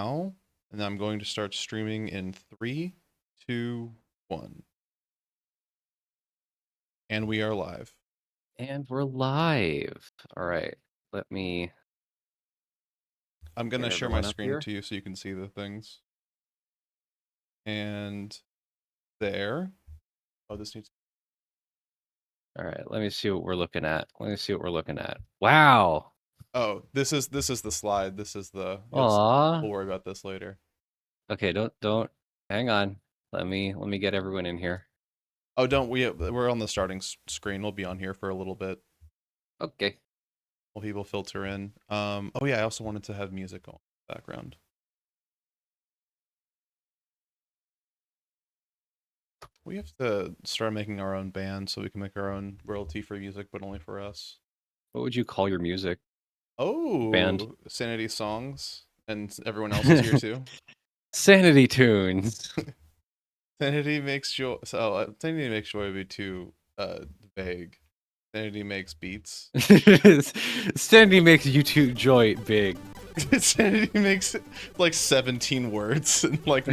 now, and I'm going to start streaming in 3, 2, 1. And we are live. And we're live. All right. Let me I'm going to get share my everyone up screen here. to you so you can see the things. And there. Oh, this needs. All right. Let me see what we're looking at. Wow. Oh, this is the slide. This is the. Aw. We'll worry about this later. Okay, don't hang on. Let me get everyone in here. Oh, don't we're on the starting screen. We'll be on here for a little bit. Okay. While people filter in. Oh yeah, I also wanted to have music on in the background. We have to start making our own band so we can make our own royalty-free music, but only for us. What would you call your music band? Oh, Sanity Songs, and everyone else is here too. Sanity Tunes. Sanity makes joy. So Sanity makes joy would be too vague. Sanity makes beats. Sanity makes YouTube joy big. Sanity makes like 17 words, and like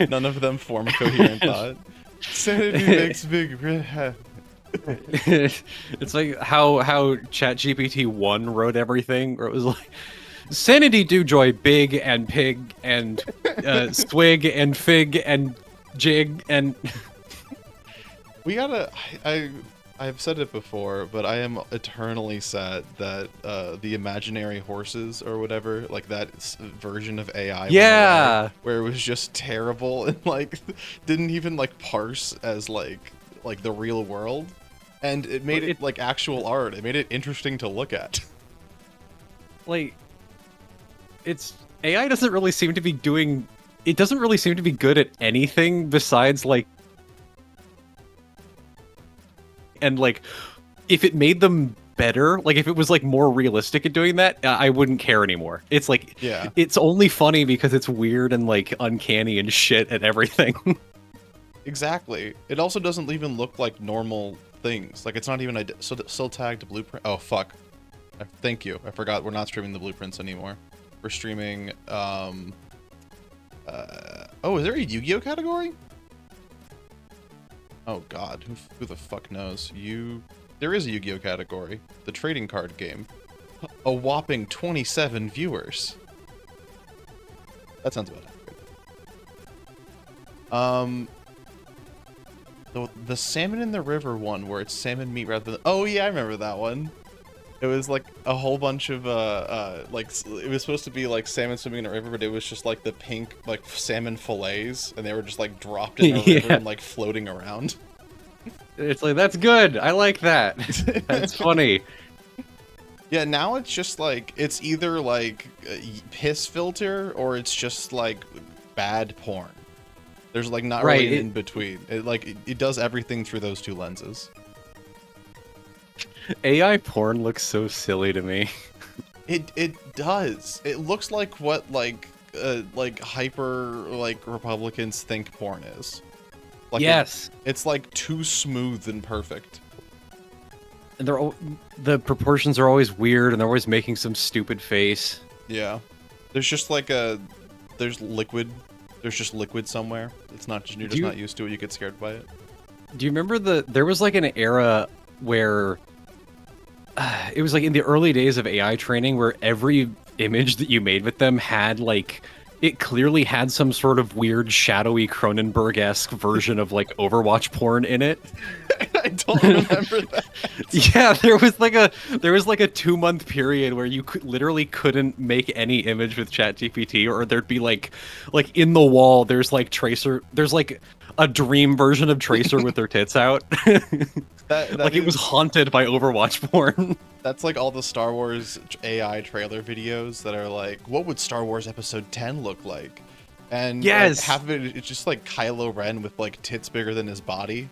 none of them form a coherent thought. Sanity makes big. It's like how ChatGPT 1 wrote everything, where it was like Sanity do joy big and pig and swig and fig and jig and We gotta. I've said it before, but I am eternally sad that the imaginary horses or whatever, like that version of AI, went away, where it was just terrible and like didn't even like parse as like the real world, and it made it like actual art. It made it interesting to look at. Like, it's AI doesn't really seem to be doing. It doesn't really seem to be good at anything besides like. And like, if it made them better, like if it was like more realistic at doing that, I wouldn't care anymore. It's like, yeah, it's only funny because it's weird and like uncanny and shit at everything. exactly. It also doesn't even look like normal things. Like it's not even still tagged blueprint. Oh fuck. Thank you. I forgot we're not streaming the blueprints anymore. We're streaming. Oh, is there a Yu-Gi-Oh category? Oh god, who the fuck knows? There is a Yu-Gi-Oh category, the trading card game. A whopping 27 viewers. That sounds about accurate. The salmon in the river one, where it's salmon meat rather than. Oh yeah, I remember that one. It was like a whole bunch of like it was supposed to be like salmon swimming in a river, but it was just like the pink like salmon fillets, and they were just like dropped in a river and like floating around. It's like, that's good. I like that. That's funny. Yeah, now it's just like it's either like piss filter or it's just like bad porn. There's like not really an in between. It does everything through those two lenses. AI porn looks so silly to me. It does. It looks like what like hyper like Republicans think porn is. Like yes. It's like too smooth and perfect. And the proportions are always weird, and they're always making some stupid face. Yeah. There's just like there's liquid. There's just liquid somewhere. It's not just you're just not used to it. You get scared by it. Do you remember there was like an era where it was like in the early days of AI training where every image that you made with them had like, it clearly had some sort of weird shadowy Cronenberg-esque version of like Overwatch porn in it. I don't remember that. Yeah, there was like a 2-month period where you literally couldn't make any image with ChatGPT, or there'd be like in the wall there's like a dream version of Tracer with their tits out. Like it was haunted by Overwatch porn. That's like all the Star Wars AI trailer videos that are like, what would Star Wars Episode 10 look like? And yes, like, half of it's just like Kylo Ren with like tits bigger than his body.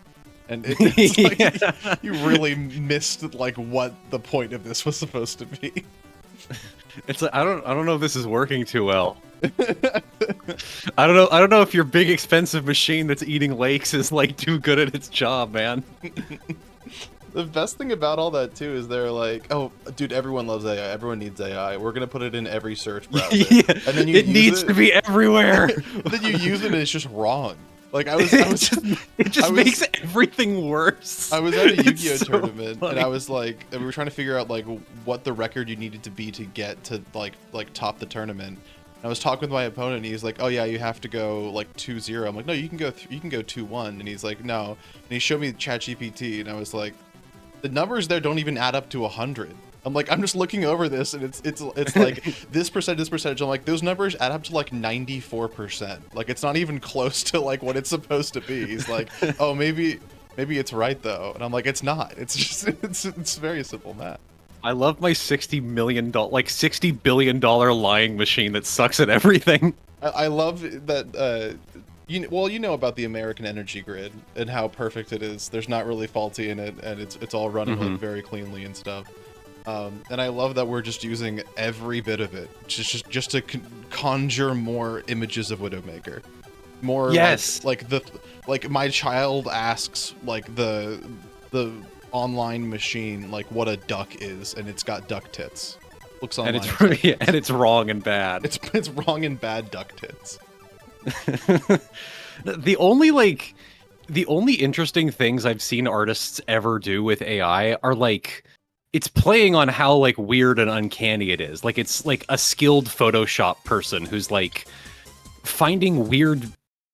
And it's like yeah. you really missed like what the point of this was supposed to be. It's like, I don't know if this is working too well. I don't know if your big expensive machine that's eating lakes is like too good at its job, man. The best thing about all that too is they're like, "Oh, dude, everyone loves AI. Everyone needs AI. We're gonna put it in every search browser." Yeah, And then you it use needs to be everywhere. but then you use it and it's just wrong. Like It I just makes was everything worse. I was at a It's Yu-Gi-Oh so tournament and funny. I was like, and we were trying to figure out like what the record you needed to be to get to like top the tournament. And I was talking with my opponent and he's like, "Oh yeah, you have to go like 2-0." I'm like, "No, you can go 2-1." And he's like, "No." And he showed me ChatGPT and I was like, the numbers there don't even add up to 100. I'm like, I'm just looking over this and it's like this percentage. I'm like, those numbers add up to like 94%. Like it's not even close to like what it's supposed to be. He's like, "Oh, maybe it's right though." And I'm like, "It's not. It's just it's very simple math." I love my $60 billion lying machine that sucks at everything. I love that you know about the American energy grid and how perfect it is. There's not really faulty in it, and it's all running like very cleanly and stuff. And I love that we're just using every bit of it just to conjure more images of Widowmaker. More Yes. like my child asks like the online machine like what a duck is, and it's got duck tits. Looks online. And it's wrong and bad. It's wrong and bad duck tits. The only interesting things I've seen artists ever do with AI are like it's playing on how like weird and uncanny it is. Like it's like a skilled Photoshop person who's like finding weird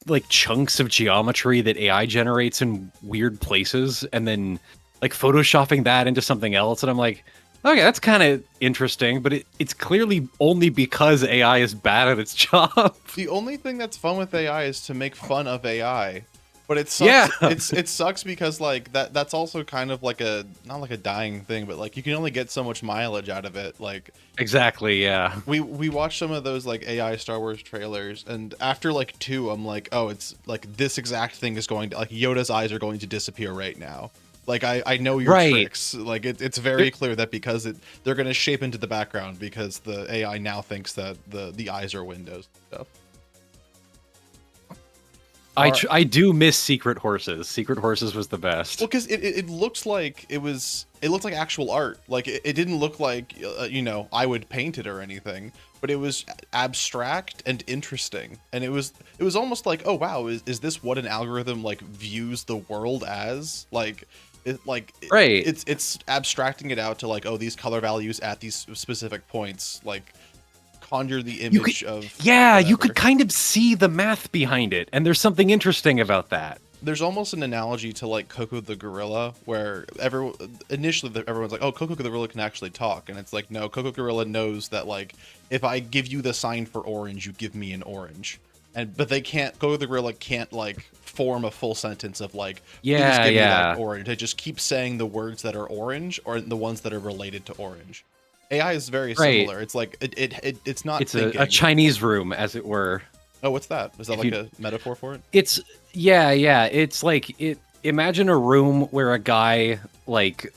like chunks of geometry that AI generates in weird places and then like photoshopping that into something else, and I'm like, okay, that's kind of interesting, but it's clearly only because AI is bad at its job. The only thing that's fun with AI is to make fun of AI. But it sucks. Yeah. It sucks because like that's also kind of like a not like a dying thing, but like you can only get so much mileage out of it. Like Exactly, yeah. we watched some of those like AI Star Wars trailers, and after like 2, I'm like, oh, it's like this exact thing is going to like Yoda's eyes are going to disappear right now. Like I know your tricks. Like it's very clear that because they're gonna shape into the background because the AI now thinks that the eyes are windows and stuff. I do miss Secret Horses. Secret Horses was the best. Well, because it looks like it looked like actual art. Like it didn't look like I would paint it or anything, but it was abstract and interesting, and it was almost like, oh wow, is this what an algorithm like views the world as? Like Right. It's abstracting it out to like, oh, these color values at these specific points like conjure the image of yeah, whatever. you could kind of see the math behind it, and there's something interesting about that. There's almost an analogy to like Coco the gorilla, where everyone's like, oh, Coco the gorilla can actually talk, and it's like, no, Coco gorilla knows that like if I give you the sign for orange, you give me an orange, but they can't. Coco the gorilla can't like form a full sentence of like, please give me that orange. They just keep saying the words that are orange or the ones that are related to orange. AI is very similar. It's like it's not. It's a Chinese room, as it were. Oh, what's that? Is that like a metaphor for it? It's It's like imagine a room where a guy like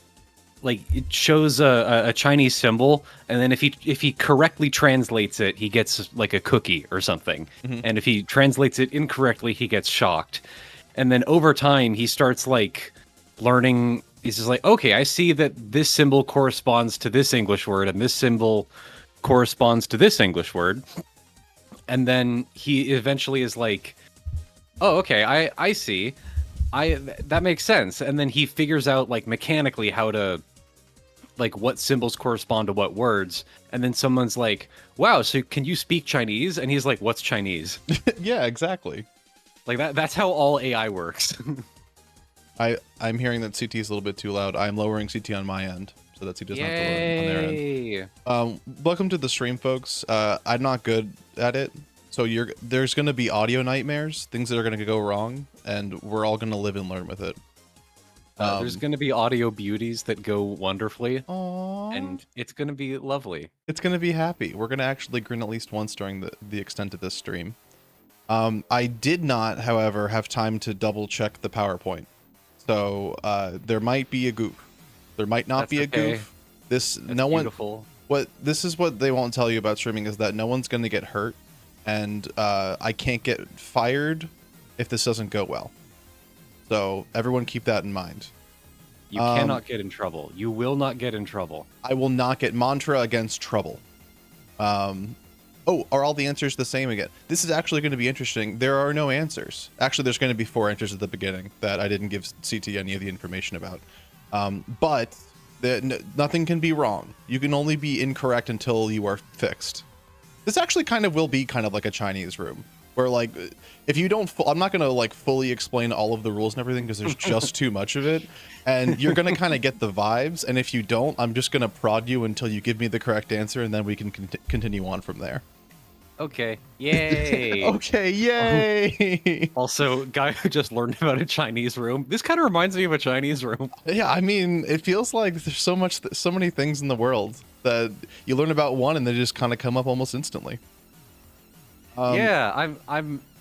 it shows a Chinese symbol, and then if he correctly translates it, he gets like a cookie or something. And if he translates it incorrectly, he gets shocked. And then over time, he starts like learning. He's just like, okay, I see that this symbol corresponds to this English word, and this symbol corresponds to this English word. And then he eventually is like, oh, okay, I see. That makes sense. And then he figures out like mechanically how to like what symbols correspond to what words. And then someone's like, wow, so can you speak Chinese? And he's like, what's Chinese? Yeah, exactly. Like that's how all AI works. I'm hearing that CT is a little bit too loud. I'm lowering CT on my end so that CT doesn't have to load on their end. Welcome to the stream, folks. I'm not good at it, so there's going to be audio nightmares, things that are going to go wrong, and we're all going to live and learn with it. There's going to be audio beauties that go wonderfully, Aww. and it's going to be lovely. It's going to be happy. We're going to actually grin at least once during the extent of this stream. I did not, however, have time to double check the PowerPoint. So there might be a goof. There might not be a goof. This is what they won't tell you about streaming, is that no one's going to get hurt, and I can't get fired if this doesn't go well. So everyone keep that in mind. You cannot get in trouble. You will not get in trouble. I will not get mantra against trouble. Oh, are all the answers the same again? This is actually going to be interesting. There are no answers. Actually, there's going to be 4 answers at the beginning that I didn't give CT any of the information about. But nothing can be wrong. You can only be incorrect until you are fixed. This actually kind of will be kind of like a Chinese room, where like, if you don't, I'm not going to like fully explain all of the rules and everything because there's just too much of it, and you're going to kind of get the vibes. And if you don't, I'm just going to prod you until you give me the correct answer, and then we can continue on from there. Okay. Yay. Okay. Yay. Also, guy who just learned about a Chinese room. This kind of reminds me of a Chinese room. Yeah, I mean, it feels like there's so many things in the world that you learn about one and they just kind of come up almost instantly. Yeah,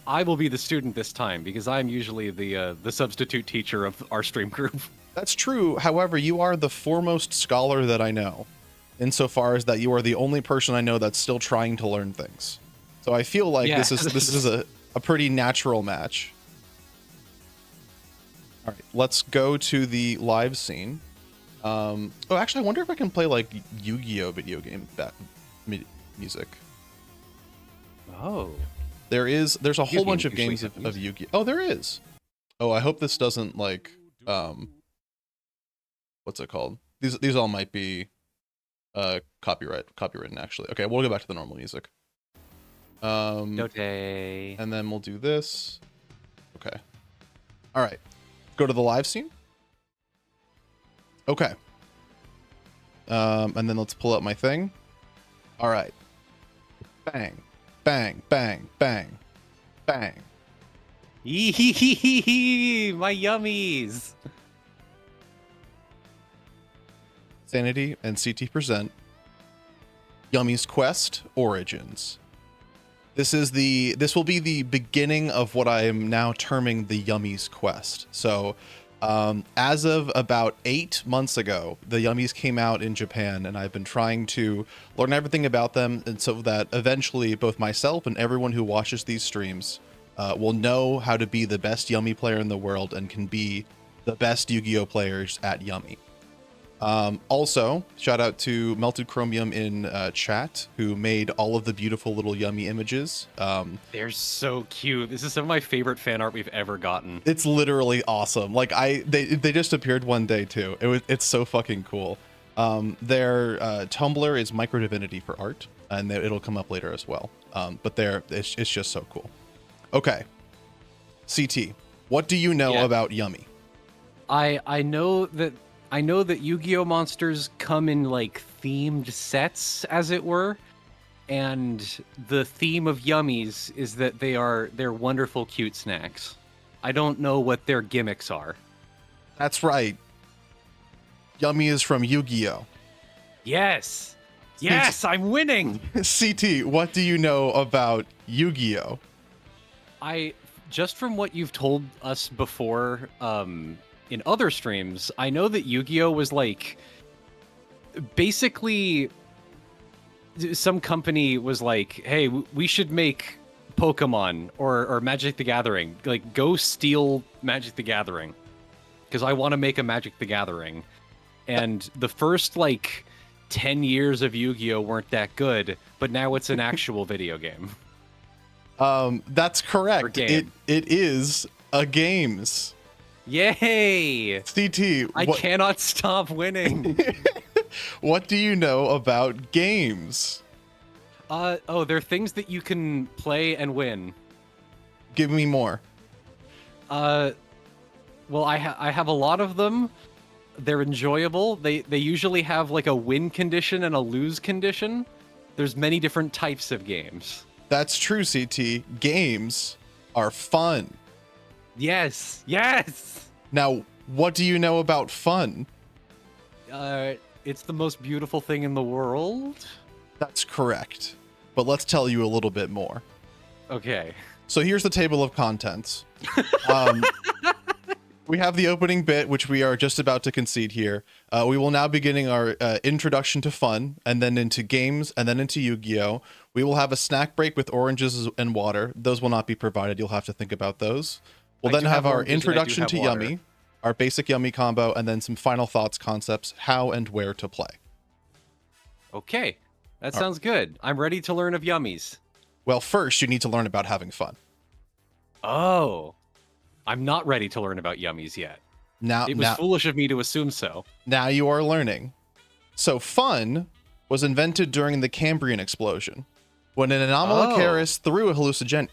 I will be the student this time because I'm usually the substitute teacher of our stream group. That's true. However, you are the foremost scholar that I know, insofar as that you are the only person I know that's still trying to learn things. So I feel like this is a pretty natural match. All right, let's go to the live scene. Oh, actually, I wonder if I can play like Yu-Gi-Oh video game music. Oh, there's a whole bunch of games of Yu-Gi-Oh. Oh, there is. Oh, I hope this doesn't like what's it called? These all might be copywritten actually. Okay, we'll go back to the normal music. okay. And then we'll do this. Okay. All right. Go to the live scene. Okay. And then let's pull up my thing. All right. Bang, bang, bang, bang, bang. Yee my yummies. Sanity and CT present Yummysquest Origins. This will be the beginning of what I am now terming the Yummysquest. So, as of about 8 months ago, the Yummies came out in Japan, and I've been trying to learn everything about them, and so that eventually both myself and everyone who watches these streams will know how to be the best Yummy player in the world and can be the best Yu-Gi-Oh players at Yummy. Also, shout out to Melted Chromium in chat, who made all of the beautiful little Yummy images. They're so cute. This is some of my favorite fan art we've ever gotten. It's literally awesome. Like they just appeared one day too. It's so fucking cool. Their Tumblr is Micro Divinity for art, and it'll come up later as well. But it's just so cool. Okay, CT, what do you know about Yummy? I know that Yu-Gi-Oh monsters come in like themed sets, as it were, and the theme of Yummies is that they're wonderful, cute snacks. I don't know what their gimmicks are. That's right. Yummy is from Yu-Gi-Oh. Yes, yes, I'm winning. CT, what do you know about Yu-Gi-Oh? Just from what you've told us before, in other streams, I know that Yu-Gi-Oh was like, basically, some company was like, hey, we should make Pokemon or Magic the Gathering. Like, go steal Magic the Gathering, because I want to make a Magic the Gathering. And the first, like, 10 years of Yu-Gi-Oh weren't that good, but now it's an actual video game. That's correct. It is a games. Yay! CT, I cannot stop winning. What do you know about games? They're things that you can play and win. Give me more. Well, I have a lot of them. They're enjoyable. They usually have like a win condition and a lose condition. There's many different types of games. That's true, CT. Games are fun. Yes, yes. Now, what do you know about fun? It's the most beautiful thing in the world. That's correct. But let's tell you a little bit more. Okay. So here's the table of contents. We have the opening bit, which we are just about to concede here. We will now be getting our introduction to fun, and then into games, and then into Yu-Gi-Oh! We will have a snack break with oranges and water. Those will not be provided. You'll have to think about those. We'll then have our introduction to Yummy, our basic Yummy combo, and then some final thoughts, concepts, how and where to play. Okay, that All right. sounds good. I'm ready to learn of Yummies. Well, first, you need to learn about having fun. Oh, I'm not ready to learn about Yummies yet. It was foolish of me to assume so. Now you are learning. So fun was invented during the Cambrian explosion, when an anomalocaris threw hallucigenia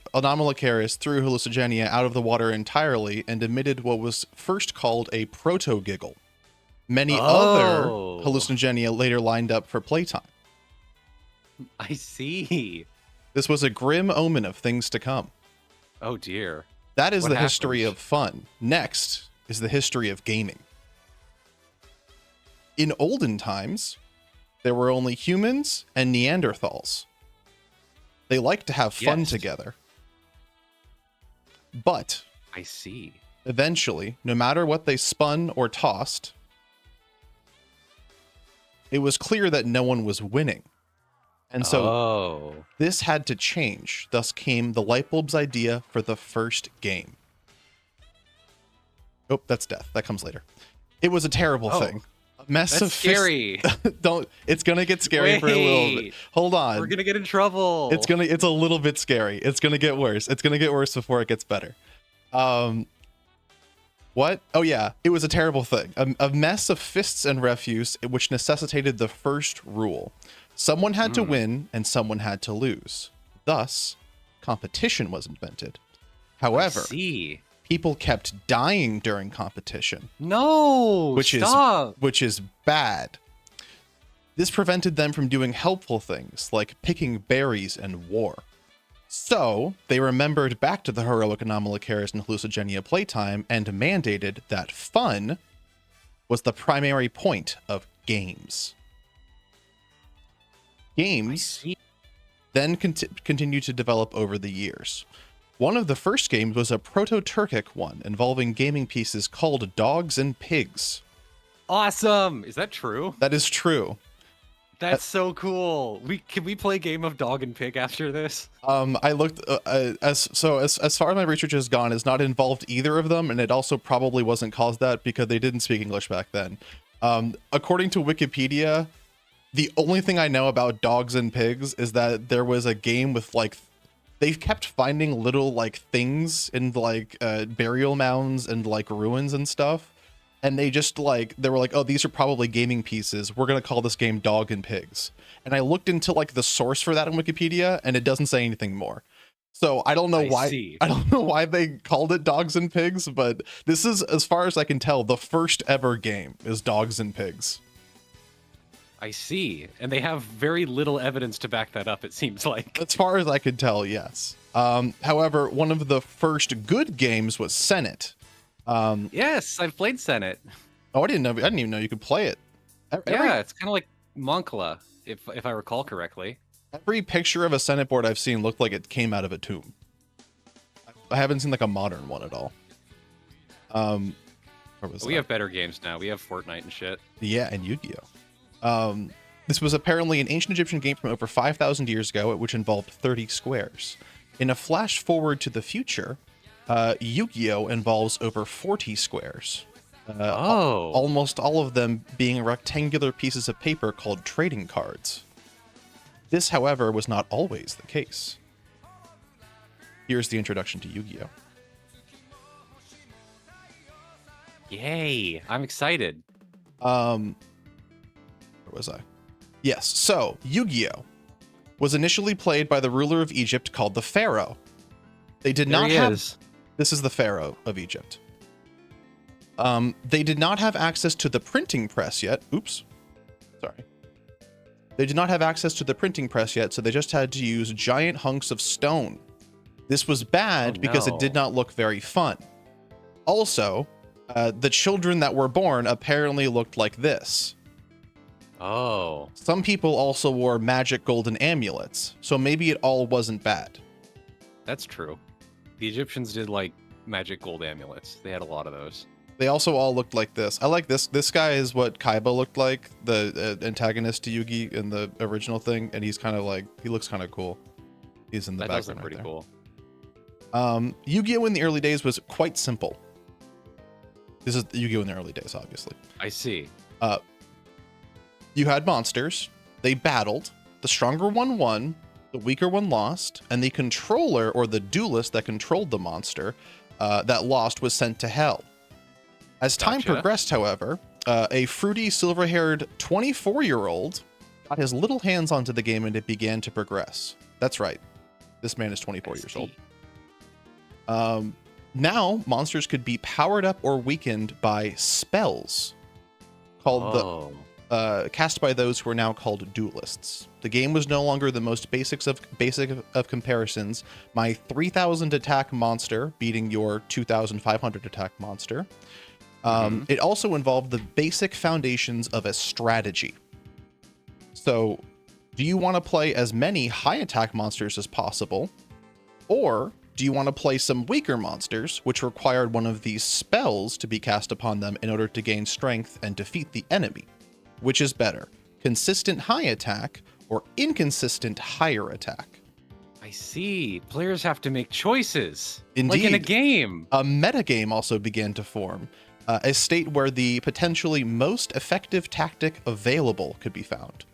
out of the water entirely and emitted what was first called a proto-giggle. Many other hallucinogenia later lined up for playtime. I see. This was a grim omen of things to come. Oh dear. That is the history of fun. Next is the history of gaming. In olden times, there were only humans and Neanderthals. They liked to have fun together. But I see. Eventually, no matter what they spun or tossed, it was clear that no one was winning. And so this had to change. Thus came the light bulb's idea for the first game. Oh, that's death. That comes later. It was a terrible thing. A mess of scary. It's gonna get scary for a little bit. Hold on. We're gonna get in trouble. It's a little bit scary. It's gonna get worse. It's gonna get worse before it gets better. What? Oh yeah, it was a terrible thing. A mess of fists and refuse, which necessitated the first rule. Someone had to win and someone had to lose. Thus, competition was invented. However, people kept dying during competition. No, which is bad. This prevented them from doing helpful things like picking berries and war. So they remembered back to the heroic anomalocaris and hallucigenia playtime and mandated that fun was the primary point of games. Games then continued to develop over the years. One of the first games was a proto-Turkic one involving gaming pieces called Dogs and Pigs. Awesome! Is that true? That is true. That's so cool. Can we play a game of Dog and Pig after this? I looked as far as my research has gone, it's not involved either of them, and it also probably wasn't called that because they didn't speak English back then. According to Wikipedia, the only thing I know about Dogs and Pigs is that there was a game with like they kept finding little like things in like burial mounds and like ruins and stuff. And they just like, they were like, oh, these are probably gaming pieces. We're going to call this game Dog and Pigs. And I looked into like the source for that on Wikipedia and it doesn't say anything more. So I don't know why, I don't know why they called it Dogs and Pigs, but this is, as far as I can tell, the first ever game is Dogs and Pigs. I see. And they have very little evidence to back that up, it seems like. As far as I could tell, yes. However, one of the first good games was Senate. Yes, I've played Senate. Oh, I didn't even know you could play it. Yeah, it's kind of like Moncla, if I recall correctly. Every picture of a Senate board I've seen looked like it came out of a tomb. I haven't seen like a modern one at all. We have better games now. We have Fortnite and shit. Yeah, and Yu-Gi-Oh. This was apparently an ancient Egyptian game from over 5,000 years ago, which involved 30 squares. In a flash forward to the future, Yugioh involves over 40 squares. Almost all of them being rectangular pieces of paper called trading cards. This, however, was not always the case. Here's the introduction to Yu-Gi-Oh! Yay! I'm excited. Where was I? Yes, so Yu-Gi-Oh! Was initially played by the ruler of Egypt called the Pharaoh. They did not have... This is the Pharaoh of Egypt. They did not have access to the printing press yet. Oops. Sorry. They did not have access to the printing press yet, so they just had to use giant hunks of stone. This was bad because it did not look very fun. Also, the children that were born apparently looked like this. Oh. Some people also wore magic golden amulets, so maybe it all wasn't bad. That's true. The Egyptians did like magic gold amulets. They had a lot of those. They also all looked like this. I like this. This guy is what Kaiba looked like, the antagonist to Yugi in the original thing, and he's kind of like, he looks kind of cool. He's in the background. That does look pretty cool. Yu-Gi-Oh! In the early days was quite simple. This is Yu-Gi-Oh! In the early days, obviously. I see. You had monsters. They battled. The stronger one won. The weaker one lost. And the controller, or the duelist that controlled the monster that lost, was sent to hell. As time progressed, however, a fruity, silver-haired 24-year-old got his little hands onto the game and it began to progress. That's right. This man is 24 years old. Now, monsters could be powered up or weakened by spells called cast by those who are now called duelists. The game was no longer the most basic of comparisons. My 3,000 attack monster beating your 2,500 attack monster. It also involved the basic foundations of a strategy. So, do you want to play as many high attack monsters as possible? Or do you want to play some weaker monsters, which required one of these spells to be cast upon them in order to gain strength and defeat the enemy? Which is better, consistent high attack or inconsistent higher attack? I see. Players have to make choices. Indeed. Like in a game. A metagame also began to form, a state where the potentially most effective tactic available could be found.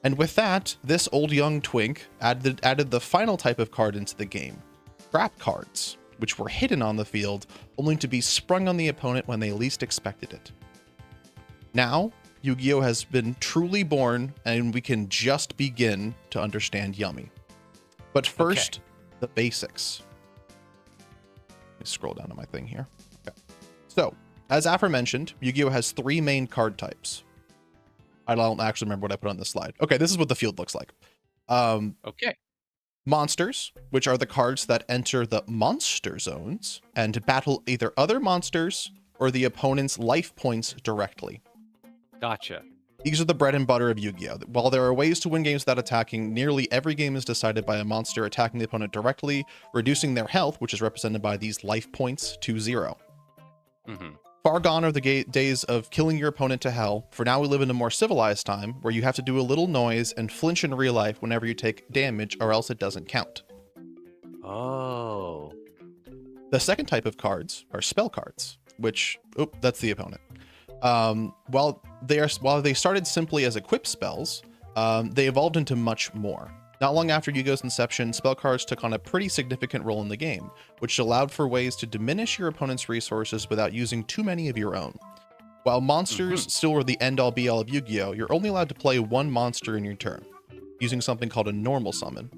And with that, this old young twink added the final type of card into the game, trap cards, which were hidden on the field, only to be sprung on the opponent when they least expected it. Now, Yu-Gi-Oh! Has been truly born, and we can just begin to understand Yummy. But first, the basics. Let me scroll down to my thing here. Okay. So, as aforementioned, Yu-Gi-Oh! Has 3 main card types. I don't actually remember what I put on this slide. Okay, this is what the field looks like. Monsters, which are the cards that enter the monster zones and battle either other monsters or the opponent's life points directly. Gotcha. These are the bread and butter of Yu-Gi-Oh! While there are ways to win games without attacking, nearly every game is decided by a monster attacking the opponent directly, reducing their health, which is represented by these life points, to 0. Far gone are the days of killing your opponent to hell. For now, we live in a more civilized time where you have to do a little noise and flinch in real life whenever you take damage, or else it doesn't count. Oh. The second type of cards are spell cards, which, that's the opponent. While they started simply as equip spells, they evolved into much more. Not long after Yu-Gi-Oh's inception, spell cards took on a pretty significant role in the game, which allowed for ways to diminish your opponent's resources without using too many of your own. While monsters still were the end-all be-all of Yu-Gi-Oh, you're only allowed to play one monster in your turn, using something called a normal summon.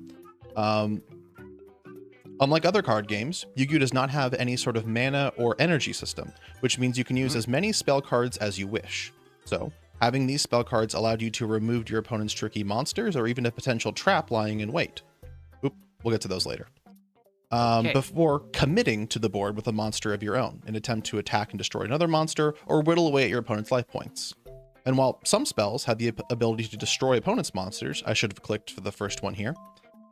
Unlike other card games, Yu-Gi-Oh does not have any sort of mana or energy system, which means you can use as many spell cards as you wish. So, having these spell cards allowed you to remove your opponent's tricky monsters or even a potential trap lying in wait. We'll get to those later. Before committing to the board with a monster of your own, in an attempt to attack and destroy another monster or whittle away at your opponent's life points. And while some spells have the ability to destroy opponent's monsters, I should have clicked for the first one here.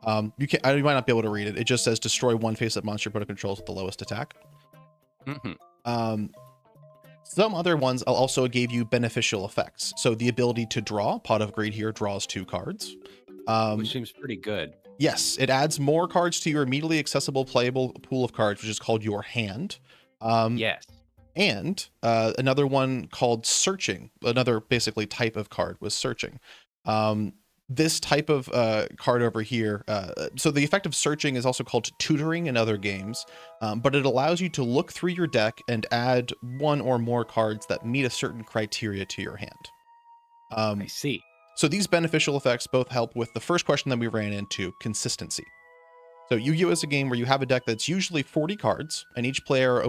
You might not be able to read it. It just says destroy one face-up monster opponent controls with the lowest attack. Some other ones also gave you beneficial effects. So the ability to draw, Pot of Greed here draws 2 cards. Which seems pretty good. Yes, it adds more cards to your immediately accessible playable pool of cards, which is called your hand. Yes. And another one called Searching, another basically type of card was Searching. This type of card over here, so the effect of Searching is also called Tutoring in other games, but it allows you to look through your deck and add 1 or more cards that meet a certain criteria to your hand. I see. So these beneficial effects both help with the first question that we ran into, consistency. So Yu-Gi-Oh is a game where you have a deck that's usually 40 cards, and each player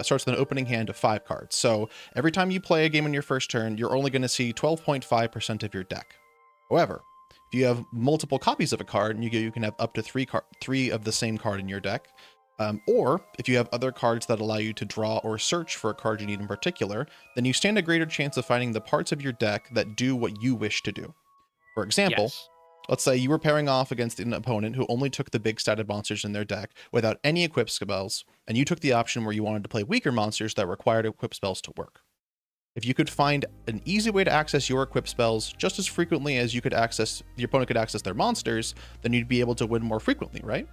starts with an opening hand of 5 cards. So every time you play a game on your first turn, you're only going to see 12.5% of your deck. However, if you have multiple copies of a card in Yu-Gi-Oh, you can have up to 3 of the same card in your deck. Or if you have other cards that allow you to draw or search for a card you need in particular, then you stand a greater chance of finding the parts of your deck that do what you wish to do. For example, let's say you were pairing off against an opponent who only took the big statted monsters in their deck without any equip spells, and you took the option where you wanted to play weaker monsters that required equip spells to work. If you could find an easy way to access your equip spells just as frequently as your opponent could access their monsters, then you'd be able to win more frequently, right?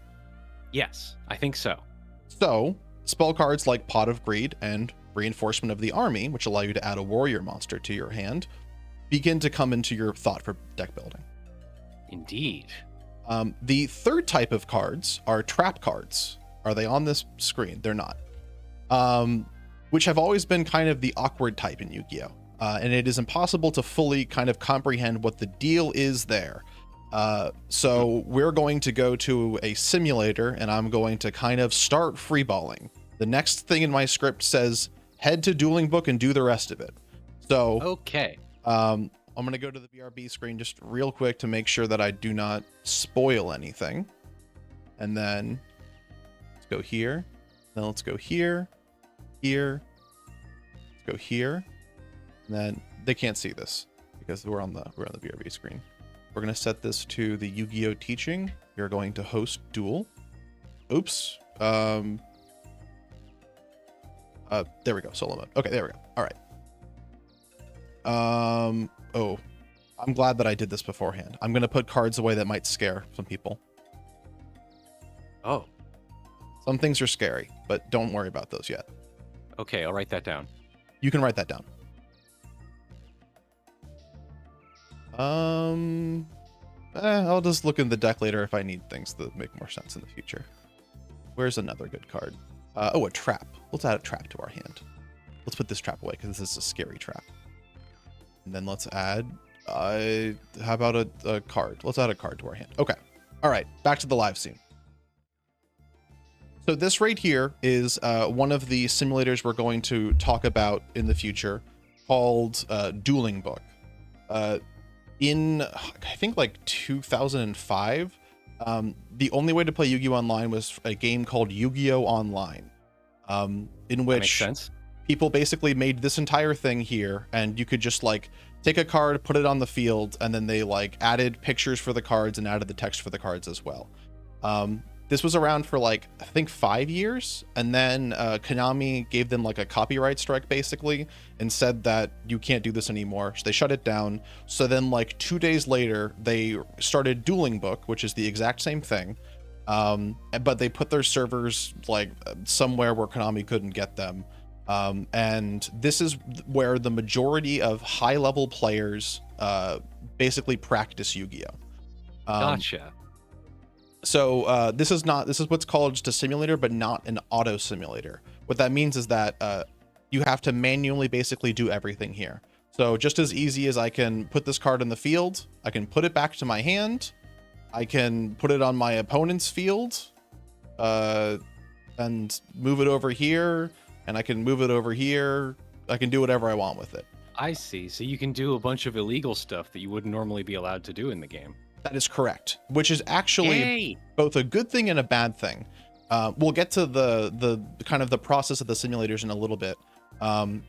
Yes, I think so. So, spell cards like Pot of Greed and reinforcement of the army, which allow you to add a warrior monster to your hand, begin to come into your thought for deck building. Indeed. The third type of cards are trap cards. Are they on this screen? They're not. Which have always been kind of the awkward type in Yu-Gi-Oh! And it is impossible to fully kind of comprehend what the deal is there. So we're going to go to a simulator, and I'm going to kind of start freeballing. The next thing in my script says, head to Dueling Book and do the rest of it. So, okay. I'm going to go to the BRB screen just real quick to make sure that I do not spoil anything. And then let's go here. Then let's go here, here, let's go here. And then they can't see this because we're on the BRB screen. We're going to set this to the Yu-Gi-Oh teaching. You're going to host duel. Oops. There we go. Solo mode. Okay, there we go. All right. Oh, I'm glad that I did this beforehand. I'm going to put cards away that might scare some people. Oh. Some things are scary, but don't worry about those yet. Okay, I'll write that down. You can write that down. I'll just look in the deck later if I need things that make more sense in the future. Where's another good card? Oh, a trap. Let's add a trap to our hand. Let's put this trap away because this is a scary trap. And then let's add, how about a card? Let's add a card to our hand. Okay. All right. Back to the live scene. So this right here is one of the simulators we're going to talk about in the future called Dueling Book. In, I think, like 2005, the only way to play Yu-Gi-Oh! Online was a game called Yu-Gi-Oh! Online, in which people basically made this entire thing here, and you could just like take a card, put it on the field, and then they like added pictures for the cards and added the text for the cards as well. This was around for like, I think 5 years, and then Konami gave them like a copyright strike basically and said that you can't do this anymore. So they shut it down. So then like 2 days later, they started Dueling Book, which is the exact same thing. But they put their servers like somewhere where Konami couldn't get them. And this is where the majority of high-level players basically practice Yu-Gi-Oh! Gotcha. So this is what's called just a simulator, but not an auto simulator. What that means is that you have to manually basically do everything here. So just as easy as I can put this card in the field, I can put it back to my hand, I can put it on my opponent's field, and move it over here, and I can move it over here. I can do whatever I want with it. I see. So you can do a bunch of illegal stuff that you wouldn't normally be allowed to do in the game. That is correct, which is actually both a good thing and a bad thing. We'll get to the kind of the process of the simulators in a little bit. When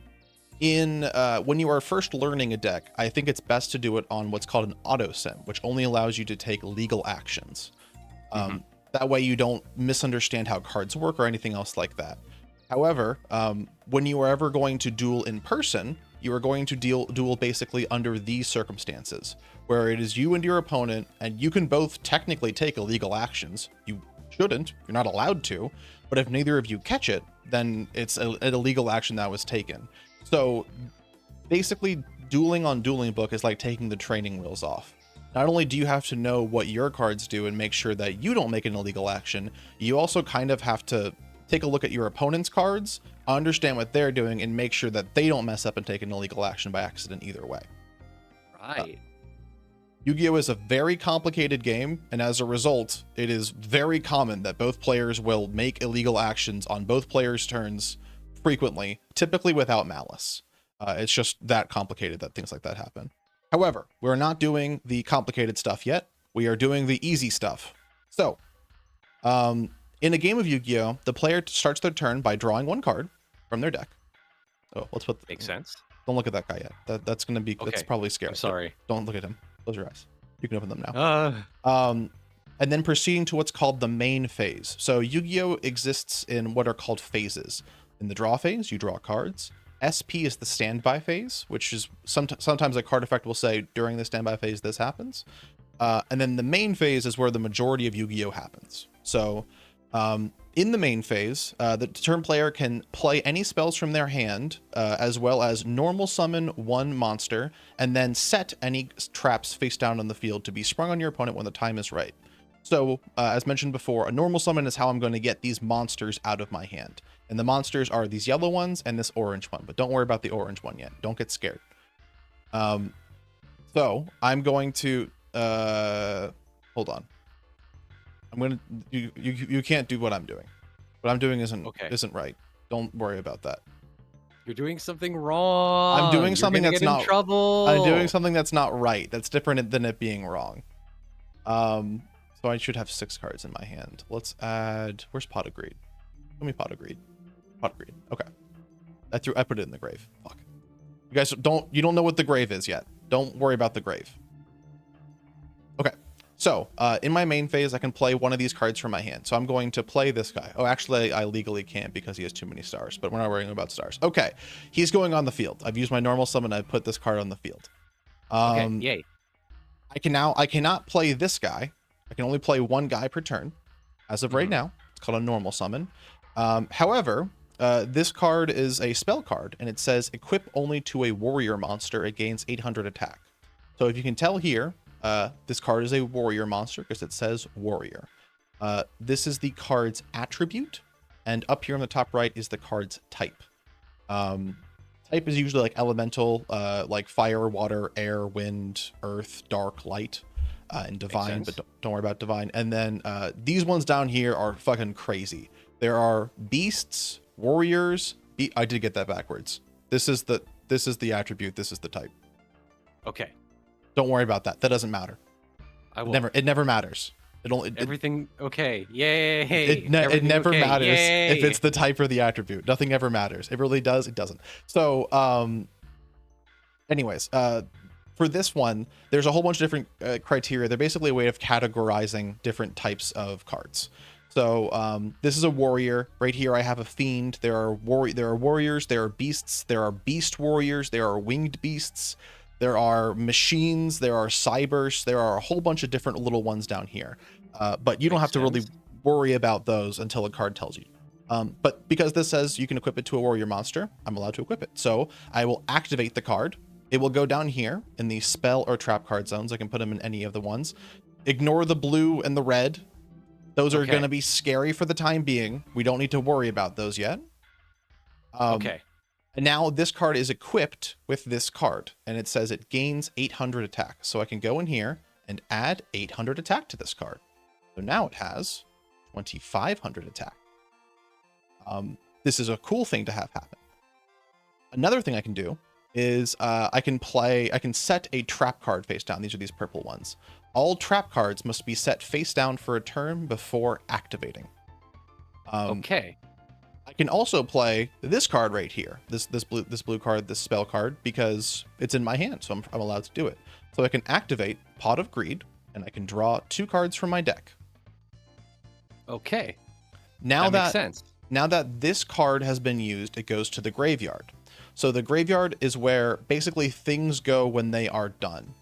you are first learning a deck, I think it's best to do it on what's called an auto sim, which only allows you to take legal actions. That way you don't misunderstand how cards work or anything else like that. However, when you are ever going to duel in person, you are going to duel basically under these circumstances, where it is you and your opponent, and you can both technically take illegal actions. You shouldn't, you're not allowed to, but if neither of you catch it, then it's an illegal action that was taken. So basically, dueling on Dueling Book is like taking the training wheels off. Not only do you have to know what your cards do and make sure that you don't make an illegal action, you also kind of have to take a look at your opponent's cards, understand what they're doing, and make sure that they don't mess up and take an illegal action by accident either way. Right. Yu-Gi-Oh! Is a very complicated game, and as a result, it is very common that both players will make illegal actions on both players' turns frequently, typically without malice. It's just that complicated that things like that happen. However, we're not doing the complicated stuff yet. We are doing the easy stuff. So, in a game of Yu-Gi-Oh!, the player starts their turn by drawing one card from their deck. Oh, let's put. Makes sense. Don't look at that guy yet. That's gonna be. Okay. That's probably scary. I'm sorry. Don't look at him. Close your eyes. You can open them now. And then proceeding to what's called the main phase. So Yu-Gi-Oh! Exists in what are called phases. In the draw phase, you draw cards. SP is the standby phase, which is sometimes a card effect will say during the standby phase this happens. And then the main phase is where the majority of Yu-Gi-Oh! Happens. So In the main phase, the turn player can play any spells from their hand, as well as normal summon one monster, and then set any traps face down on the field to be sprung on your opponent when the time is right. So, as mentioned before, a normal summon is how I'm going to get these monsters out of my hand. And the monsters are these yellow ones and this orange one, but don't worry about the orange one yet. Don't get scared. So, I'm going to... hold on. I'm gonna you can't do what I'm doing. What I'm doing isn't right. Don't worry about that. You're doing something wrong. I'm doing something that's not trouble. I'm doing something that's not right. That's different than it being wrong. So I should have 6 cards in my hand. Let's add. Where's Pot of Greed? Let me Pot of Greed. Pot of Greed. Okay. I put it in the grave. Fuck. You guys don't know what the grave is yet. Don't worry about the grave. Okay. So, in my main phase, I can play one of these cards from my hand. So I'm going to play this guy. Oh, actually, I legally can't because he has too many stars, but we're not worrying about stars. Okay, he's going on the field. I've used my normal summon. I put this card on the field. Okay, yay. I cannot play this guy. I can only play one guy per turn. As of right now, it's called a normal summon. However, this card is a spell card, and it says equip only to a warrior monster. It gains 800 attack. So if you can tell here, this card is a warrior monster because it says warrior. This is the card's attribute, and up here on the top right is the card's type. Type is usually like elemental, like fire, water, air, wind, earth, dark, light, and divine, but don't worry about divine. And then these ones down here are fucking crazy. There are beasts, warriors. I did get that backwards. This is the attribute. This is the type. Okay. Don't worry about that. That doesn't matter. I will. It never matters. Everything okay. Yay. It never matters if it's the type or the attribute. Nothing ever matters. It really does. It doesn't. So, anyways, for this one, there's a whole bunch of different criteria. They're basically a way of categorizing different types of cards. So, this is a warrior. Right here, I have a fiend. There are warriors. There are beasts. There are beast warriors. There are winged beasts. There are machines, there are cybers, there are a whole bunch of different little ones down here. But you don't have to really worry about those until a card tells you. But because this says you can equip it to a warrior monster, I'm allowed to equip it. So I will activate the card. It will go down here in the spell or trap card zones. I can put them in any of the ones. Ignore the blue and the red. Those are going to be scary for the time being. We don't need to worry about those yet. Okay. And now this card is equipped with this card, and it says it gains 800 attack. So I can go in here and add 800 attack to this card. So now it has 2,500 attack. This is a cool thing to have happen. Another thing I can do is I can set a trap card face down. These are these purple ones. All trap cards must be set face down for a turn before activating. Okay. I can also play this card right here, this blue card, this spell card, because it's in my hand, so I'm allowed to do it. So I can activate Pot of Greed, and I can draw 2 cards from my deck. Okay. That makes sense. Now that this card has been used, it goes to the graveyard. So the graveyard is where basically things go when they are done.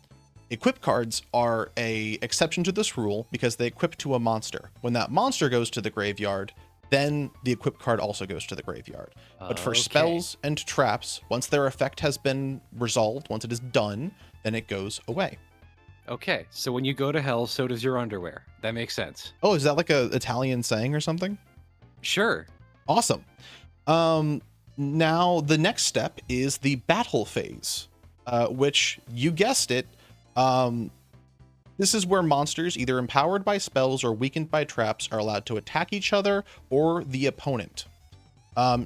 Equip cards are a exception to this rule because they equip to a monster. When that monster goes to the graveyard, then the equip card also goes to the graveyard. But for spells and traps, once their effect has been resolved, once it is done, then it goes away. Okay, so when you go to hell, so does your underwear. That makes sense. Oh, is that like a Italian saying or something? Sure. Awesome. Now the next step is the battle phase, which you guessed it. This is where monsters, either empowered by spells or weakened by traps, are allowed to attack each other or the opponent.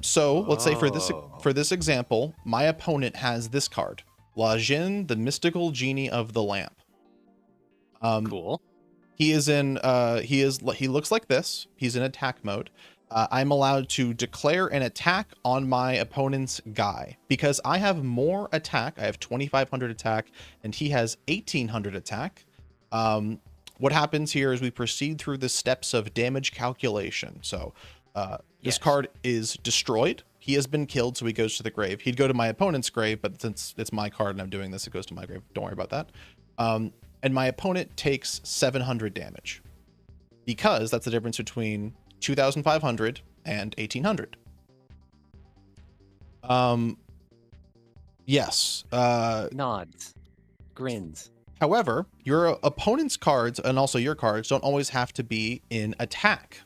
So let's say for this example, my opponent has this card, La Jinn, the mystical genie of the lamp. Cool. He looks like this. He's in attack mode. I'm allowed to declare an attack on my opponent's guy because I have more attack. I have 2,500 attack and he has 1,800 attack. What happens here is we proceed through the steps of damage calculation. So this card is destroyed. He has been killed, so he goes to the grave. He'd go to my opponent's grave, but since it's my card and I'm doing this, it goes to my grave. Don't worry about that. And my opponent takes 700 damage because that's the difference between 2,500, and 1,800. Yes. Nods. Grins. However, your opponent's cards and also your cards don't always have to be in attack.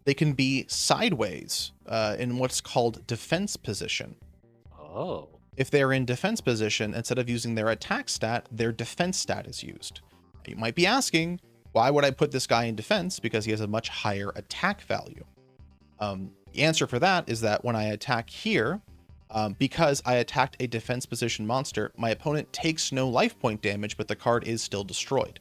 They can be sideways in what's called defense position. Oh. If they're in defense position, instead of using their attack stat, their defense stat is used. You might be asking, why would I put this guy in defense? Because he has a much higher attack value. The answer for that is that when I attack here, because I attacked a defense position monster, my opponent takes no life point damage, but the card is still destroyed.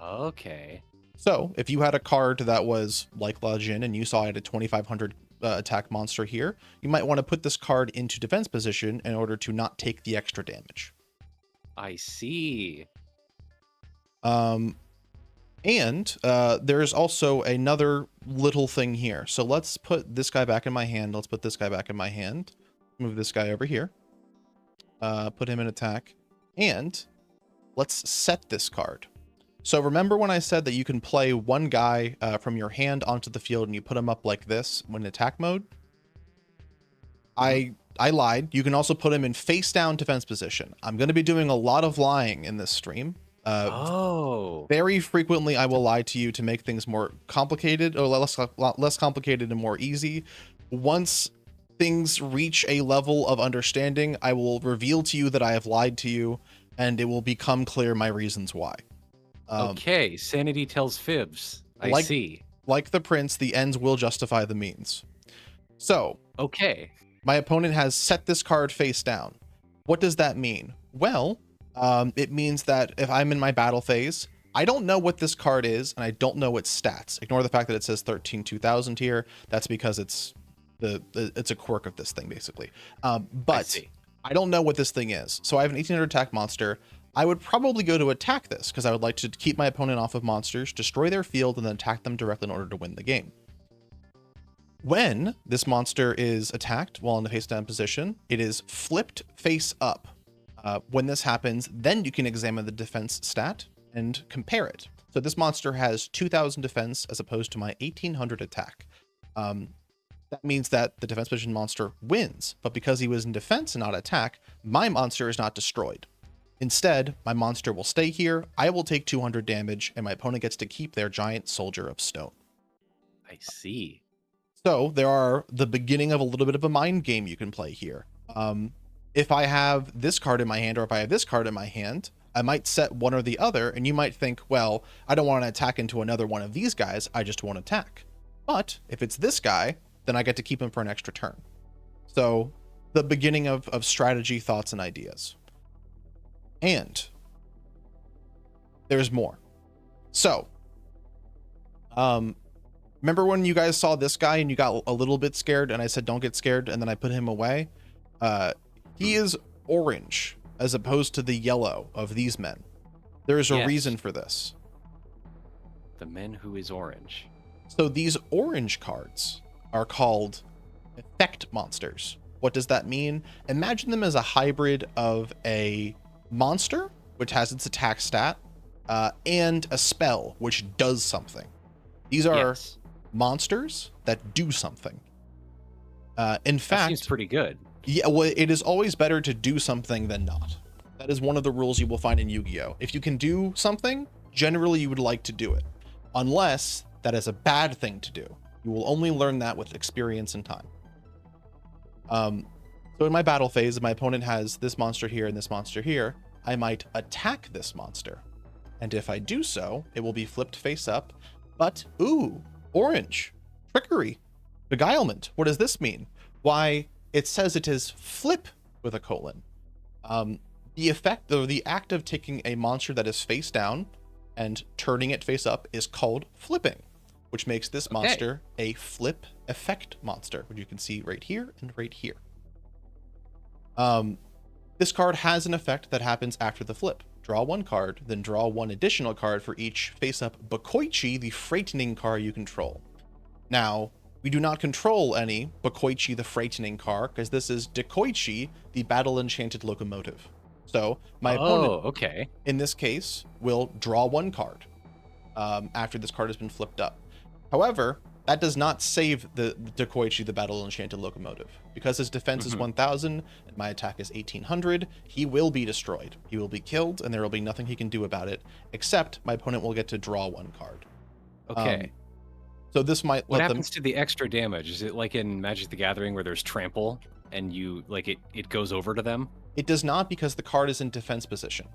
Okay. So if you had a card that was like La Jin and you saw I had a 2,500 attack monster here, you might want to put this card into defense position in order to not take the extra damage. I see. And there's also another little thing here. So let's put this guy back in my hand. Let's put this guy back in my hand. Move this guy over here. Put him in attack. And let's set this card. So remember when I said that you can play one guy from your hand onto the field and you put him up like this when in attack mode? I lied. You can also put him in face down defense position. I'm going to be doing a lot of lying in this stream. Very frequently I will lie to you to make things more complicated or less complicated and more easy. Once things reach a level of understanding, I will reveal to you that I have lied to you and it will become clear my reasons why. Okay, sanity tells fibs. I see. Like the prince, the ends will justify the means. So, okay. My opponent has set this card face down. What does that mean? Well, it means that if I'm in my battle phase, I don't know what this card is, and I don't know its stats. Ignore the fact that it says 13,2000 here. That's because it's a quirk of this thing, basically. But I don't know what this thing is. So I have an 1,800 attack monster. I would probably go to attack this because I would like to keep my opponent off of monsters, destroy their field, and then attack them directly in order to win the game. When this monster is attacked while in the face down position, it is flipped face up. When this happens, then you can examine the defense stat and compare it. So this monster has 2,000 defense as opposed to my 1,800 attack. That means that the defense position monster wins, but because he was in defense and not attack, my monster is not destroyed. Instead, my monster will stay here, I will take 200 damage, and my opponent gets to keep their giant soldier of stone. I see. So there are the beginning of a little bit of a mind game you can play here. If I have this card in my hand or if I have this card in my hand, I might set one or the other, and you might think, well, I don't want to attack into another one of these guys, I just want to attack. But if it's this guy, then I get to keep him for an extra turn. So the beginning of strategy, thoughts, and ideas. And there's more. So, remember when you guys saw this guy and you got a little bit scared and I said, don't get scared, and then I put him away? He is orange as opposed to the yellow of these men. There is a reason for this. The men who is orange. So these orange cards are called effect monsters. What does that mean? Imagine them as a hybrid of a monster, which has its attack stat, and a spell, which does something. These are monsters that do something. In fact, that seems pretty good. Yeah, well, it is always better to do something than not. That is one of the rules you will find in Yu-Gi-Oh! If you can do something, generally you would like to do it. Unless that is a bad thing to do. You will only learn that with experience and time. So in my battle phase, if my opponent has this monster here and this monster here, I might attack this monster. And if I do so, it will be flipped face up. But, ooh, orange, trickery, beguilement. What does this mean? Why, it says it is flip with a colon. The effect, or the act of taking a monster that is face down and turning it face up is called flipping, which makes this monster a flip effect monster, which you can see right here and right here. This card has an effect that happens after the flip. Draw one card, then draw one additional card for each face-up Bakoichi, the frightening card you control. Now, we do not control any Bakoichi the frightening card, because this is Dekoichi, the battle-enchanted locomotive. So, my opponent, in this case, will draw one card after this card has been flipped up. However, that does not save the Dekoichi, the Battle Enchanted Locomotive. Because his defense is 1000 and my attack is 1800, he will be destroyed. He will be killed, and there will be nothing he can do about it, except my opponent will get to draw one card. Okay. So this might What let happens to the extra damage? Is it like in Magic the Gathering where there's trample and you like it goes over to them? It does not, because the card is in defense position.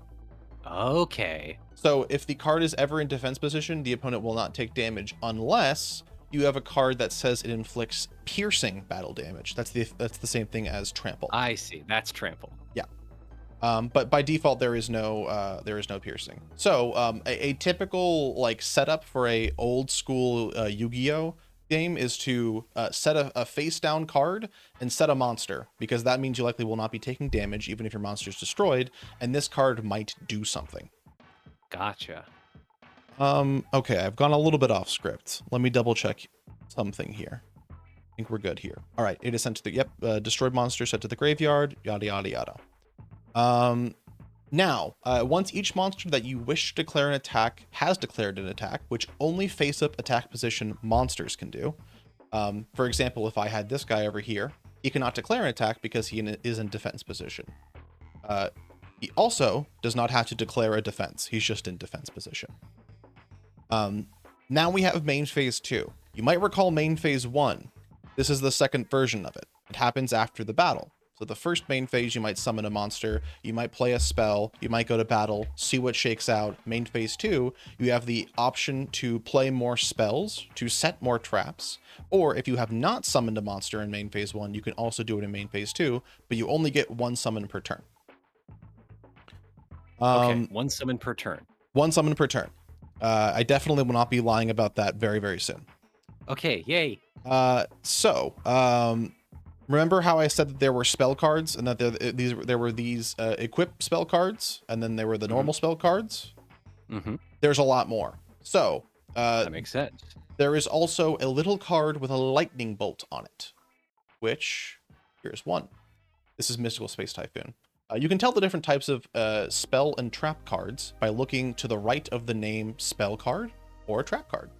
Okay. So if the card is ever in defense position, the opponent will not take damage unless you have a card that says it inflicts piercing battle damage. That's the same thing as trample. I see. That's trample. Yeah. But by default there is no piercing. So a typical like setup for a old school Yu-Gi-Oh game is to set a face down card and set a monster, because that means you likely will not be taking damage even if your monster is destroyed, and this card might do something. Gotcha. Okay, I've gone a little bit off script. Let me double check something here. I think we're good here. All right, it is sent to the destroyed monster sent to the graveyard, yada yada yada. Now, once each monster that you wish to declare an attack has declared an attack, which only face-up attack position monsters can do. For example, if I had this guy over here, he cannot declare an attack because he is in defense position. He also does not have to declare a defense. He's just in defense position. Now we have main phase 2. You might recall main phase 1. This is the second version of it. It happens after the battle. So the first main phase, you might summon a monster, you might play a spell, you might go to battle, see what shakes out. Main phase 2, you have the option to play more spells, to set more traps, or if you have not summoned a monster in main phase 1, you can also do it in main phase 2, but you only get one summon per turn. Okay, one summon per turn. One summon per turn. I definitely will not be lying about that very, very soon. Okay, yay. Remember how I said that there were spell cards and that there were these equip spell cards, and then there were the normal spell cards? There's a lot more. So that makes sense. There is also a little card with a lightning bolt on it, which here's one. This is Mystical Space Typhoon. You can tell the different types of spell and trap cards by looking to the right of the name spell card or trap card.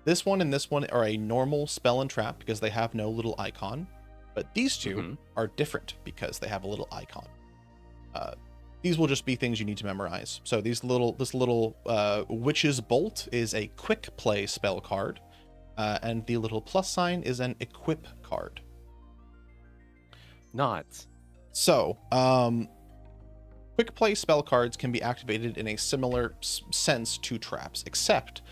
This one and this one are a normal spell and trap because they have no little icon, but these two are different because they have a little icon. These will just be things you need to memorize. So this little Witch's Bolt is a quick play spell card, and the little plus sign is an equip card. Not. So, quick play spell cards can be activated in a similar sense to traps, except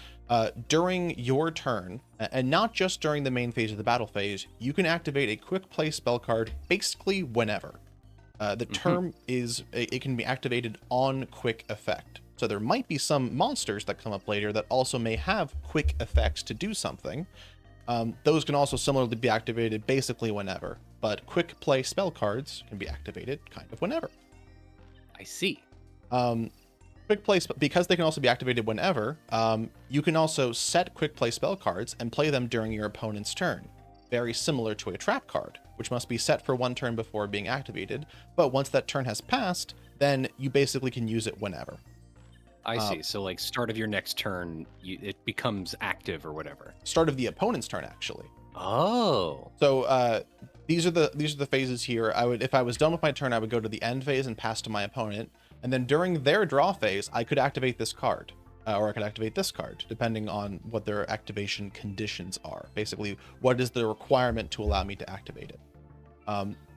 during your turn, and not just during the main phase of the battle phase, you can activate a quick play spell card basically whenever. The term is, it can be activated on quick effect. So there might be some monsters that come up later that also may have quick effects to do something. Those can also similarly be activated basically whenever, but quick play spell cards can be activated kind of whenever. I see. Quick play, because they can also be activated whenever, you can also set quick play spell cards and play them during your opponent's turn. Very similar to a trap card, which must be set for one turn before being activated, but once that turn has passed, then you basically can use it whenever. I see. So like start of your next turn, it becomes active or whatever. Start of the opponent's turn, actually. Oh. So these are the phases here. If I was done with my turn, I would go to the end phase and pass to my opponent, and then during their draw phase, I could activate this card, or I could activate this card, depending on what their activation conditions are. Basically, what is the requirement to allow me to activate it?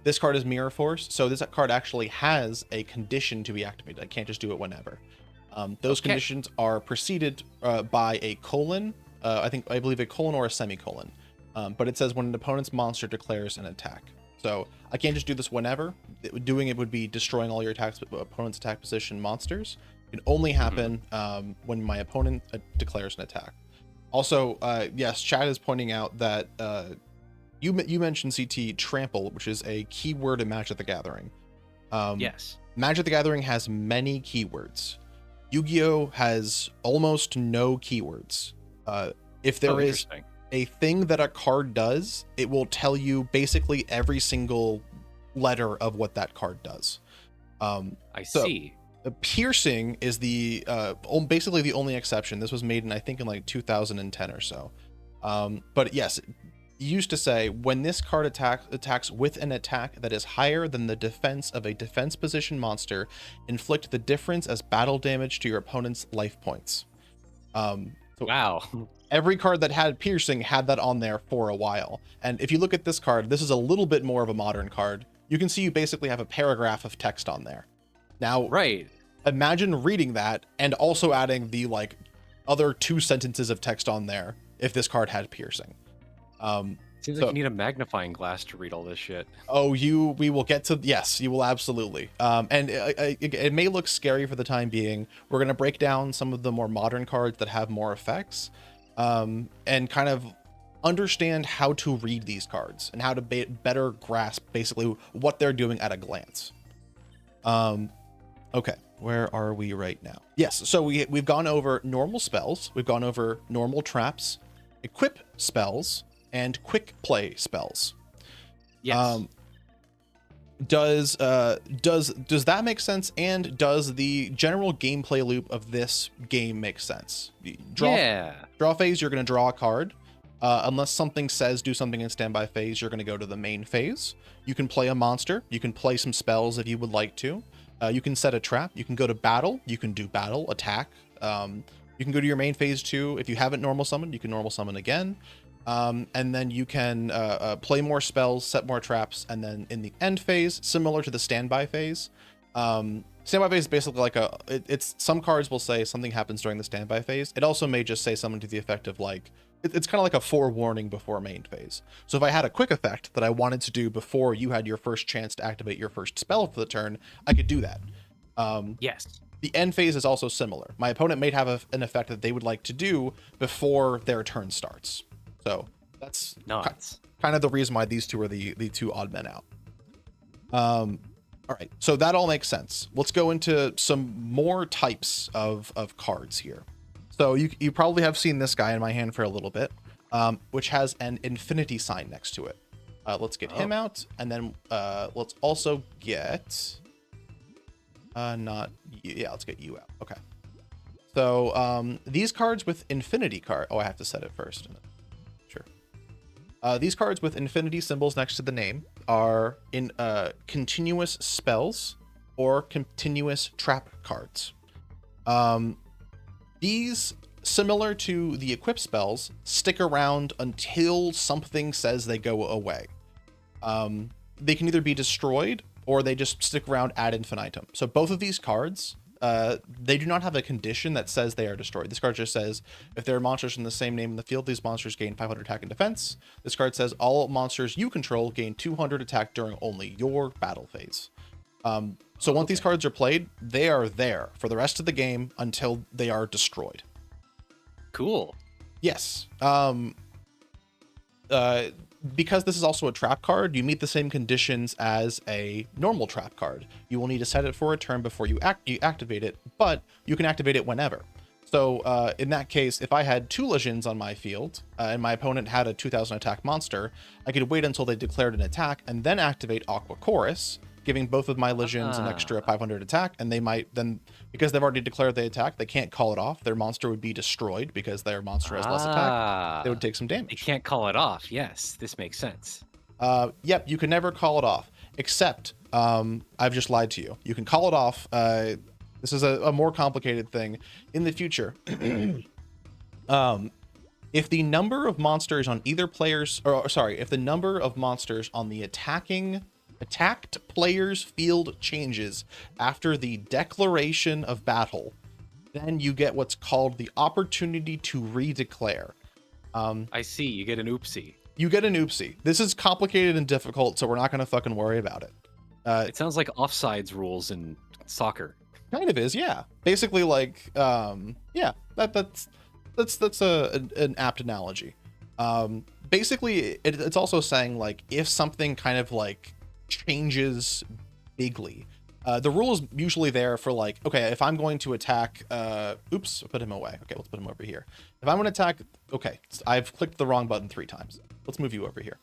This card is Mirror Force, so this card actually has a condition to be activated. I can't just do it whenever. Those conditions are preceded by a colon, I believe a colon or a semicolon. But it says when an opponent's monster declares an attack. So I can't just do this whenever. Doing it would be destroying all your opponent's attack position monsters. It can only happen when my opponent declares an attack. Also, yes, Chad is pointing out that you mentioned CT trample, which is a keyword in Magic the Gathering. Yes. Magic the Gathering has many keywords. Yu-Gi-Oh has almost no keywords. If there is a thing that a card does, it will tell you basically every single letter of what that card does. I see. Piercing is the basically the only exception. This was made in, I think, in like 2010 or so. But yes, it used to say when this card attacks with an attack that is higher than the defense of a defense position monster, inflict the difference as battle damage to your opponent's life points. So Wow. every card that had piercing had that on there for a while. And if you look at this card, this is a little bit more of a modern card. You can see you basically have a paragraph of text on there. Now, Right. imagine reading that and also adding the like other 2 sentences of text on there if this card had piercing. Seems like you need a magnifying glass to read all this shit. Oh, we will get to, yes, you will absolutely. And it may look scary for the time being. We're going to break down some of the more modern cards that have more effects, and kind of understand how to read these cards and how to better grasp basically what they're doing at a glance. Okay, where are we right now? Yes, so we've gone over normal spells, we've gone over normal traps, equip spells, and quick play spells. Yes. Does that make sense? And does the general gameplay loop of this game make sense? Draw phase, you're going to draw a card. Unless something says do something in standby phase, you're going to go to the main phase. You can play a monster. You can play some spells if you would like to. You can set a trap. You can go to battle. You can do battle, attack. You can go to your main phase too. If you haven't normal summoned, you can normal summon again. And then you can play more spells, set more traps, and then in the end phase, similar to the standby phase. Standby phase is basically like it's some cards will say something happens during the standby phase. It also may just say something to the effect of like, it's kind of like a forewarning before main phase. So if I had a quick effect that I wanted to do before you had your first chance to activate your first spell for the turn, I could do that. Yes. The end phase is also similar. My opponent may have an effect that they would like to do before their turn starts. So that's nuts. Kind of the reason why these two are the 2 odd men out. All right, so that all makes sense. Let's go into some more types of cards here. So you probably have seen this guy in my hand for a little bit, which has an infinity sign next to it. Let's get him out, and then let's also get let's get you out. Okay. So these cards with infinity I have to set it first. Sure. These cards with infinity symbols next to the name are in continuous spells or continuous trap cards. These, similar to the equip spells, stick around until something says they go away. They can either be destroyed or they just stick around ad infinitum. So both of these cards, they do not have a condition that says they are destroyed. This card just says, if there are monsters in the same name in the field, these monsters gain 500 attack and defense. This card says all monsters you control gain 200 attack during only your battle phase. So once these cards are played, they are there for the rest of the game until they are destroyed. Cool. Yes. Because this is also a trap card, you meet the same conditions as a normal trap card. You will need to set it for a turn before you activate it, but you can activate it whenever. So in that case, if I had 2 legions on my field and my opponent had a 2000 attack monster, I could wait until they declared an attack and then activate Aqua Chorus, giving both of my legions an extra 500 attack, and they might then, because they've already declared the attack, they can't call it off. Their monster would be destroyed because their monster has less attack. They would take some damage. You can't call it off. Yes, this makes sense. Yep, you can never call it off, except I've just lied to you. You can call it off. This is a more complicated thing. In the future, if the number of monsters on either player's, if the number of monsters on the attacked player's field changes after the declaration of battle, then you get what's called the opportunity to redeclare. I see. You get an oopsie. You get an oopsie. This is complicated and difficult, so we're not going to fucking worry about it. It sounds like offsides rules in soccer. Kind of is, yeah. Basically, like, that's an apt analogy. Basically, it's also saying like if something kind of like changes bigly, the rule is usually there for like, okay, if I'm going to attack, oops, put him away. Okay, let's put him over here. If I'm going to attack, okay, I've clicked the wrong button 3 times. Let's move you over here.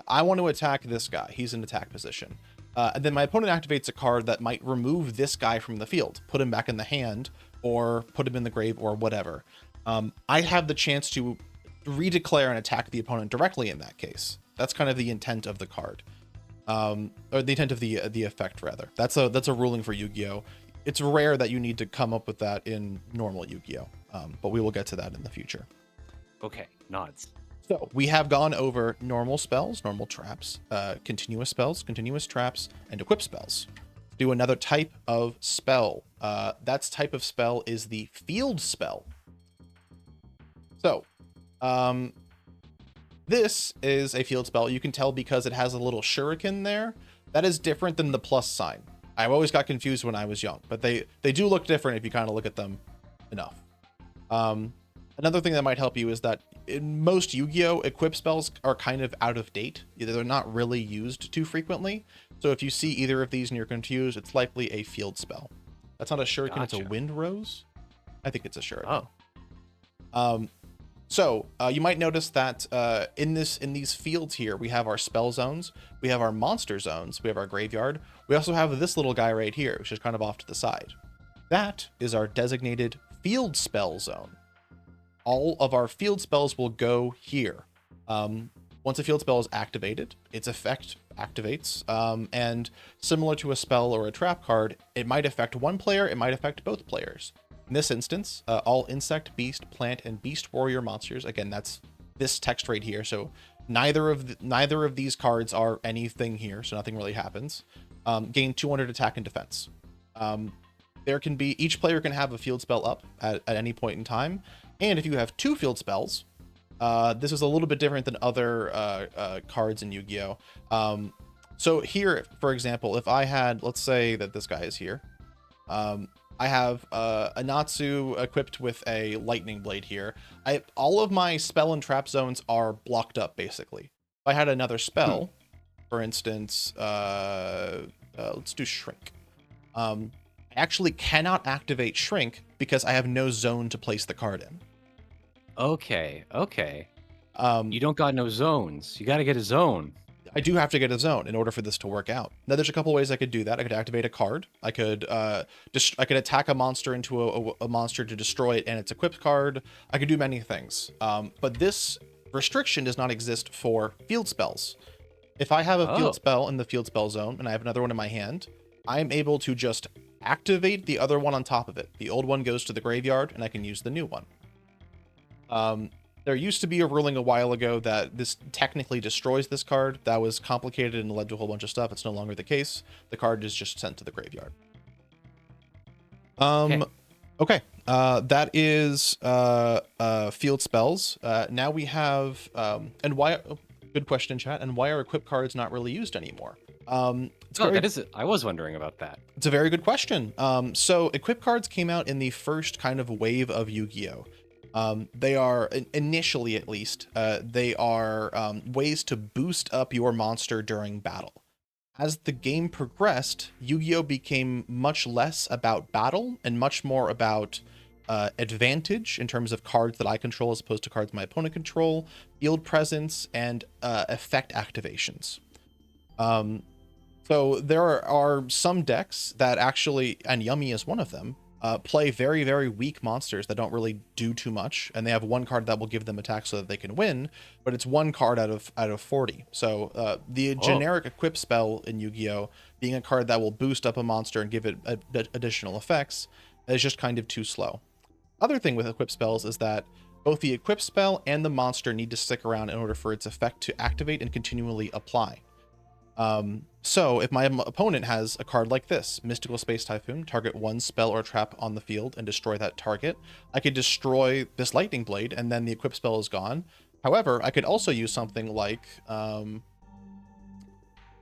I want to attack this guy. He's in attack position. And then my opponent activates a card that might remove this guy from the field, put him back in the hand, or put him in the grave, or whatever. I have the chance to redeclare and attack the opponent directly in that case. That's kind of the intent of the card, or the intent of the effect rather. That's a ruling for Yu-Gi-Oh. It's rare that you need to come up with that in normal Yu-Gi-Oh, but we will get to that in the future. Okay, nods. So we have gone over normal spells, normal traps, continuous spells, continuous traps, and equip spells. Do another type of spell. That type of spell is the field spell. So, this is a field spell. You can tell because it has a little shuriken there. That is different than the plus sign. I always got confused when I was young, but they do look different if you kind of look at them enough. Another thing that might help you is that in most Yu-Gi-Oh, equip spells are kind of out of date. They're not really used too frequently. So if you see either of these and you're confused, it's likely a field spell. That's not a shuriken, Gotcha. It's a wind rose. I think it's a shuriken. Oh. So you might notice that in these fields here, we have our spell zones, we have our monster zones, we have our graveyard. We also have this little guy right here, which is kind of off to the side. That is our designated field spell zone. All of our field spells will go here. Once a field spell is activated, its effect activates, and similar to a spell or a trap card, it might affect one player, it might affect both players. In this instance, all insect, beast, plant, and beast warrior monsters, again, that's this text right here, so neither of these cards are anything here, so nothing really happens, gain 200 attack and defense. Each player can have a field spell up at any point in time, and if you have two field spells, this is a little bit different than other cards in Yu-Gi-Oh. So here, for example, if I had, let's say that this guy is here, I have a Natsu equipped with a lightning blade here. All of my spell and trap zones are blocked up, basically. If I had another spell, for instance, let's do Shrink. I actually cannot activate Shrink because I have no zone to place the card in. Okay. You don't got no zones. You got to get a zone. I do have to get a zone in order for this to work out. Now, there's a couple ways I could do that. I could activate a card. I could attack a monster into a monster to destroy it and its equipped card. I could do many things. But this restriction does not exist for field spells. If I have a field spell in the field spell zone and I have another one in my hand, I'm able to just activate the other one on top of it. The old one goes to the graveyard and I can use the new one. There used to be a ruling a while ago that this technically destroys this card. That was complicated and led to a whole bunch of stuff. It's no longer the case. The card is just sent to the graveyard. Okay. That is field spells. Now we have and why? Good question, chat. And why are equip cards not really used anymore? I was wondering about that. It's a very good question. So equip cards came out in the first kind of wave of Yu-Gi-Oh. They are, initially at least, they are ways to boost up your monster during battle. As the game progressed, Yu-Gi-Oh became much less about battle and much more about advantage in terms of cards that I control as opposed to cards my opponent control, field presence, and effect activations. So there are some decks that actually, and Yummy is one of them, play very, very weak monsters that don't really do too much, and they have one card that will give them attack so that they can win, but it's one card out of 40. So the generic equip spell in Yu-Gi-Oh, being a card that will boost up a monster and give it additional effects, is just kind of too slow. Other thing with equip spells is that both the equip spell and the monster need to stick around in order for its effect to activate and continually apply. So if my opponent has a card like this, Mystical Space Typhoon, target one spell or trap on the field and destroy that target, I could destroy this Lightning Blade and then the equip spell is gone. However, I could also use something like,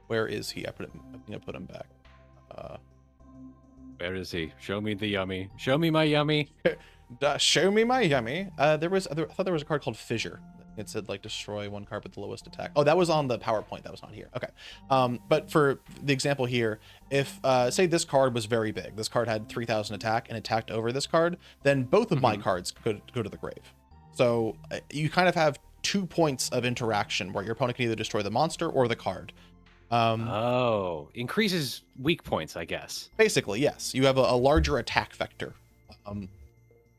where is he? I think I put him back. Where is he? Show me the Yummy. Show me my Yummy. Show me my Yummy. I thought there was a card called Fissure. It said like destroy one card with the lowest attack. Oh, that was on the PowerPoint. That was not here. Okay. But for the example here, if say this card was very big, this card had 3,000 attack and attacked over this card, then both of my cards could go to the grave. So you kind of have 2 points of interaction where your opponent can either destroy the monster or the card. Oh, increases weak points, I guess. Basically, yes. You have a larger attack vector. Um,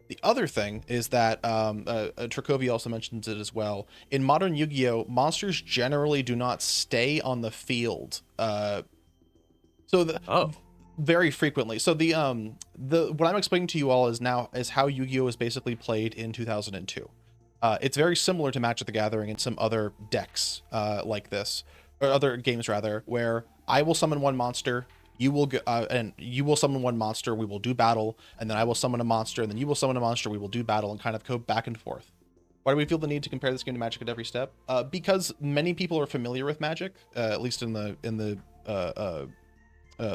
the other thing is that Trakovi also mentions it as well. In modern Yu-Gi-Oh, monsters generally do not stay on the field. So the Oh, very frequently. So the what I'm explaining to you all is how Yu-Gi-Oh is basically played in 2002. It's very similar to Magic the Gathering and some other decks like this, or other games rather, where I will summon one monster, you will and you will summon one monster, we will do battle, and then I will summon a monster, and then you will summon a monster, we will do battle, and kind of go back and forth. Why do we feel the need to compare this game to Magic at every step? Because many people are familiar with Magic, at least in the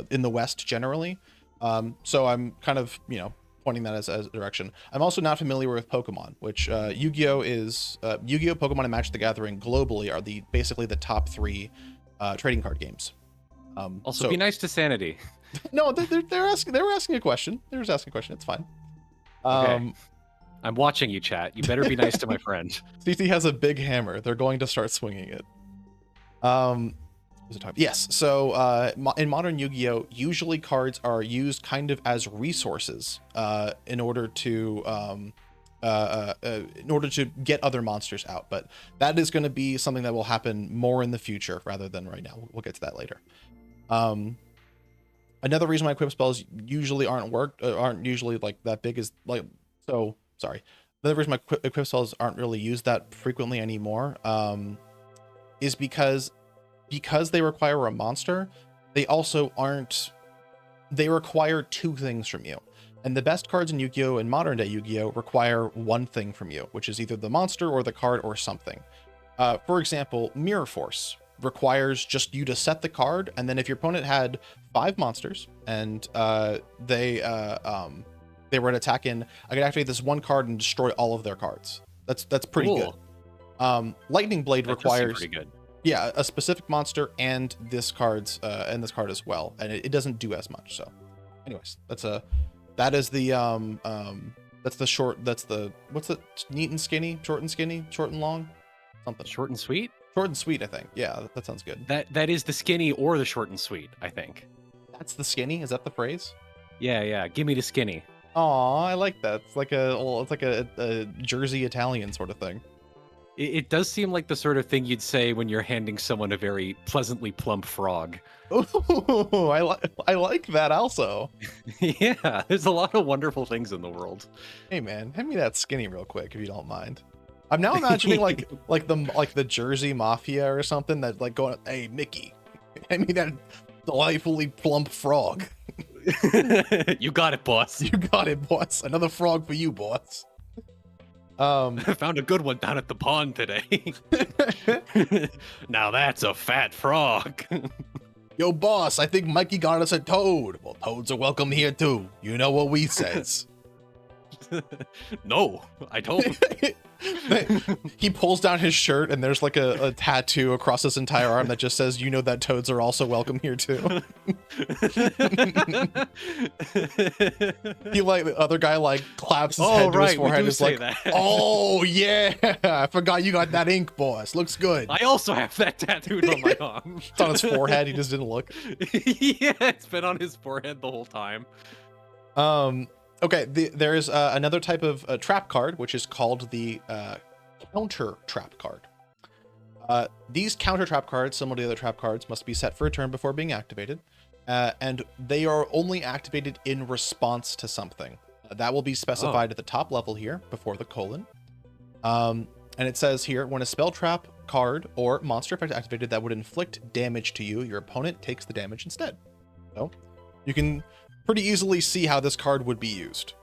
West generally. So I'm kind of, pointing that as a direction. I'm also not familiar with Pokemon, which Yu-Gi-Oh is Yu-Gi-Oh, Pokemon, and Magic the Gathering globally are basically the top three trading card games. also be nice to Sanity. No, they're asking. They were asking a question. They were just asking a question. It's fine. Okay. I'm watching you, chat. You better be nice to my friend. CT has a big hammer. They're going to start swinging it. Yes. So in modern Yu-Gi-Oh, usually cards are used kind of as resources in order to get other monsters out. But that is going to be something that will happen more in the future rather than right now. We'll get to that later. Another reason why equip spells usually aren't usually like that big is like, so sorry. Another reason why equip spells aren't really used that frequently anymore is because they require a monster, they require two things from you. And the best cards in Yu-Gi-Oh! And modern day Yu-Gi-Oh! Require one thing from you, which is either the monster or the card or something. For example, Mirror Force requires just you to set the card, and then if your opponent had 5 monsters and they were an attack in, I could activate this one card and destroy all of their cards. That's pretty good. Lightning Blade requires pretty good. Yeah, a specific monster and this card as well, and it doesn't do as much. So, anyways, what's the neat and skinny, short and skinny, short and long, something. Short and sweet. Short and sweet, I think. Yeah, that sounds good. That is the skinny or the short and sweet, I think. That's the skinny. Is that the phrase? Yeah. Give me the skinny. Aw, I like that. It's like a Jersey Italian sort of thing. It does seem like the sort of thing you'd say when you're handing someone a very pleasantly plump frog. Oh, I like that also. Yeah, there's a lot of wonderful things in the world. Hey man, hand me that skinny real quick if you don't mind. I'm now imagining like the Jersey Mafia or something that like going, hey Mickey, hand me that delightfully plump frog. You got it, boss. You got it, boss. Another frog for you, boss. I found a good one down at the pond today. Now that's a fat frog. Yo, boss, I think Mikey got us a toad. Well, toads are welcome here too. You know what we says. No, I don't. He pulls down his shirt and there's like a tattoo across his entire arm that just says, you know that toads are also welcome here too. He the other guy claps his head to his forehead and is like, that. Oh yeah, I forgot you got that ink, boss. Looks good. I also have that tattooed on my arm. It's on his forehead, he just didn't look. Yeah, it's been on his forehead the whole time. Okay, there is another type of trap card, which is called the counter trap card. These counter trap cards, similar to the other trap cards, must be set for a turn before being activated, and they are only activated in response to something. That will be specified at the top level here, before the colon. And it says here, when a spell trap card or monster effect activated that would inflict damage to you, your opponent takes the damage instead. So, you can pretty easily see how this card would be used.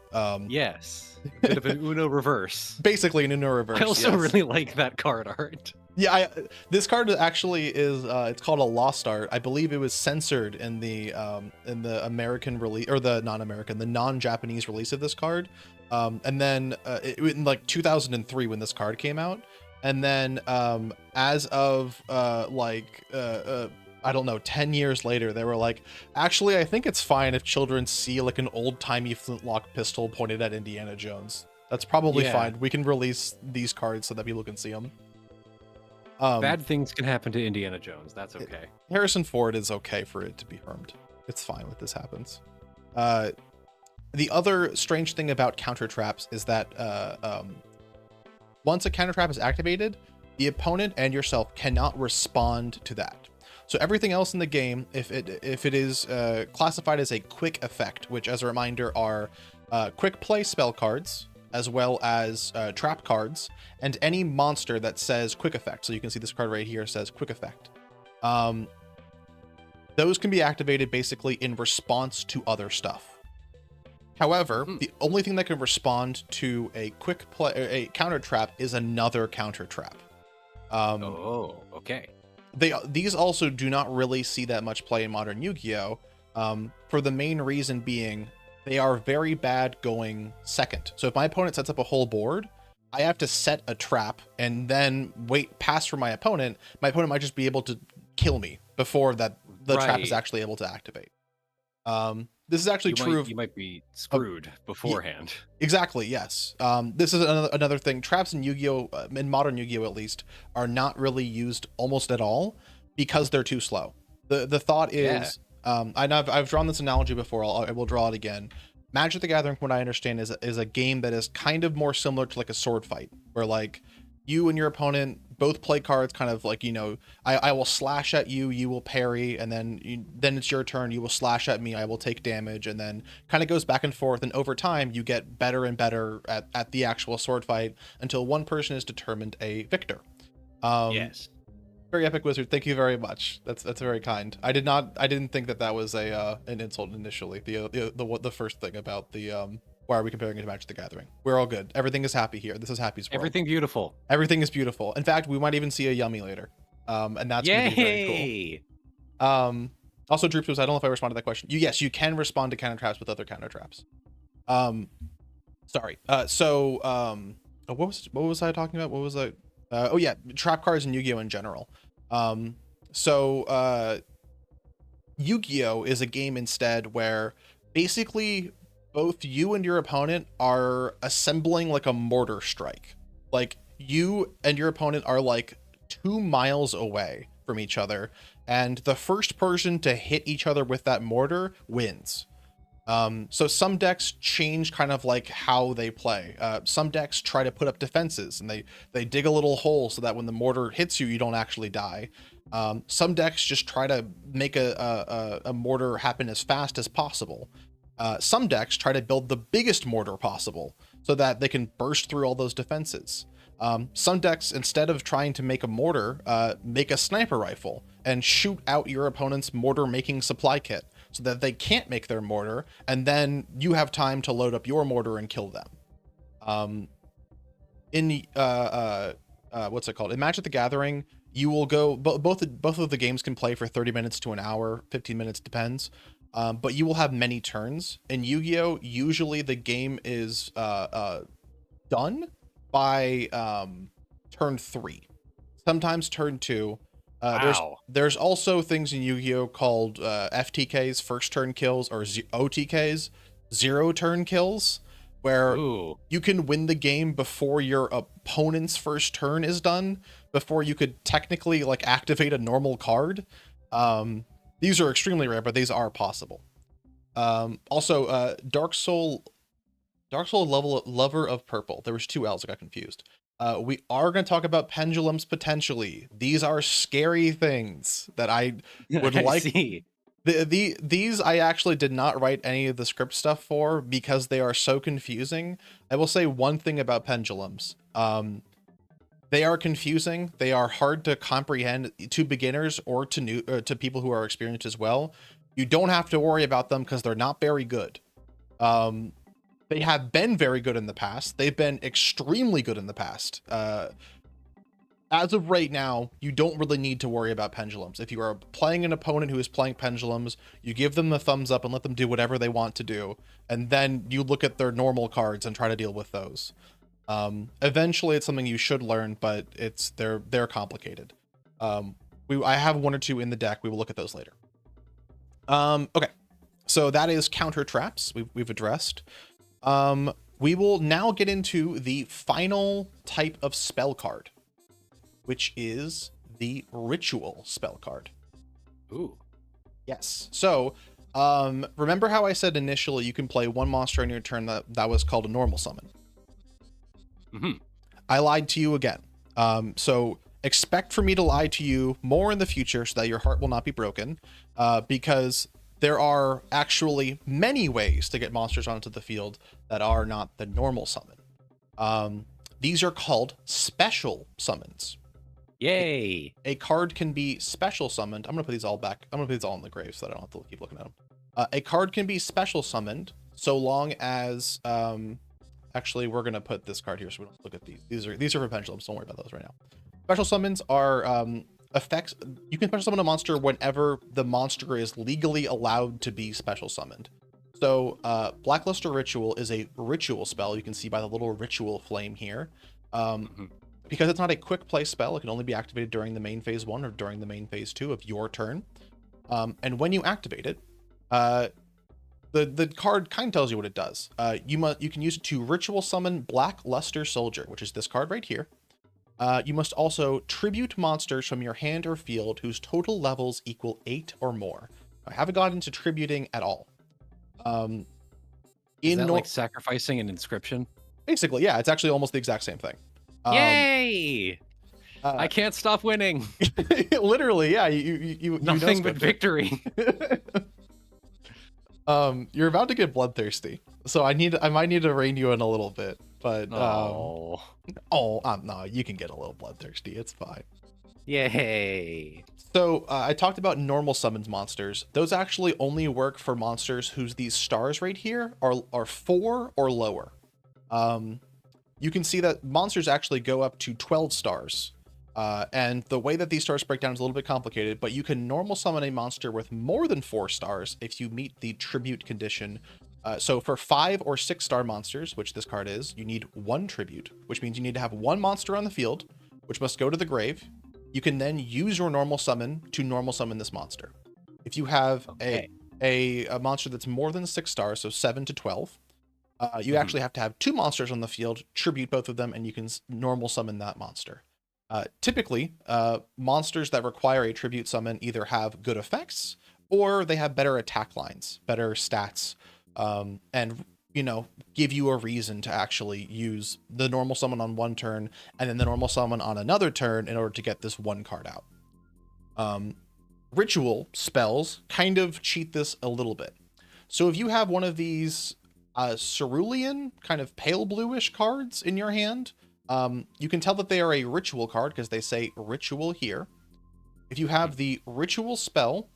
Yes, a bit of an Uno reverse. Basically an Uno reverse. I also really like that card art. Yeah, this card actually is it's called a lost art. I believe it was censored in the American release, or the non-Japanese release of this card. And then in like 2003 when this card came out, and then as of I don't know, 10 years later, they were like, actually, I think it's fine if children see like an old-timey flintlock pistol pointed at Indiana Jones. That's probably fine. We can release these cards so that people can see them. Bad things can happen to Indiana Jones. That's it- okay. Harrison Ford is okay for it to be harmed. It's fine when this happens. The other strange thing about counter traps is that once a counter trap is activated, the opponent and yourself cannot respond to that. So everything else in the game, if it is classified as a quick effect, which as a reminder are quick play spell cards, as well as trap cards, and any monster that says quick effect. So you can see this card right here says quick effect. Those can be activated basically in response to other stuff. However, the only thing that can respond to a quick play, a counter trap, is another counter trap. Oh, okay. These also do not really see that much play in modern Yu-Gi-Oh! For the main reason being they are very bad going second. So if my opponent sets up a whole board, I have to set a trap and then wait pass for my opponent. My opponent might just be able to kill me before that the trap is actually able to activate. This is actually true. You might be screwed beforehand. Exactly, yes. This is another thing. Traps in Yu-Gi-Oh, in modern Yu-Gi-Oh at least, are not really used almost at all because they're too slow. The thought is, I've drawn this analogy before. I will draw it again. Magic the Gathering, from what I understand, is a game that is kind of more similar to like a sword fight, where like you and your opponent both play cards kind of like, I will slash at you, you will parry, and then it's your turn, you will slash at me, I will take damage, and then kind of goes back and forth, and over time you get better and better at the actual sword fight until one person is determined a victor. Yes. Very epic wizard, thank you very much. That's very kind. I didn't think that was an insult initially. The first thing about the why are we comparing it to Magic the Gathering? We're all good. Everything is happy here. This is Happy's world. Everything beautiful. Everything is beautiful. In fact, we might even see a Yummy later. And that's going to be very cool. Also, Droopers, I don't know if I responded to that question. Yes, you can respond to counter traps with other counter traps. Sorry. What was I talking about? What was I? Oh yeah, trap cards in Yu-Gi-Oh in general. Yu-Gi-Oh is a game instead where basically both you and your opponent are assembling like a mortar strike. Like you and your opponent are like 2 miles away from each other, and the first person to hit each other with that mortar wins. So some decks change kind of like how they play. Some decks try to put up defenses and they dig a little hole so that when the mortar hits you, you don't actually die. Some decks just try to make a mortar happen as fast as possible. Some decks try to build the biggest mortar possible so that they can burst through all those defenses. Some decks, instead of trying to make a mortar, make a sniper rifle and shoot out your opponent's mortar making supply kit so that they can't make their mortar, and then you have time to load up your mortar and kill them. What's it called? In Magic the Gathering, you will go, both of the games can play for 30 minutes to an hour, 15 minutes, depends. But you will have many turns. In Yu-Gi-Oh, usually the game is done by turn 3, sometimes turn 2. There's also things in Yu-Gi-Oh called FTKs, first turn kills, or OTKs, 0 turn kills, where you can win the game before your opponent's first turn is done, before you could technically like activate a normal card. These are extremely rare, but these are possible. Also, Dark Soul Lover of Purple. There was 2 L's, I got confused. We are going to talk about pendulums potentially. These are scary things that I would like. See. These I actually did not write any of the script stuff for because they are so confusing. I will say one thing about pendulums. They are confusing. They are hard to comprehend to beginners or to people who are experienced as well. You don't have to worry about them because they're not very good. They have been very good in the past. They've been extremely good in the past. As of right now, you don't really need to worry about pendulums. If you are playing an opponent who is playing pendulums, you give them the thumbs up and let them do whatever they want to do. And then you look at their normal cards and try to deal with those. Eventually it's something you should learn, but they're complicated. I have 1 or 2 in the deck. We will look at those later. Okay. So that is counter traps we've addressed. We will now get into the final type of spell card. which is the Ritual spell card. Ooh. Yes. So, remember how I said initially you can play one monster on your turn that was called a normal summon? Mm-hmm. I lied to you again. So expect for me to lie to you more in the future so that your heart will not be broken, because there are actually many ways to get monsters onto the field that are not the normal summon. These are called special summons. Yay. A card can be special summoned. I'm gonna put these all back. I'm gonna put these all in the grave so that I don't have to keep looking at them. A card can be special summoned so long as actually we're gonna put this card here so we don't look at these. These are for pendulums. Don't worry about those right now. Special summons are effects. You can special summon a monster whenever the monster is legally allowed to be special summoned. So Blackluster Ritual is a ritual spell. You can see by the little ritual flame here. Because it's not a quick play spell, it can only be activated during the main phase 1 or during the main phase 2 of your turn. And when you activate it, the card kind of tells you what it does. You can use it to ritual summon Blackluster Soldier, which is this card right here. You must also tribute monsters from your hand or field whose total levels equal 8 or more. I haven't gotten into tributing at all. Is that like sacrificing an inscription? Basically, yeah, it's actually almost the exact same thing. Yay! I can't stop winning. Literally, yeah. You Nothing but victory. You're about to get bloodthirsty, so I might need to rein you in a little bit. But no, you can get a little bloodthirsty. It's fine. Yay! So I talked about normal summons monsters. Those actually only work for monsters whose these stars right here are 4 or lower. You can see that monsters actually go up to 12 stars. And the way that these stars break down is a little bit complicated, but you can normal summon a monster with more than 4 stars if you meet the tribute condition. So for 5 or 6 star monsters, which this card is, you need 1 tribute, which means you need to have 1 monster on the field, which must go to the grave. You can then use your normal summon to normal summon this monster. If you have a monster that's more than 6 stars, so 7 to 12, you actually have to have 2 monsters on the field, tribute both of them, and you can normal summon that monster. Typically, monsters that require a tribute summon either have good effects or they have better attack lines, better stats, and give you a reason to actually use the normal summon on one turn and then the normal summon on another turn in order to get this one card out. Ritual spells kind of cheat this a little bit. So if you have one of these cerulean, kind of pale bluish cards in your hand, you can tell that they are a ritual card because they say ritual here. If you have the ritual spell,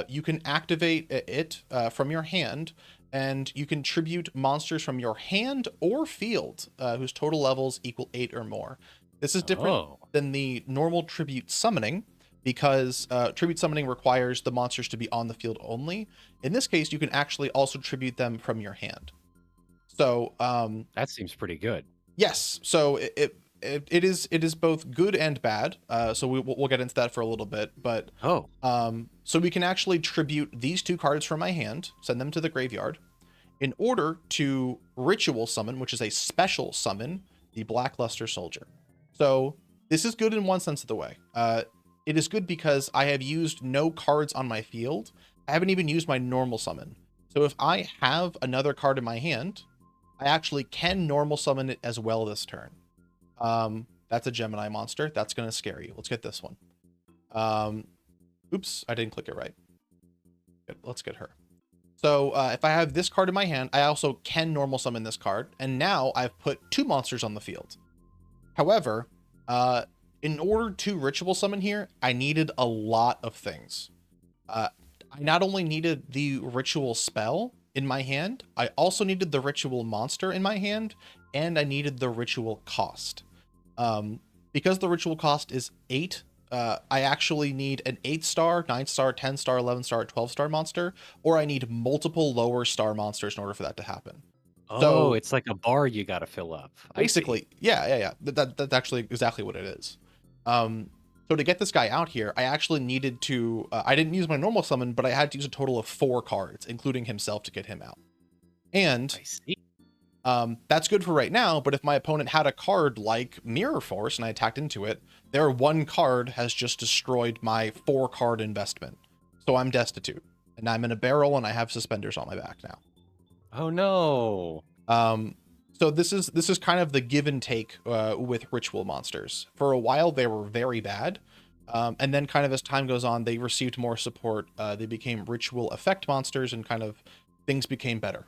you can activate it from your hand, and you can tribute monsters from your hand or field whose total levels equal 8 or more. This is different than the normal tribute summoning because tribute summoning requires the monsters to be on the field only. In this case, you can actually also tribute them from your hand. So that seems pretty good. Yes. So it is both good and bad. So we'll get into that for a little bit. But so we can actually tribute these 2 cards from my hand, send them to the graveyard, in order to ritual summon, which is a special summon, the Blackluster Soldier. So this is good in one sense of the way. It is good because I have used no cards on my field. I haven't even used my normal summon. So if I have another card in my hand, I actually can normal summon it as well this turn. That's a Gemini monster. That's going to scare you. Let's get this one. Oops, I didn't click it right. Good, let's get her. So if I have this card in my hand, I also can normal summon this card. And now I've put 2 monsters on the field. However, in order to ritual summon here, I needed a lot of things. I not only needed the ritual spell in my hand, I also needed the ritual monster in my hand, and I needed the ritual cost. Because the ritual cost is 8, I actually need an 8-star, 9-star, 10-star, 11-star, 12-star monster, or I need multiple lower star monsters in order for that to happen. Oh, so, it's like a bar you gotta fill up. Basically, yeah. That's actually exactly what it is. So to get this guy out here, I actually needed to, I didn't use my normal summon, but I had to use a total of 4 cards, including himself, to get him out. And I see. That's good for right now, but if my opponent had a card like Mirror Force and I attacked into it, their one card has just destroyed my 4-card investment. So I'm destitute. And I'm in a barrel and I have suspenders on my back now. Oh no. So this is kind of the give and take with ritual monsters. For a while they were very bad. And then kind of as time goes on, they received more support. They became ritual effect monsters and kind of things became better.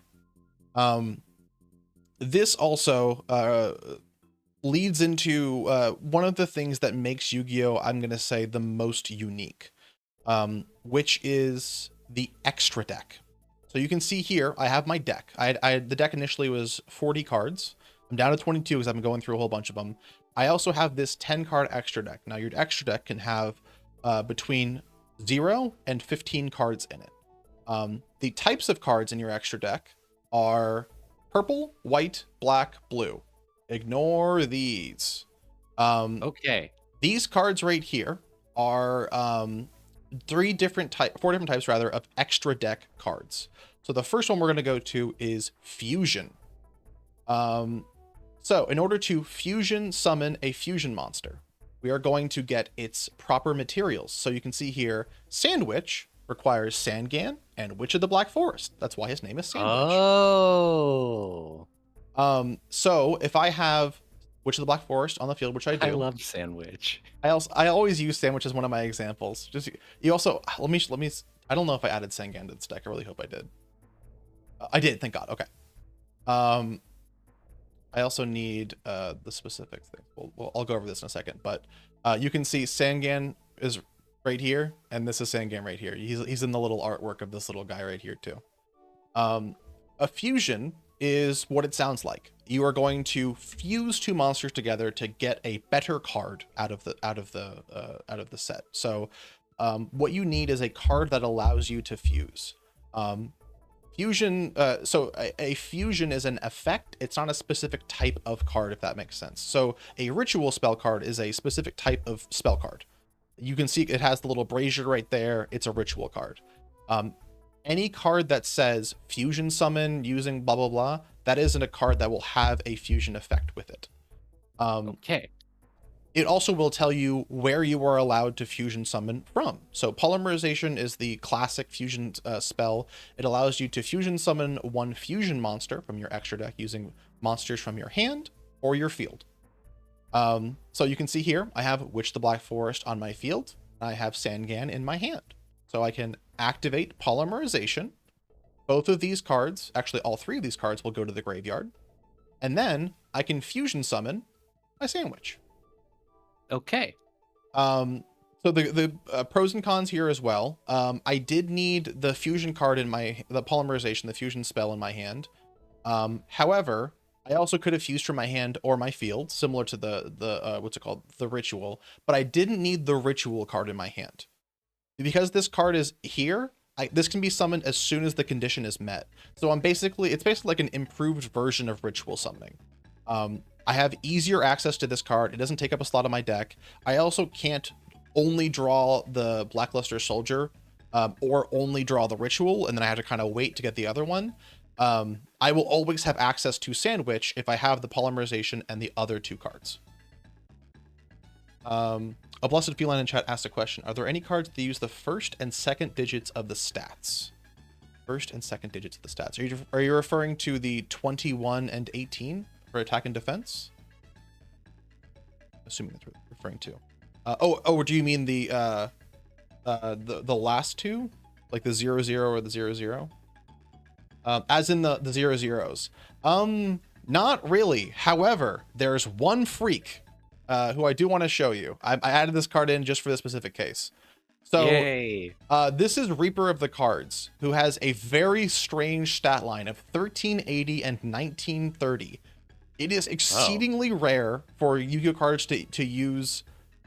This also leads into one of the things that makes Yu-Gi-Oh! I'm going to say the most unique, which is the extra deck. So you can see here, I have my deck. The deck initially was 40 cards. I'm down to 22 because I've been going through a whole bunch of them. I also have this 10-card extra deck. Now your extra deck can have between 0 and 15 cards in it. The types of cards in your extra deck are purple, white, black, blue. Ignore these. Okay. These cards right here are 4 different types rather of extra deck cards. So the first one we're going to go to is fusion. So in order to fusion summon a fusion monster, we are going to get its proper materials. So you can see here, Sandwich requires Sangan and Witch of the Black Forest. That's why his name is Sandwich. Oh. So if I have Witch of the Black Forest on the field, which I do. I love Sandwich. I always use Sandwich as one of my examples. Just you also let me. I don't know if I added Sangan to this deck. I really hope I did. I did. Thank God. Okay. I also need the specific thing. I'll go over this in a second. But you can see Sangan is right here, and this is Sangan right here. He's in the little artwork of this little guy right here too. A fusion is what it sounds like. You are going to fuse 2 monsters together to get a better card out of the set. So what you need is a card that allows you to fuse. Fusion. So a fusion is an effect. It's not a specific type of card, if that makes sense. So a ritual spell card is a specific type of spell card. You can see it has the little brazier right there. It's a ritual card. Any card that says fusion summon using blah, blah, blah, that isn't a card that will have a fusion effect with it. Okay. It also will tell you where you are allowed to fusion summon from. So polymerization is the classic fusion spell. It allows you to fusion summon 1 fusion monster from your extra deck using monsters from your hand or your field. So you can see here, I have Witch the Black Forest on my field. I have Sangan in my hand. So I can activate polymerization. Both of these cards, actually all 3 of these cards, will go to the graveyard. And then I can fusion summon my Sandwich. Okay. So the pros and cons here as well. I did need the fusion card in the polymerization, the fusion spell in my hand. However, I also could have fused from my hand or my field, similar to the what's it called? The ritual, but I didn't need the ritual card in my hand. Because this card is here, this can be summoned as soon as the condition is met. So it's basically like an improved version of ritual summoning. I have easier access to this card. It doesn't take up a slot on my deck. I also can't only draw the Blackluster Soldier or only draw the ritual, and then I have to kind of wait to get the other one. I will always have access to Sandwich if I have the polymerization and the other 2 cards. A Blessed Feline in chat asked a question. Are there any cards that use the first and second digits of the stats? First and second digits of the stats. Are you referring to the 21 and 18 for attack and defense? Assuming that's what you're referring to. Oh, do you mean the last 2? Like the 00 or the 00? As in the 00s. Not really. However, there's one freak who I do want to show you. I added this card in just for this specific case. So Yay. This is Reaper of the Cards, who has a very strange stat line of 1380 and 1930. It is exceedingly rare for Yu-Gi-Oh cards to use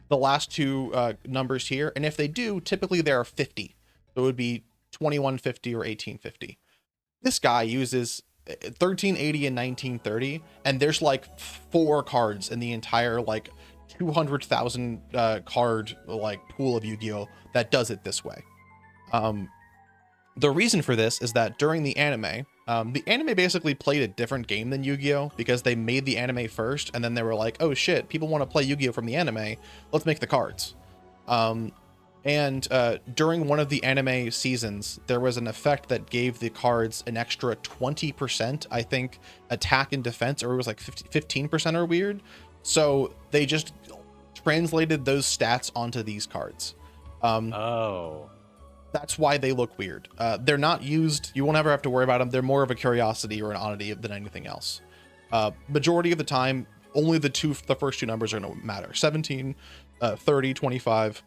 the last 2 numbers here, and if they do, typically there are 50. So it would be 2150 or 1850. This guy uses 1380 and 1930, and there's like 4 cards in the entire like 200,000 card like pool of Yu-Gi-Oh that does it this way. The reason for this is that during the anime, The anime basically played a different game than Yu-Gi-Oh! Because they made the anime first, and then they were like, oh shit, people want to play Yu-Gi-Oh! From the anime, let's make the cards. During one of the anime seasons, there was an effect that gave the cards an extra 20%, I think, attack and defense, or it was like 15% or weird. So they just translated those stats onto these cards. That's why they look weird. They're not used. You won't ever have to worry about them. They're more of a curiosity or an oddity than anything else. Majority of the time, only the first two numbers are going to matter. 17, 30, 25.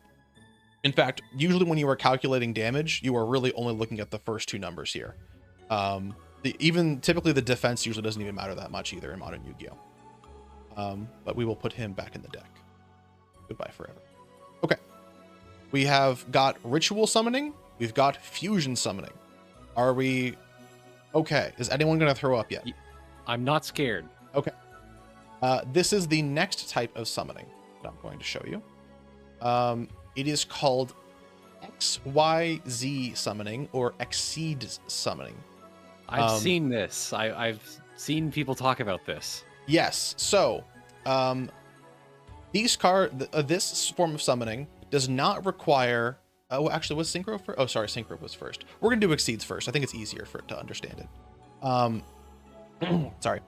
In fact, usually when you are calculating damage, you are really only looking at the first two numbers here. Even typically the defense usually doesn't even matter that much either in modern Yu-Gi-Oh! But we will put him back in the deck. Goodbye forever. Okay. We have got ritual summoning. We've got fusion summoning. Are we okay? Is anyone going to throw up yet? I'm not scared. Okay. This is the next type of summoning that I'm going to show you. It is called XYZ summoning or Exceed summoning. I've seen this. I've seen people talk about this. Yes. So, this form of summoning does not require. Oh, actually, was Synchro first? Oh, sorry, Synchro was first. We're gonna do Exceeds first. I think it's easier for it to understand it. Sorry.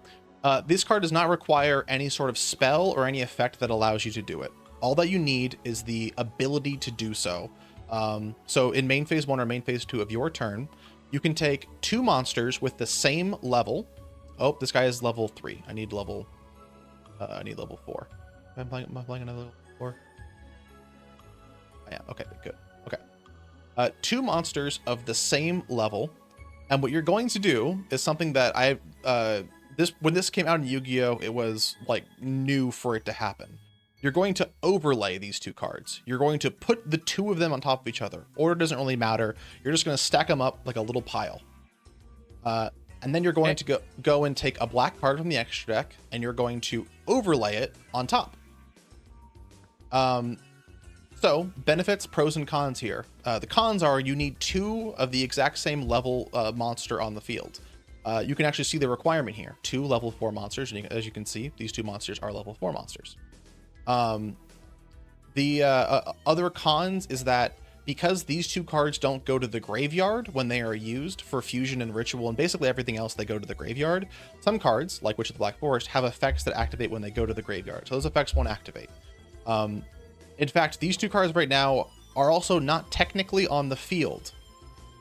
This card does not require any sort of spell or any effect that allows you to do it. All that you need is the ability to do so. So in main phase 1 or main phase 2 of your turn, you can take 2 monsters with the same level. Oh, this guy is level 3. I need level 4. Am I playing another level 4? I am. Okay, good. Okay. 2 monsters of the same level. And what you're going to do is something that when this came out in Yu-Gi-Oh, it was like new for it to happen. You're going to overlay these 2 cards. You're going to put the 2 of them on top of each other. Order doesn't really matter. You're just going to stack them up like a little pile. And then you're going to go and take a black card from the extra deck, and you're going to overlay it on top. So benefits, pros, and cons here. The cons are you need 2 of the exact same level monster on the field. You can actually see the requirement here. 2 level 4 monsters, and as you can see, these 2 monsters are level 4 monsters. The other cons is that because these 2 cards don't go to the graveyard when they are used for fusion and ritual and basically everything else, they go to the graveyard. Some cards, like Witch of the Black Forest, have effects that activate when they go to the graveyard. So those effects won't activate. In fact, these 2 cards right now are also not technically on the field.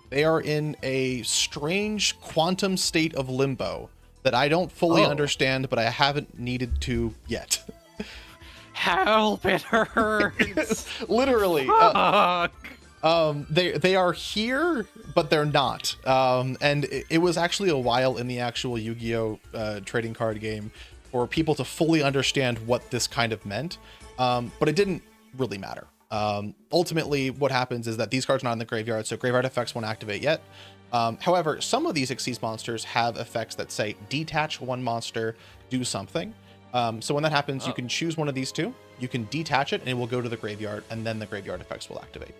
They are in a strange quantum state of limbo that I don't fully understand, but I haven't needed to yet. Help, it hurts. Literally. Fuck. They are here, but they're not. And it was actually a while in the actual Yu-Gi-Oh! Trading card game for people to fully understand what this kind of meant. But it didn't really matter. Ultimately, what happens is that these cards are not in the graveyard, so graveyard effects won't activate yet. However, some of these Xyz monsters have effects that say detach 1 monster, do something. So when that happens, you can choose one of these 2. You can detach it, and it will go to the graveyard, and then the graveyard effects will activate.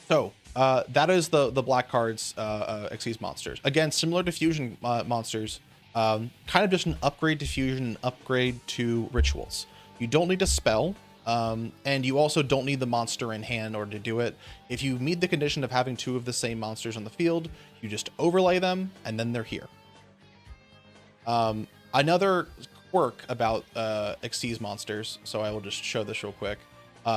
So that is the black cards, Xyz monsters. Again, similar to fusion monsters, kind of just an upgrade to fusion, an upgrade to rituals. You don't need a spell, and you also don't need the monster in hand in order to do it. If you meet the condition of having 2 of the same monsters on the field, you just overlay them, and then they're here. Another quirk about Xyz monsters, so I will just show this real quick.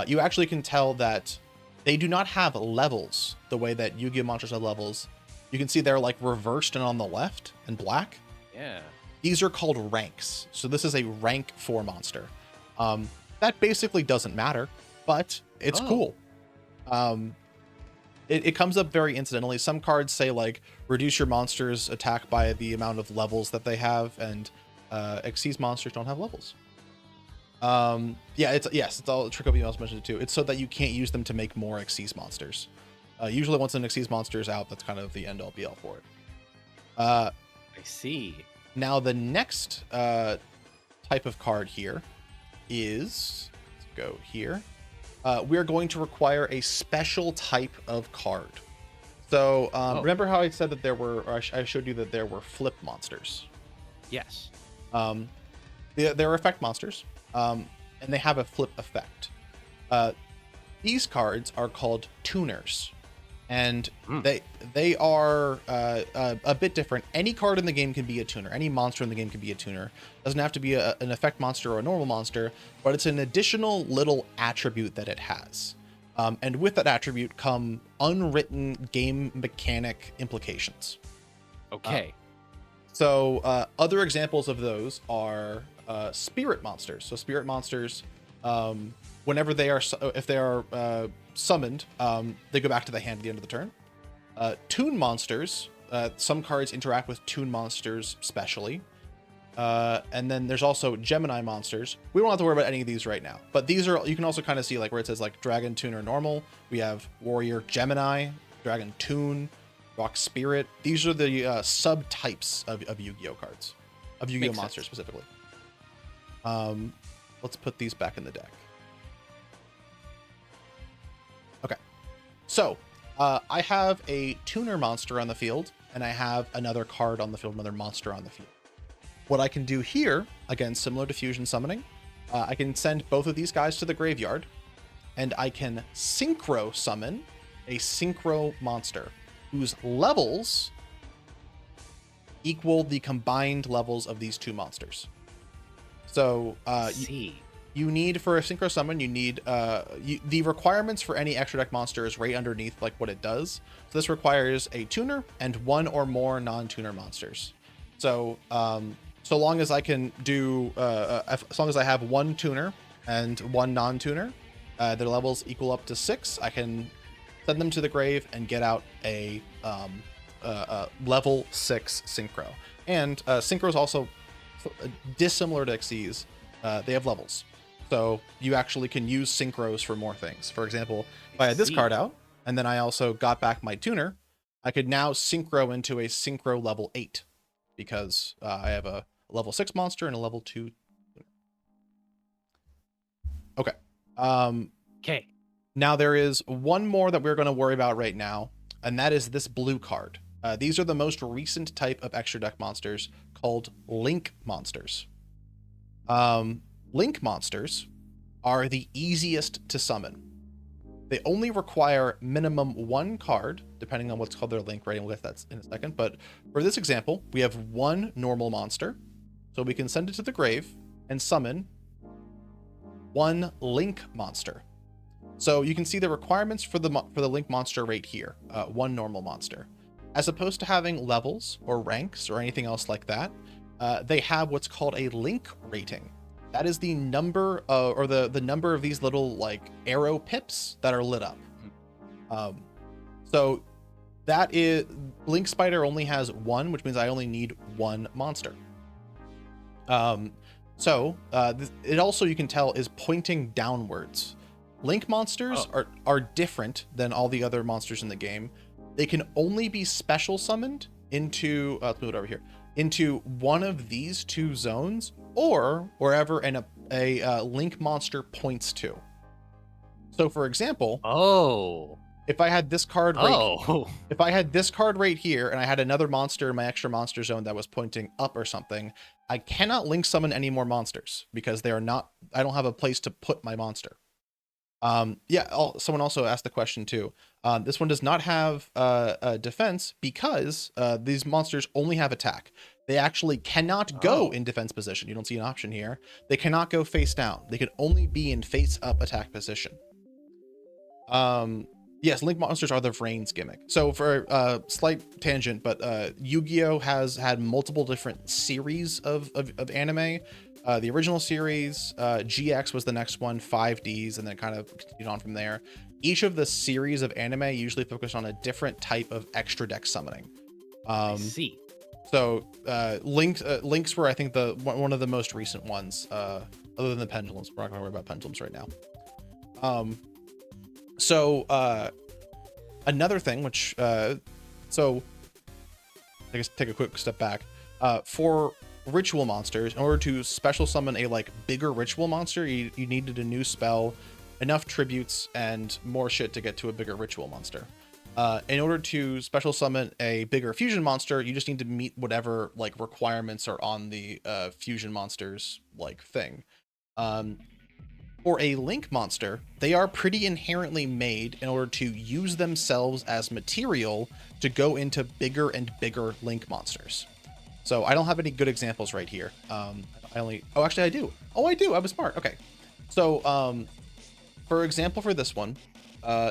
You actually can tell that they do not have levels the way that Yu-Gi-Oh! Monsters have levels. You can see they're like reversed and on the left and black. Yeah. These are called ranks. So this is a rank 4 monster. That basically doesn't matter, but it's cool. It comes up very incidentally. Some cards say like reduce your monster's attack by the amount of levels that they have, and Xyz monsters don't have levels. It's all Tricobi else mentioned it too. It's so that you can't use them to make more Xyz monsters. Usually once an Xyz monster is out, that's kind of the end all be all for it. I see. Now the next type of card here is, let's go here. We're going to require a special type of card. So Oh. remember how I said that there were, or I showed you that there were flip monsters. Yes. They're effect monsters, and they have a flip effect. These cards are called tuners, and they are a bit different. Any card in the game can be a tuner. Any monster in the game can be a tuner. Doesn't have to be an effect monster or a normal monster, but it's an additional little attribute that it has. And with that attribute come unwritten game mechanic implications. Okay. So other examples of those are spirit monsters. So spirit monsters, whenever they are, if they are summoned, they go back to the hand at the end of the turn. Toon monsters, some cards interact with toon monsters specially. And then there's also Gemini monsters. We don't have to worry about any of these right now, but these are, you can also kind of see like where it says like Dragon, Tuner, Normal. We have Warrior Gemini, Dragon Toon, Rock Spirit. These are the subtypes of Yu-Gi-Oh cards, of Yu-Gi-Oh Makes monsters sense. specifically. Let's put these back in the deck. Okay, so I have a Tuner monster on the field, and I have another card on the field, another monster on the field. What I can do here, again, similar to fusion summoning, I can send both of these guys to the graveyard, and I can synchro summon a synchro monster whose levels equal the combined levels of these two monsters. So you need, for a synchro summon, you need the requirements for any extra deck monster is right underneath like what it does. So this requires a tuner and one or more non-tuner monsters. So so long as I can do, as long as I have one tuner and one non-tuner, their levels equal up to 6, I can send them to the grave and get out a level 6 synchro. And synchro is also dissimilar to Xyz. They have levels. So you actually can use synchros for more things. For example, if I had this card out, and then I also got back my tuner, I could now synchro into a synchro level 8, because I have a level 6 monster and a level 2. Okay. Okay. Now there is one more that we're going to worry about right now, and that is this blue card. These are the most recent type of extra deck monsters called Link monsters. Link monsters are the easiest to summon. They only require minimum 1 card, depending on what's called their link rating. We'll get that in a second. But for this example, we have 1 normal monster. So we can send it to the grave and summon 1 link monster. So you can see the requirements for the link monster right here. 1 normal monster. As opposed to having levels or ranks or anything else like that, they have what's called a link rating. That is the number or the number of these little like arrow pips that are lit up. So that is, Link Spider only has 1, which means I only need 1 monster. It also, you can tell, is pointing downwards. Link monsters are different than all the other monsters in the game. They can only be special summoned into let's move it over here, into one of these 2 zones, or wherever a link monster points to. So for example, if I had this card if I had this card right here and I had another monster in my extra monster zone that was pointing up or something, I cannot link summon any more monsters because they are not, I don't have a place to put my monster. Someone also asked the question too. This one does not have a defense because these monsters only have attack. They actually cannot go in defense position. You don't see an option here. They cannot go face down. They can only be in face up attack position. Yes, Link monsters are the Vrains gimmick. So for a slight tangent, but Yu-Gi-Oh has had multiple different series of anime. The original series, GX was the next one, 5Ds, and then kind of continued on from there. Each of the series of anime usually focused on a different type of extra deck summoning. I see. So Links were, I think, one of the most recent ones, other than the pendulums. We're not going to worry about pendulums right now. Another thing, which so I guess take a quick step back. For ritual monsters, in order to special summon a like bigger ritual monster, you needed a new spell, enough tributes, and more shit to get to a bigger ritual monster. In order to special summon a bigger fusion monster, you just need to meet whatever like requirements are on the fusion monsters like thing. For a link monster, they are pretty inherently made in order to use themselves as material to go into bigger and bigger link monsters. So I don't have any good examples right here. Oh, actually I do. Oh, I do. I was smart. Okay. So, for example, for this one,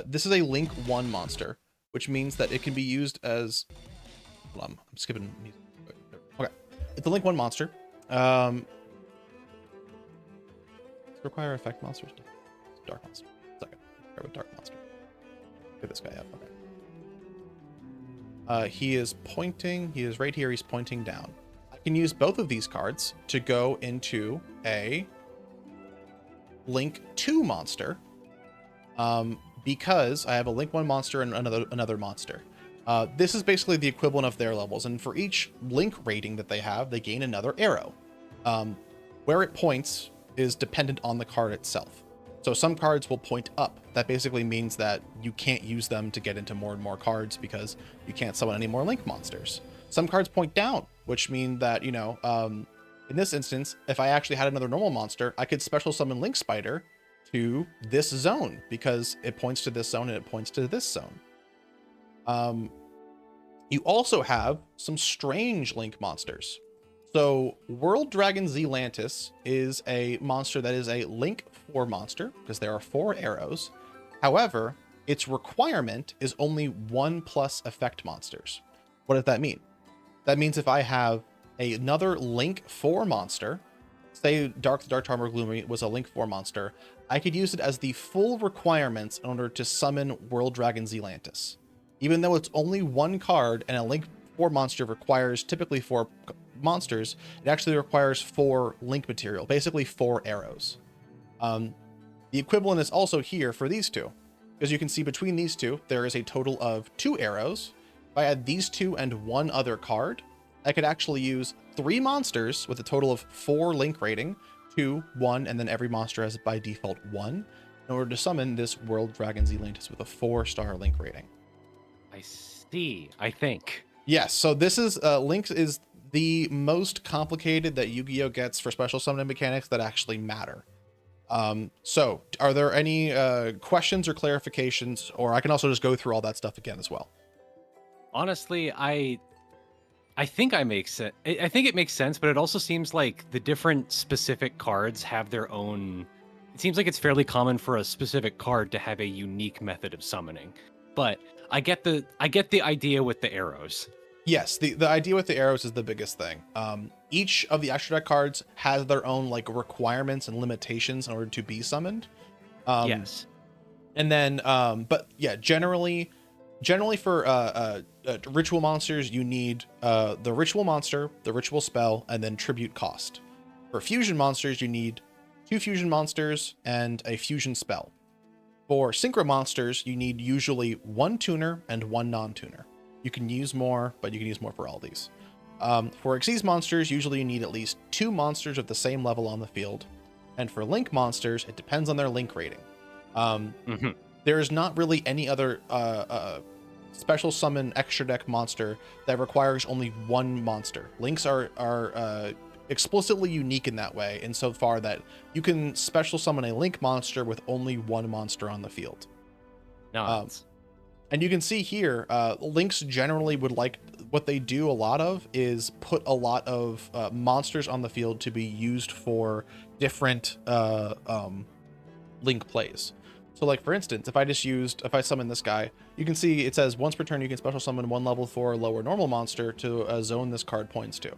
this is a Link 1 monster, which means that it can be used as... Hold on, I'm skipping music. Okay. It's a Link 1 monster. Does it require effect monsters? Dark monster. Second. Start with dark monster. Get this guy up. Okay. He is pointing. He is right here. He's pointing down. I can use both of these cards to go into a Link 2 monster, because I have a Link 1 monster and another monster. This is basically the equivalent of their levels, and for each Link rating that they have, they gain another arrow. Where it points is dependent on the card itself. So some cards will point up. That basically means that you can't use them to get into more and more cards because you can't summon any more Link monsters. Some cards point down, which mean that, you know, in this instance, if I actually had another normal monster, I could special summon Link Spider to this zone because it points to this zone and it points to this zone. You also have some strange Link monsters. So World Dragon Zealantis is a monster that is a Link 4 monster because there are 4 arrows. However, its requirement is only 1+ effect monsters. What does that mean? That means if I have another Link 4 monster, say the Dark Charmer Gloomy was a Link 4 monster, I could use it as the full requirements in order to summon World Dragon Zealantis. Even though it's only 1 card and a Link 4 monster requires typically 4 monsters, it actually requires 4 Link material, basically 4 arrows. The equivalent is also here for these two. As you can see between these two, there is a total of 2 arrows. If I had these 2 and 1 other card, I could actually use 3 monsters with a total of 4 Link rating, 2, 1, and then every monster has by default 1, in order to summon this World Dragon Zealantis with a 4-star Link rating. I see, I think. Yes, so this is, Link is the most complicated that Yu-Gi-Oh gets for special summoning mechanics that actually matter. So are there any questions or clarifications, or I can also just go through all that stuff again as well? Honestly, I think I make sense. I think it makes sense, but it also seems like the different specific cards have their own. It seems like it's fairly common for a specific card to have a unique method of summoning. But I get the idea with the arrows. Yes, the idea with the arrows is the biggest thing. Each of the extra deck cards has their own like requirements and limitations in order to be summoned. Yes. And then, but yeah, generally for ritual monsters, you need the ritual monster, the ritual spell, and then tribute cost. For fusion monsters, you need 2 fusion monsters and a fusion spell. For synchro monsters, you need usually 1 tuner and 1 non-tuner. You can use more, but you can use more for all these. For Xyz monsters, usually you need at least 2 monsters of the same level on the field. And for Link monsters, it depends on their Link rating. There is not really any other special summon extra deck monster that requires only 1 monster. Links are explicitly unique in that way, insofar that you can special summon a Link monster with only 1 monster on the field. And you can see here, Links generally would like, what they do a lot of is put a lot of monsters on the field to be used for different Link plays. So like, for instance, if I summon this guy, you can see it says once per turn, you can special summon 1 level 4 lower normal monster to a zone this card points to.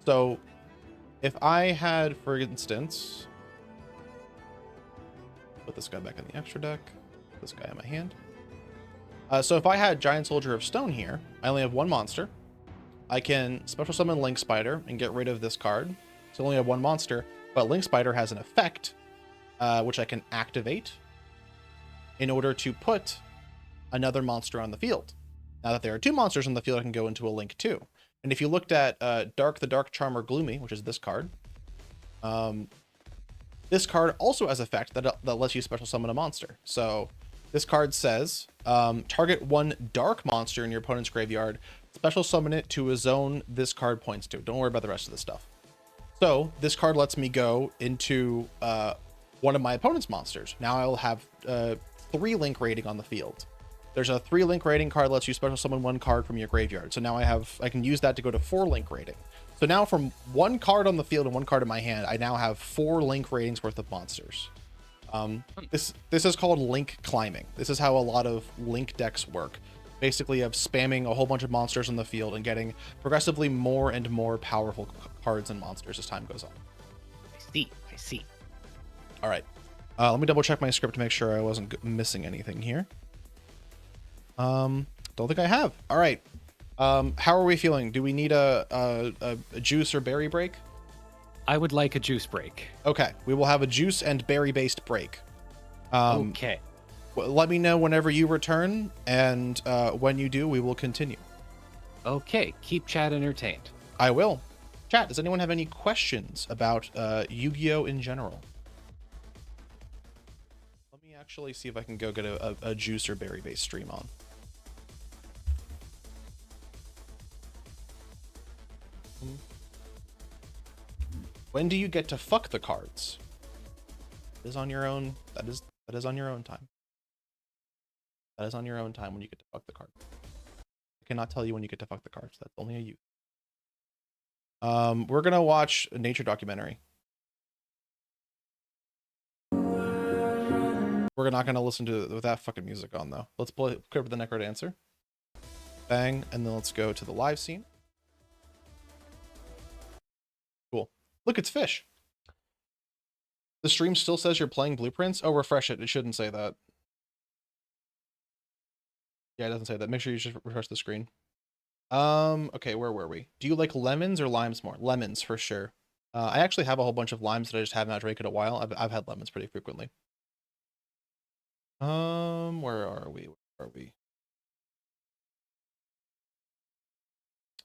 So if I had, for instance, put this guy back in the extra deck, put this guy in my hand. So if I had Giant Soldier of Stone here, I only have 1 monster. I can special summon Link Spider and get rid of this card. So I only have 1 monster, but Link Spider has an effect, which I can activate in order to put another monster on the field. Now that there are 2 monsters on the field, I can go into a Link 2. And if you looked at the Dark Charmer Gloomy, which is this card, this card also has effect that lets you special summon a monster. So This card says, target one dark monster in your opponent's graveyard, special summon it to a zone this card points to. Don't worry about the rest of the stuff. So this card lets me go into one of my opponent's monsters. Now I'll have 3 link rating on the field. There's a 3 link rating card lets you special summon 1 card from your graveyard. So now I can use that to go to 4 link rating. So now from 1 card on the field and 1 card in my hand, I now have 4 link ratings worth of monsters. This is called link climbing. This is how a lot of link decks work. Basically of spamming a whole bunch of monsters on the field and getting progressively more and more powerful cards and monsters as time goes on. I see. All right. Let me double check my script to make sure I wasn't missing anything here. Don't think I have. All right. How are we feeling? Do we need a juice or berry break? I would like a juice break. Okay. We will have a juice and berry based break. Okay. Let me know whenever you return, and when you do, we will continue. Okay. Keep chat entertained. I will. Chat, does anyone have any questions about Yu-Gi-Oh in general? Let me actually see if I can go get a juice or berry based stream on. When do you get to fuck the cards? That is on your own. That is on your own time. That is on your own time when you get to fuck the cards. I cannot tell you when you get to fuck the cards. That's only a you. We're gonna watch a nature documentary. We're not gonna listen to it with that fucking music on though. Let's play Quiver the Necrodancer. Bang, and then let's go to the live scene. Cool. Look, it's fish. The stream still says you're playing Blueprints. Oh, refresh it. It shouldn't say that. Yeah, it doesn't say that. Make sure you just refresh the screen. Okay, where were we? Do you like lemons or limes more? Lemons for sure. I actually have a whole bunch of limes that I just haven't had drank in a while. I've had lemons pretty frequently. Where are we? Where are we?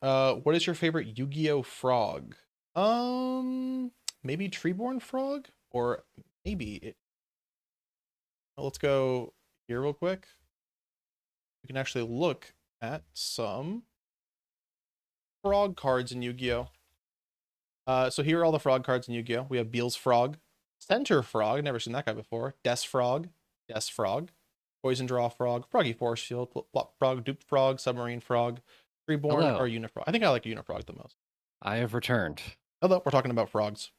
What is your favorite Yu-Gi-Oh frog? Maybe Treeborn Frog, or maybe it. Let's go here real quick. We can actually look at some frog cards in Yu-Gi-Oh. So here are all the frog cards in Yu-Gi-Oh. We have Beel's Frog, Center Frog, never seen that guy before. Des Frog, Poison Draw Frog, Froggy Force Field, Plop Frog, Duped Frog, Submarine Frog, Reborn, Hello. or Unifrog. I think I like Unifrog the most. I have returned. Hello, we're talking about frogs.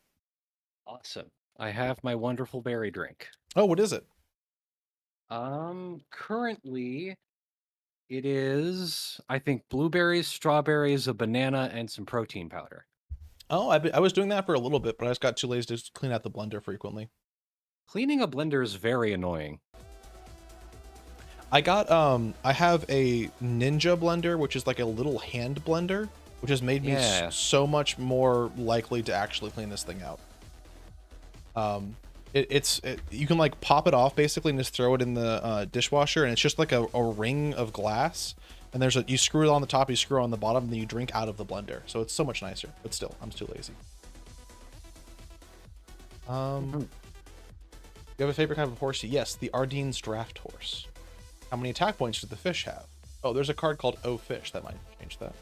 Awesome. I have my wonderful berry drink. Oh, what is it? Currently it is, I think, blueberries, strawberries, a banana, and some protein powder. Oh, I was doing that for a little bit, but I just got too lazy to clean out the blender frequently. Cleaning a blender is very annoying. I got I have a Ninja blender, which is like a little hand blender, which has made me so much more likely to actually clean this thing out. You can like pop it off basically and just throw it in the dishwasher, and it's just like a ring of glass, and you screw it on the top, you screw it on the bottom, and then you drink out of the blender. So it's so much nicer, but still, I'm too lazy. You have a favorite kind of horse? Yes, the Ardene's Draft Horse. How many attack points does the fish have? Oh, there's a card called O Fish. That might change that.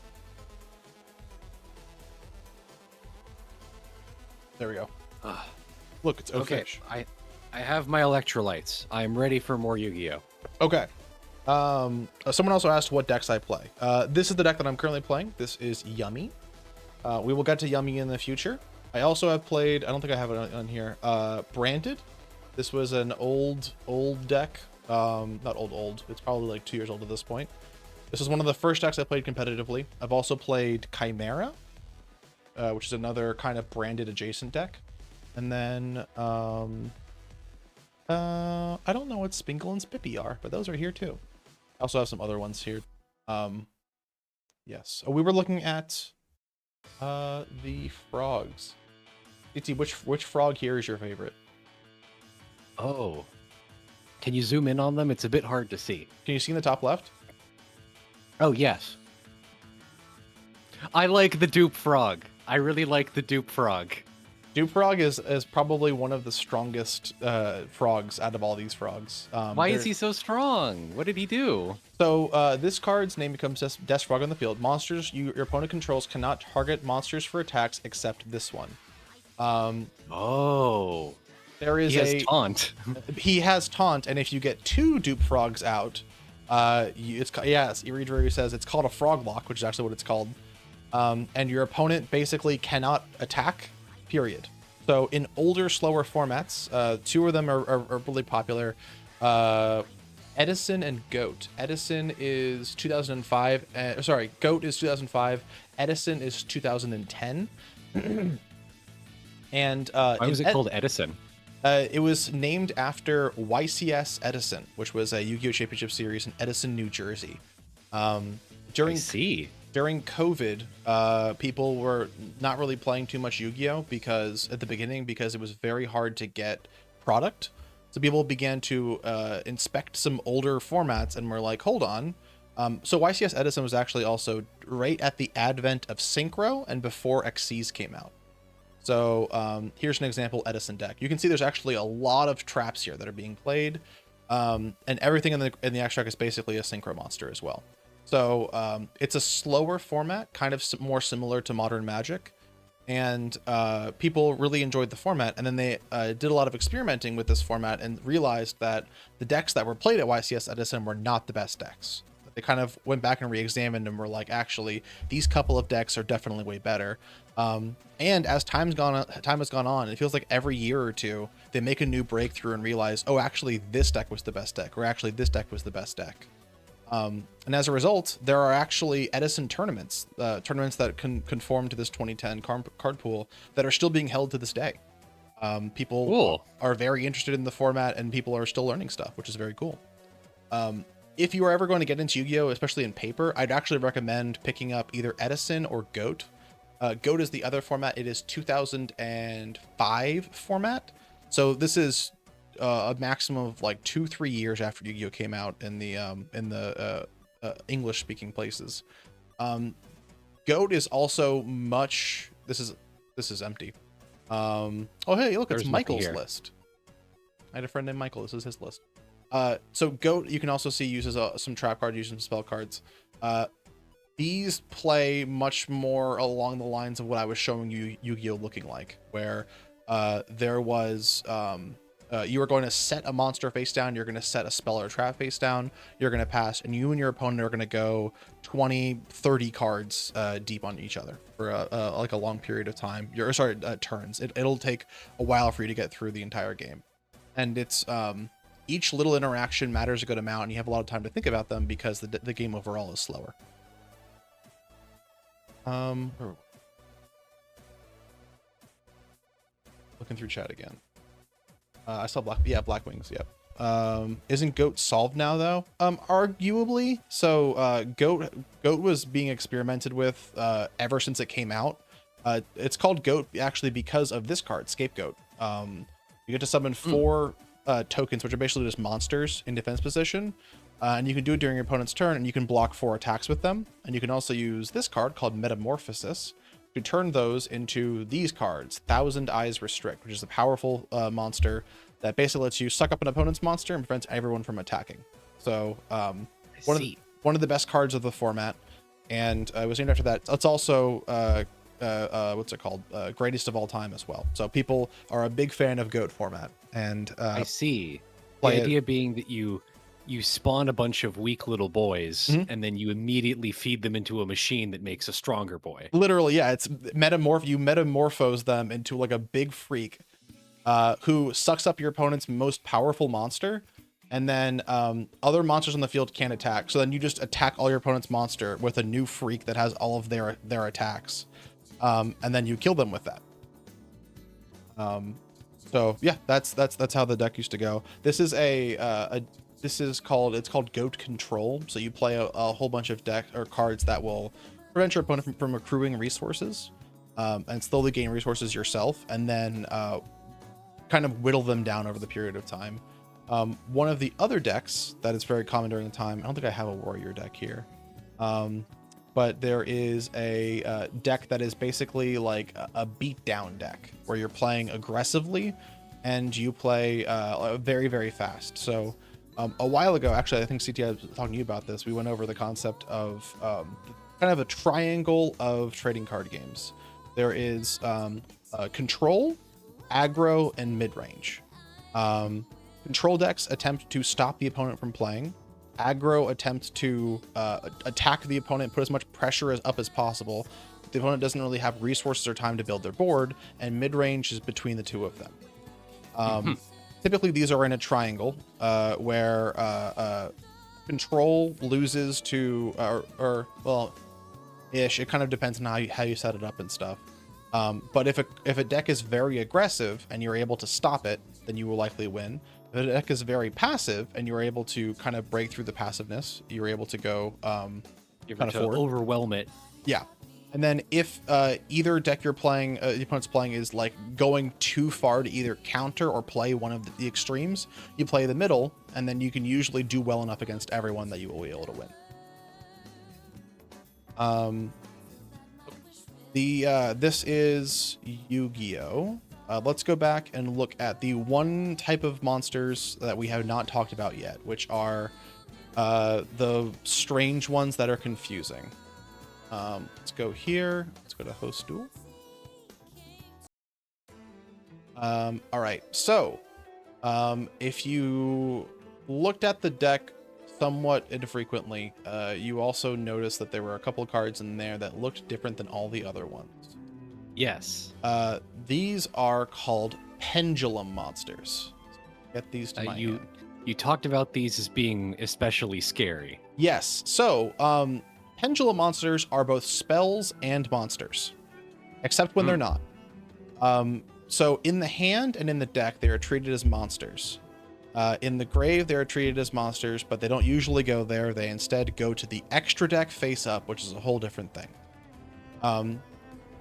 There we go. Look, it's O Fish. I have my electrolytes. I'm ready for more Yu-Gi-Oh. Okay. Someone also asked what decks I play. This is the deck that I'm currently playing. This is Yummy. We will get to Yummy in the future. I also have played, I don't think I have it on here, Branded. This was an old deck. Not old. It's probably like 2 years old at this point. This is one of the first decks I played competitively. I've also played Chimera, which is another kind of Branded adjacent deck. And then, I don't know what Spinkle and Spippy are, but those are here too. I also have some other ones here. Yes. Oh, we were looking at the frogs. DT, which frog here is your favorite? Oh. Can you zoom in on them? It's a bit hard to see. Can you see in the top left? Oh, yes. I like the dupe frog. I really like the dupe frog. Dupe Frog is probably one of the strongest frogs out of all these frogs. Why is he so strong? What did he do? So this card's name becomes Death Frog on the field. Monsters your opponent controls cannot target monsters for attacks except this one. Oh, There is he has taunt. He has taunt, and if you get 2 Dupe Frogs out, yes, Iridru says it's called a Frog Lock, which is actually what it's called. And your opponent basically cannot attack, period. So in older, slower formats, 2 of them are really popular. Edison and Goat. Edison is 2005. Goat is 2005. Edison is 2010. And why was it called Edison? It was named after YCS Edison, which was a Yu-Gi-Oh! Championship series in Edison, New Jersey. During COVID, people were not really playing too much Yu-Gi-Oh! Because at the beginning, because it was very hard to get product. So people began to inspect some older formats and were like, hold on. So YCS Edison was actually also right at the advent of Synchro and before XCs came out. So here's an example Edison deck. You can see there's actually a lot of traps here that are being played. And everything in the extract is basically a Synchro monster as well. So it's a slower format, kind of more similar to Modern Magic. And people really enjoyed the format. And then they did a lot of experimenting with this format and realized that the decks that were played at YCS Edison were not the best decks. They kind of went back and re-examined and were like, actually, these couple of decks are definitely way better. And as time has gone on, it feels like every year or two, they make a new breakthrough and realize, oh, actually, this deck was the best deck, or actually, this deck was the best deck. And as a result, there are actually Edison tournaments, tournaments that can conform to this 2010 card pool that are still being held to this day. People are very interested in the format, and people are still learning stuff, which is very cool. If you are ever going to get into Yu-Gi-Oh!, especially in paper, I'd actually recommend picking up either Edison or Goat. Goat is the other format. It is 2005 format. So this is a maximum of like 2-3 years after Yu-Gi-Oh! Came out in the English-speaking places. Goat is also much. This is empty. Oh hey, look, it's Michael's list. I had a friend named Michael. This is his list. So Goat, you can also see uses some trap cards, uses some spell cards. These play much more along the lines of what I was showing you Yu-Gi-Oh! Looking like, where there was you are going to set a monster face down, you're going to set a spell or a trap face down, you're going to pass, and you and your opponent are going to go 20-30 cards deep on each other for like a long period of time. Turns. It'll take a while for you to get through the entire game, and it's each little interaction matters a good amount, and you have a lot of time to think about them because the game overall is slower. Looking through chat again. I saw Black Wings. Yep. Isn't Goat solved now though? Arguably. So Goat was being experimented with ever since it came out. It's called Goat actually because of this card, Scapegoat. You get to summon 4 tokens, which are basically just monsters in defense position. And you can do it during your opponent's turn, and you can block 4 attacks with them. And you can also use this card called Metamorphosis to turn those into these cards, Thousand Eyes Restrict, which is a powerful monster that basically lets you suck up an opponent's monster and prevents everyone from attacking. So one of the best cards of the format, and it was named after that. It's also what's it called? Greatest of all time as well. So people are a big fan of Goat format. And I see. The idea being that you spawn a bunch of weak little boys, and then you immediately feed them into a machine that makes a stronger boy. Literally, yeah. It's you metamorphose them into like a big freak who sucks up your opponent's most powerful monster, and then other monsters on the field can't attack. So then you just attack all your opponent's monster with a new freak that has all of their attacks, and then you kill them with that. So yeah, that's how the deck used to go. This is it's called Goat Control. So you play a whole bunch of deck or cards that will prevent your opponent from accruing resources, and slowly gain resources yourself, and then kind of whittle them down over the period of time. One of the other decks that is very common during the time, I don't think I have a warrior deck here. but there is a deck that is basically like a beatdown deck where you're playing aggressively and you play very, very fast. So a while ago, actually, I think CT, was talking to you about this. We went over the concept of kind of a triangle of trading card games. There is control, aggro, and mid-range. Control decks attempt to stop the opponent from playing. Aggro attempts to attack the opponent, put as much pressure up as possible. The opponent doesn't really have resources or time to build their board, and mid-range is between the two of them. Typically, these are in a triangle where control loses to, well, ish. It kind of depends on how you set it up and stuff. But if a deck is very aggressive and you're able to stop it, then you will likely win. If a deck is very passive and you're able to kind of break through the passiveness, you're able to go kind of forward. Overwhelm it. Yeah. And then if either deck you're playing, the opponent's playing is like going too far to either counter or play one of the extremes, you play the middle, and then you can usually do well enough against everyone that you will be able to win. This is Yu-Gi-Oh! Let's go back and look at the one type of monsters that we have not talked about yet, which are the strange ones that are confusing. Let's go here. Let's go to host duel. All right. So, if you looked at the deck somewhat infrequently, you also noticed that there were a couple cards in there that looked different than all the other ones. Yes. These are called pendulum monsters. Get these to my hand. You talked about these as being especially scary. Yes. So, pendulum monsters are both spells and monsters, except when they're not. So in the hand and in the deck, they are treated as monsters. In the grave, they are treated as monsters, but they don't usually go there. They instead go to the extra deck face up, which is a whole different thing.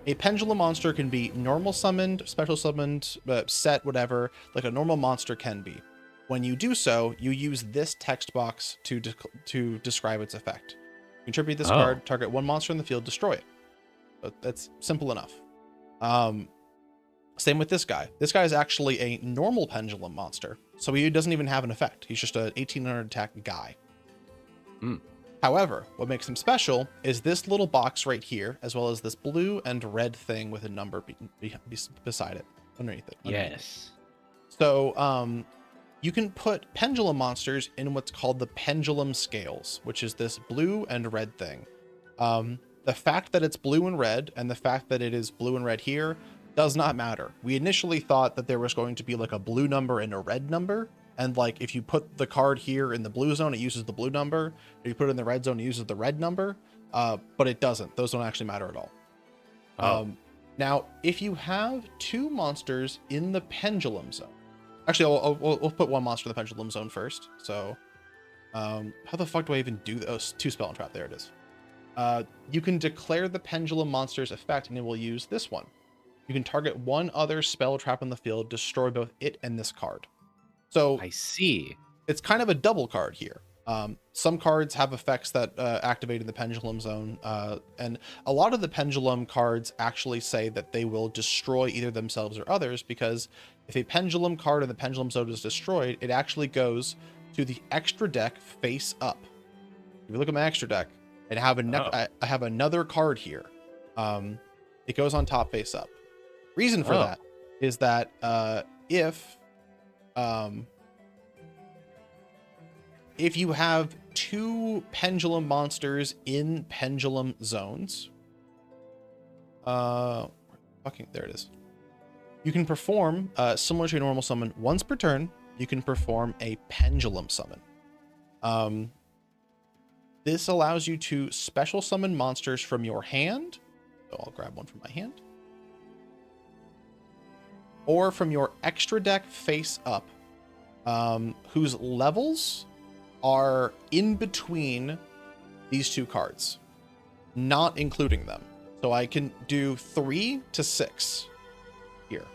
A pendulum monster can be normal summoned, special summoned, set, whatever, like a normal monster can be. When you do so, you use this text box to describe its effect. Contribute this card, target one monster in the field, destroy it. So that's simple enough. Same with this guy. This guy is actually a normal pendulum monster, so he doesn't even have an effect. He's just an 1800 attack guy. However, what makes him special is this little box right here, as well as this blue and red thing with a number beside it, underneath it. Yes. So, you can put pendulum monsters in what's called the pendulum scales, which is this blue and red thing. The fact that it's blue and red, and the fact that it is blue and red here, does not matter. We initially thought that there was going to be like a blue number and a red number, and like if you put the card here in the blue zone, it uses the blue number. If you put it in the red zone, it uses the red number. But it doesn't. Those don't actually matter at all. Now, if you have two monsters in the pendulum zone, actually, we'll put one monster in the pendulum zone first. So, how the fuck do I even do those? Two spell and trap. There it is. You can declare the pendulum monster's effect, and it will use this one. You can target one other spell trap on the field, destroy both it and this card. So I see. It's kind of a double card here. Some cards have effects that activate in the pendulum zone, and a lot of the pendulum cards actually say that they will destroy either themselves or others, because if a pendulum card in the pendulum zone is destroyed, it actually goes to the extra deck face up. If you look at my extra deck, and I have another card here. It goes on top face up. Reason for that is that if you have two pendulum monsters in pendulum zones, there it is. You can perform, similar to a normal summon, once per turn, you can perform a pendulum summon. This allows you to special summon monsters from your hand. So I'll grab one from my hand. Or from your extra deck face up, whose levels are in between these two cards, not including them. So I can do 3 to 6 here.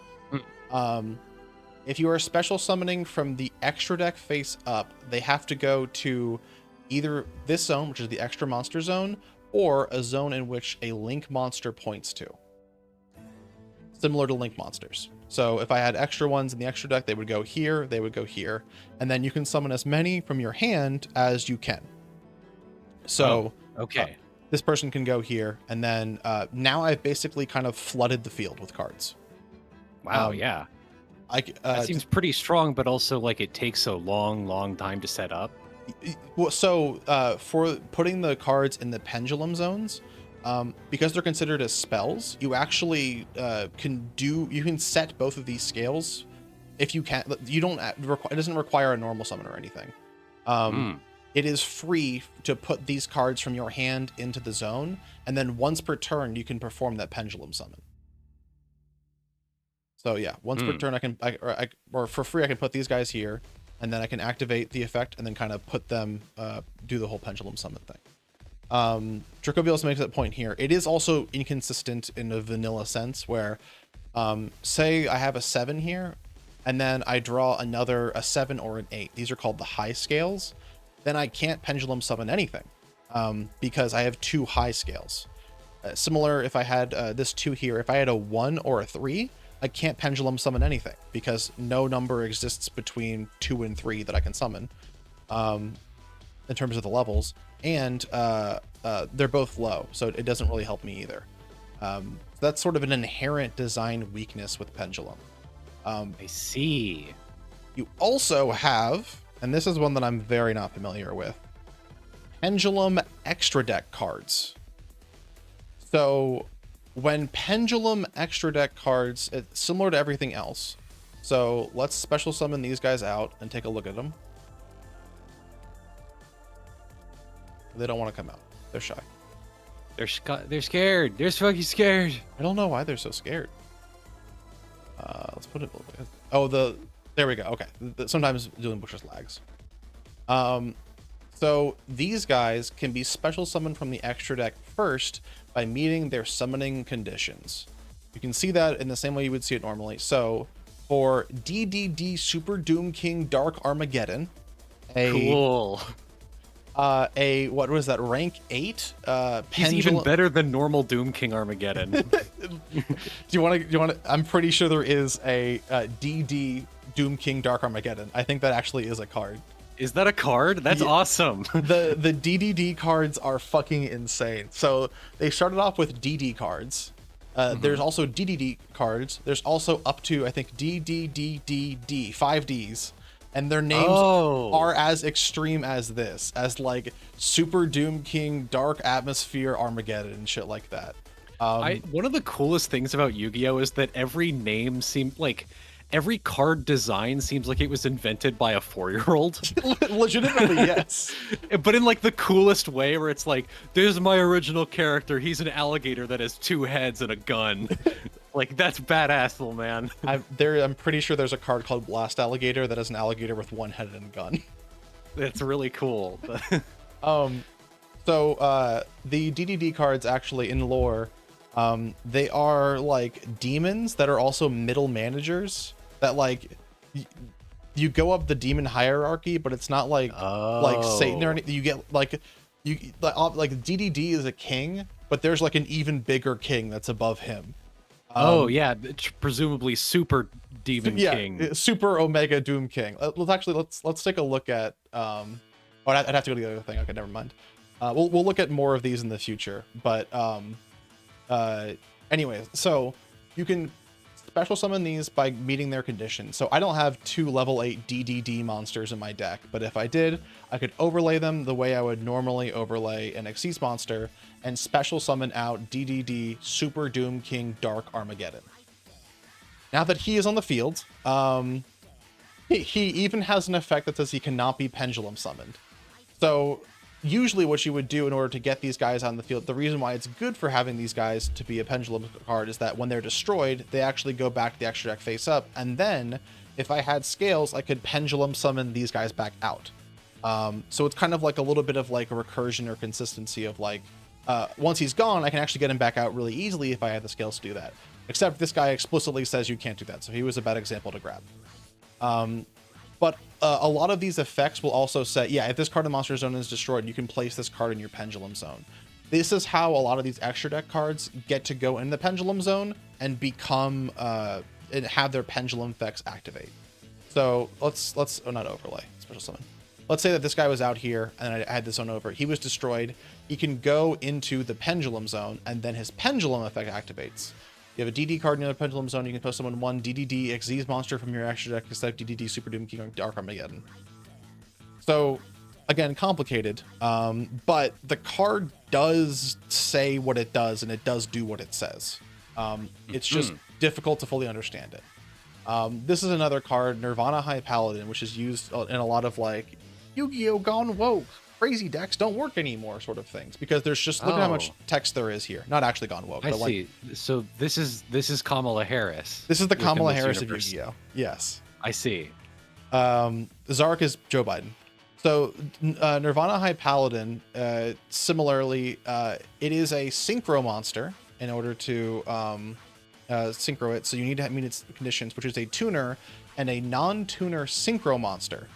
If you are special summoning from the extra deck face up, they have to go to either this zone, which is the extra monster zone, or a zone in which a link monster points to. Similar to link monsters. So if I had extra ones in the extra deck, they would go here, they would go here, and then you can summon as many from your hand as you can. So okay. This person can go here, and then now I've basically kind of flooded the field with cards. Wow, yeah. That seems pretty strong, but also like it takes a long time to set up. Well, so for putting the cards in the pendulum zones, because they're considered as spells, you actually you can set both of these scales if you can. You don't. It doesn't require a normal summon or anything. It is free to put these cards from your hand into the zone, and then once per turn, you can perform that pendulum summon. So yeah, once per turn, or for free, I can put these guys here, and then I can activate the effect, and then kind of put them, do the whole pendulum summon thing. Dracovios makes that point here. It is also inconsistent in a vanilla sense, where, say I have a 7 here, and then I draw a 7 or an 8. These are called the high scales. Then I can't pendulum summon anything, because I have 2 high scales. Similar, if I had this 2 here, if I had a 1 or a 3, I can't pendulum summon anything because no number exists between 2 and 3 that I can summon, in terms of the levels, and they're both low, so it doesn't really help me either. So that's sort of an inherent design weakness with pendulum. I see. You also have, and this is one that I'm very not familiar with, pendulum extra deck cards. So when pendulum extra deck cards, it's similar to everything else. So let's special summon these guys out and take a look at them. They don't want to come out. They're shy. They're scared. They're fucking scared. I don't know why they're so scared. Let's put it a little bit. Oh, there we go. Okay. Sometimes doing Bush's lags. So these guys can be special summoned from the extra deck first by meeting their summoning conditions. You can see that in the same way you would see it normally. So for DDD Super Doom King Dark Armageddon, Cool. What was that, rank 8 He's even better than normal Doom King Armageddon. Do you want to I'm pretty sure there is a DD Doom King Dark Armageddon. I think that actually is a card. Is that a card? That's awesome. The DDD cards are fucking insane. So they started off with DD cards. There's also DDD cards. There's also up to, I think, DDDDD, 5 Ds. And their names are as extreme as this, as like Super Doom King, Dark Atmosphere, Armageddon, and shit like that. One of the coolest things about Yu-Gi-Oh is that every name seemed like every card design seems like it was invented by a 4-year-old. Legitimately, yes. But in like the coolest way, where it's like, there's my original character. He's an alligator that has 2 heads and a gun. Like, that's badass, little man. I'm pretty sure there's a card called Blast Alligator that is an alligator with 1 head and a gun. That's really cool. So the DDD cards actually in lore, they are like demons that are also middle managers that like you go up the demon hierarchy, but it's not like Satan or anything. You get like DDD is a king, but there's like an even bigger king that's above him. Yeah, presumably Super Demon King. Super Omega Doom King. Let's take a look at I'd have to go to the other thing. Okay, never mind. We'll look at more of these in the future, but anyways, so you can special summon these by meeting their conditions. So I don't have 2 level 8 DDD monsters in my deck, but if I did, I could overlay them the way I would normally overlay an Xyz monster and special summon out DDD Super Doom King Dark Armageddon. Now that he is on the field, he even has an effect that says he cannot be pendulum summoned. So usually what you would do in order to get these guys on the field, the reason why it's good for having these guys to be a pendulum card is that when they're destroyed, they actually go back to the extra deck face up. And then if I had scales, I could pendulum summon these guys back out. So it's kind of like a little bit of like a recursion or consistency of like, once he's gone, I can actually get him back out really easily if I have the scales to do that. Except this guy explicitly says you can't do that, so he was a bad example to grab. But a lot of these effects will also say, yeah, if this card in Monster Zone is destroyed, you can place this card in your Pendulum Zone. This is how a lot of these extra deck cards get to go in the pendulum zone and become and have their pendulum effects activate. So let's not overlay, special summon. Let's say that this guy was out here and I had this zone over. He was destroyed. He can go into the pendulum zone and then his pendulum effect activates. You have a DD card in the pendulum zone. You can post someone 1 DDD Xyz monster from your extra deck instead of DDD Super Doom King or Dark Armageddon. So again, complicated, but the card does say what it does and it does do what it says. It's just difficult to fully understand it. This is another card, Nirvana High Paladin, which is used in a lot of like Yu-Gi-Oh! Gone woke, crazy decks don't work anymore sort of things, because there's just, look at how much text there is here. Not actually gone woke, I but see. Like, so this is Kamala Harris. this is the within Kamala this Harris universe. of Yu-Gi-Oh! Yes. I see. Zark is Joe Biden. So Nirvana High Paladin, similarly, it is a synchro monster in order to synchro it. So you need to meet its conditions, which is a tuner and a non-tuner synchro monster.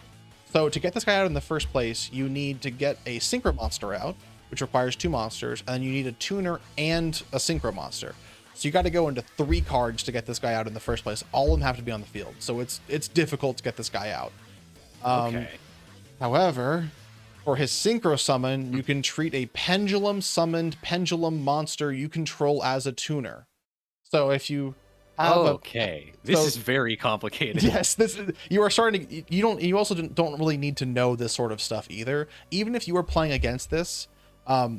So to get this guy out in the first place, you need to get a synchro monster out, which requires 2 monsters, and then you need a tuner and a synchro monster. So you got to go into 3 cards to get this guy out in the first place. All of them have to be on the field, so it's difficult to get this guy out. Okay. However, for his synchro summon, you can treat a pendulum summoned pendulum monster you control as a tuner. So if you have Okay. This is very complicated. yes, you are starting to, you also don't really need to know this sort of stuff either. Even if you were playing against this,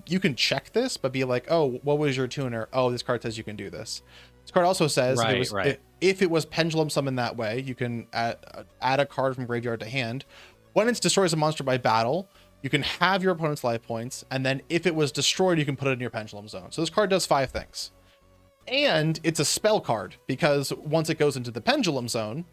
you can check this, but be like, oh, what was your tuner? Oh, this card says you can do this. This card also says if it was pendulum summoned that way, you can add a card from graveyard to hand. When it destroys a monster by battle, you can have your opponent's life points, and then if it was destroyed, you can put it in your pendulum zone. So this card does 5 things. And it's a spell card, because once it goes into the pendulum zone,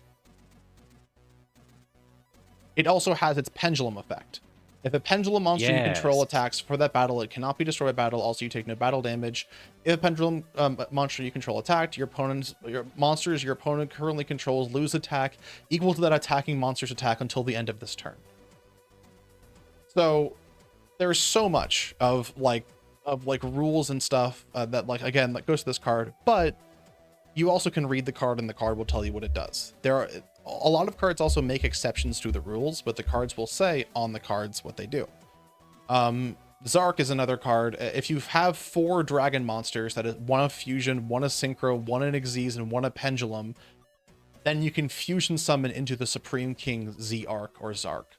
it also has its pendulum effect. If a pendulum monster you control attacks for that battle, it cannot be destroyed by battle. Also, you take no battle damage. If a pendulum monster you control attacked, your monsters your opponent currently controls lose attack equal to that attacking monster's attack until the end of this turn. So there's so much of rules and stuff that goes to this card, but you also can read the card and the card will tell you what it does. There are a lot of cards also make exceptions to the rules, but the cards will say on the cards what they do. Zark is another card. If you have 4 dragon monsters, that is 1 a fusion, 1 a synchro, 1 an Xyz, and 1 a pendulum, then you can fusion summon into the Supreme King Z-Arc or Zark.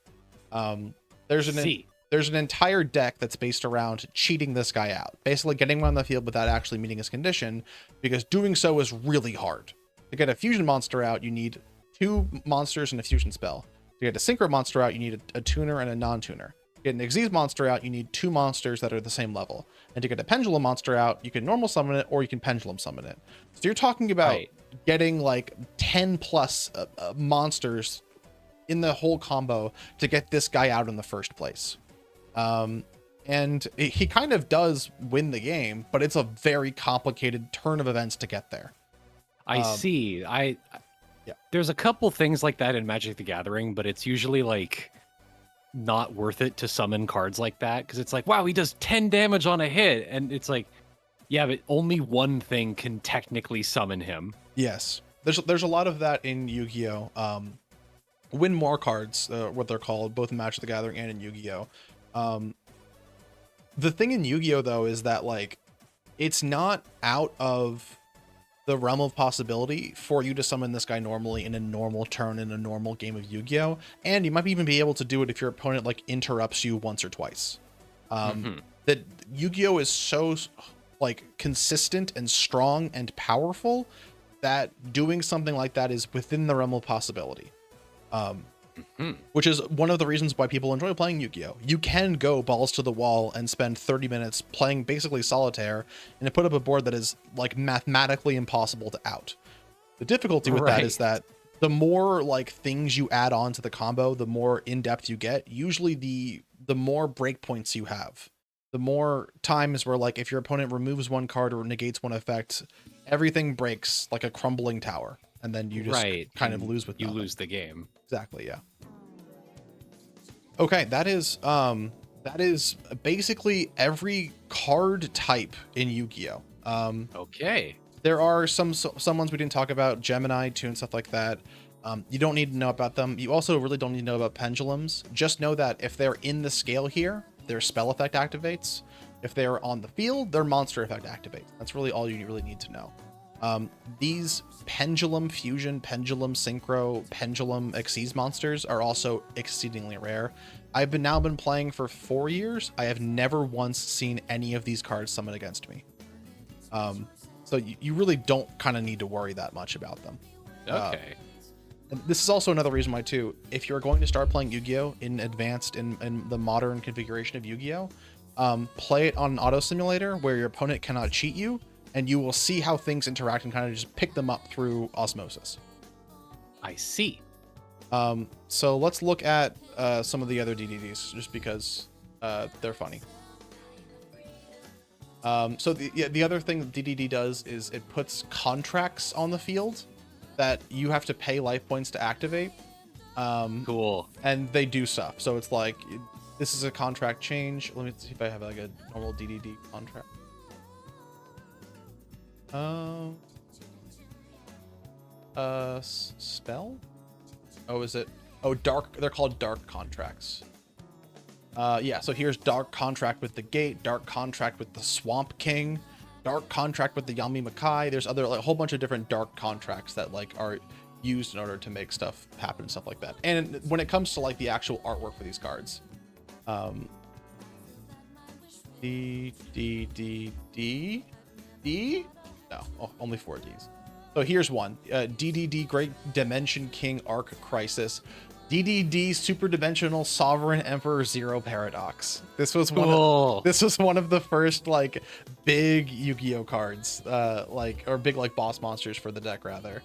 There's an entire deck that's based around cheating this guy out, basically getting him on the field without actually meeting his condition, because doing so is really hard. To get a fusion monster out, you need 2 monsters and a fusion spell. To get a synchro monster out, you need a tuner and a non-tuner. To get an Xyz monster out, you need 2 monsters that are the same level. And to get a pendulum monster out, you can normal summon it or you can pendulum summon it. So you're talking about getting like 10 plus monsters in the whole combo to get this guy out in the first place. And he kind of does win the game, but it's a very complicated turn of events to get there. I see. There's a couple things like that in Magic the Gathering, but it's usually like not worth it to summon cards like that, because it's like, wow, he does 10 damage on a hit, and it's like, yeah, but only one thing can technically summon him. Yes, there's a lot of that in Yu-Gi-Oh. Win more cards, what they're called, both in Magic the Gathering and in Yu-Gi-Oh. The thing in Yu-Gi-Oh though is that like it's not out of the realm of possibility for you to summon this guy normally in a normal turn in a normal game of Yu-Gi-Oh, and you might even be able to do it if your opponent like interrupts you once or twice. That Yu-Gi-Oh is so like consistent and strong and powerful that doing something like that is within the realm of possibility. Which is one of the reasons why people enjoy playing Yu-Gi-Oh. You can go balls to the wall and spend 30 minutes playing basically solitaire and put up a board that is like mathematically impossible to out. The difficulty with that is that the more like things you add on to the combo, the more in-depth you get. Usually the more breakpoints you have, the more times where like if your opponent removes 1 card or negates 1 effect, everything breaks like a crumbling tower. And then you just kind of lose with you nothing. lose the game. Exactly, yeah. Okay, that is That is basically every card type in Yu-Gi-Oh. Okay. There are some ones we didn't talk about, Gemini, 2, and stuff like that. You don't need to know about them. You also really don't need to know about pendulums. Just know that if they're in the scale here, their spell effect activates. If they're on the field, their monster effect activates. That's really all you really need to know. These pendulum fusion, pendulum synchro, pendulum Xyz monsters are also exceedingly rare. I've now been playing for 4 years. I have never once seen any of these cards summon against me. So you really don't kind of need to worry that much about them. Okay. And this is also another reason why too, if you're going to start playing Yu-Gi-Oh in advanced in the modern configuration of Yu-Gi-Oh, play it on an auto simulator where your opponent cannot cheat you, and you will see how things interact and kind of just pick them up through osmosis. I see. So let's look at some of the other DDDs just because they're funny. So the other thing that DDD does is it puts contracts on the field that you have to pay life points to activate. Cool. And they do stuff. So it's like, this is a contract change. Let me see if I have like a normal DDD contract. Spell? Oh, is it? Oh, dark. They're called dark contracts. Yeah, so here's dark contract with the gate, dark contract with the Swamp King, dark contract with the Yummysquest. There's other, like, a whole bunch of different dark contracts that like are used in order to make stuff happen and stuff like that. And when it comes to like the actual artwork for these cards, D? No, only 4 Ds. So here's one. DDD Great Dimension King Arc Crisis. DDD Super Dimensional Sovereign Emperor Zero Paradox. This was one of the first like big Yu-Gi-Oh cards, or big like boss monsters for the deck rather.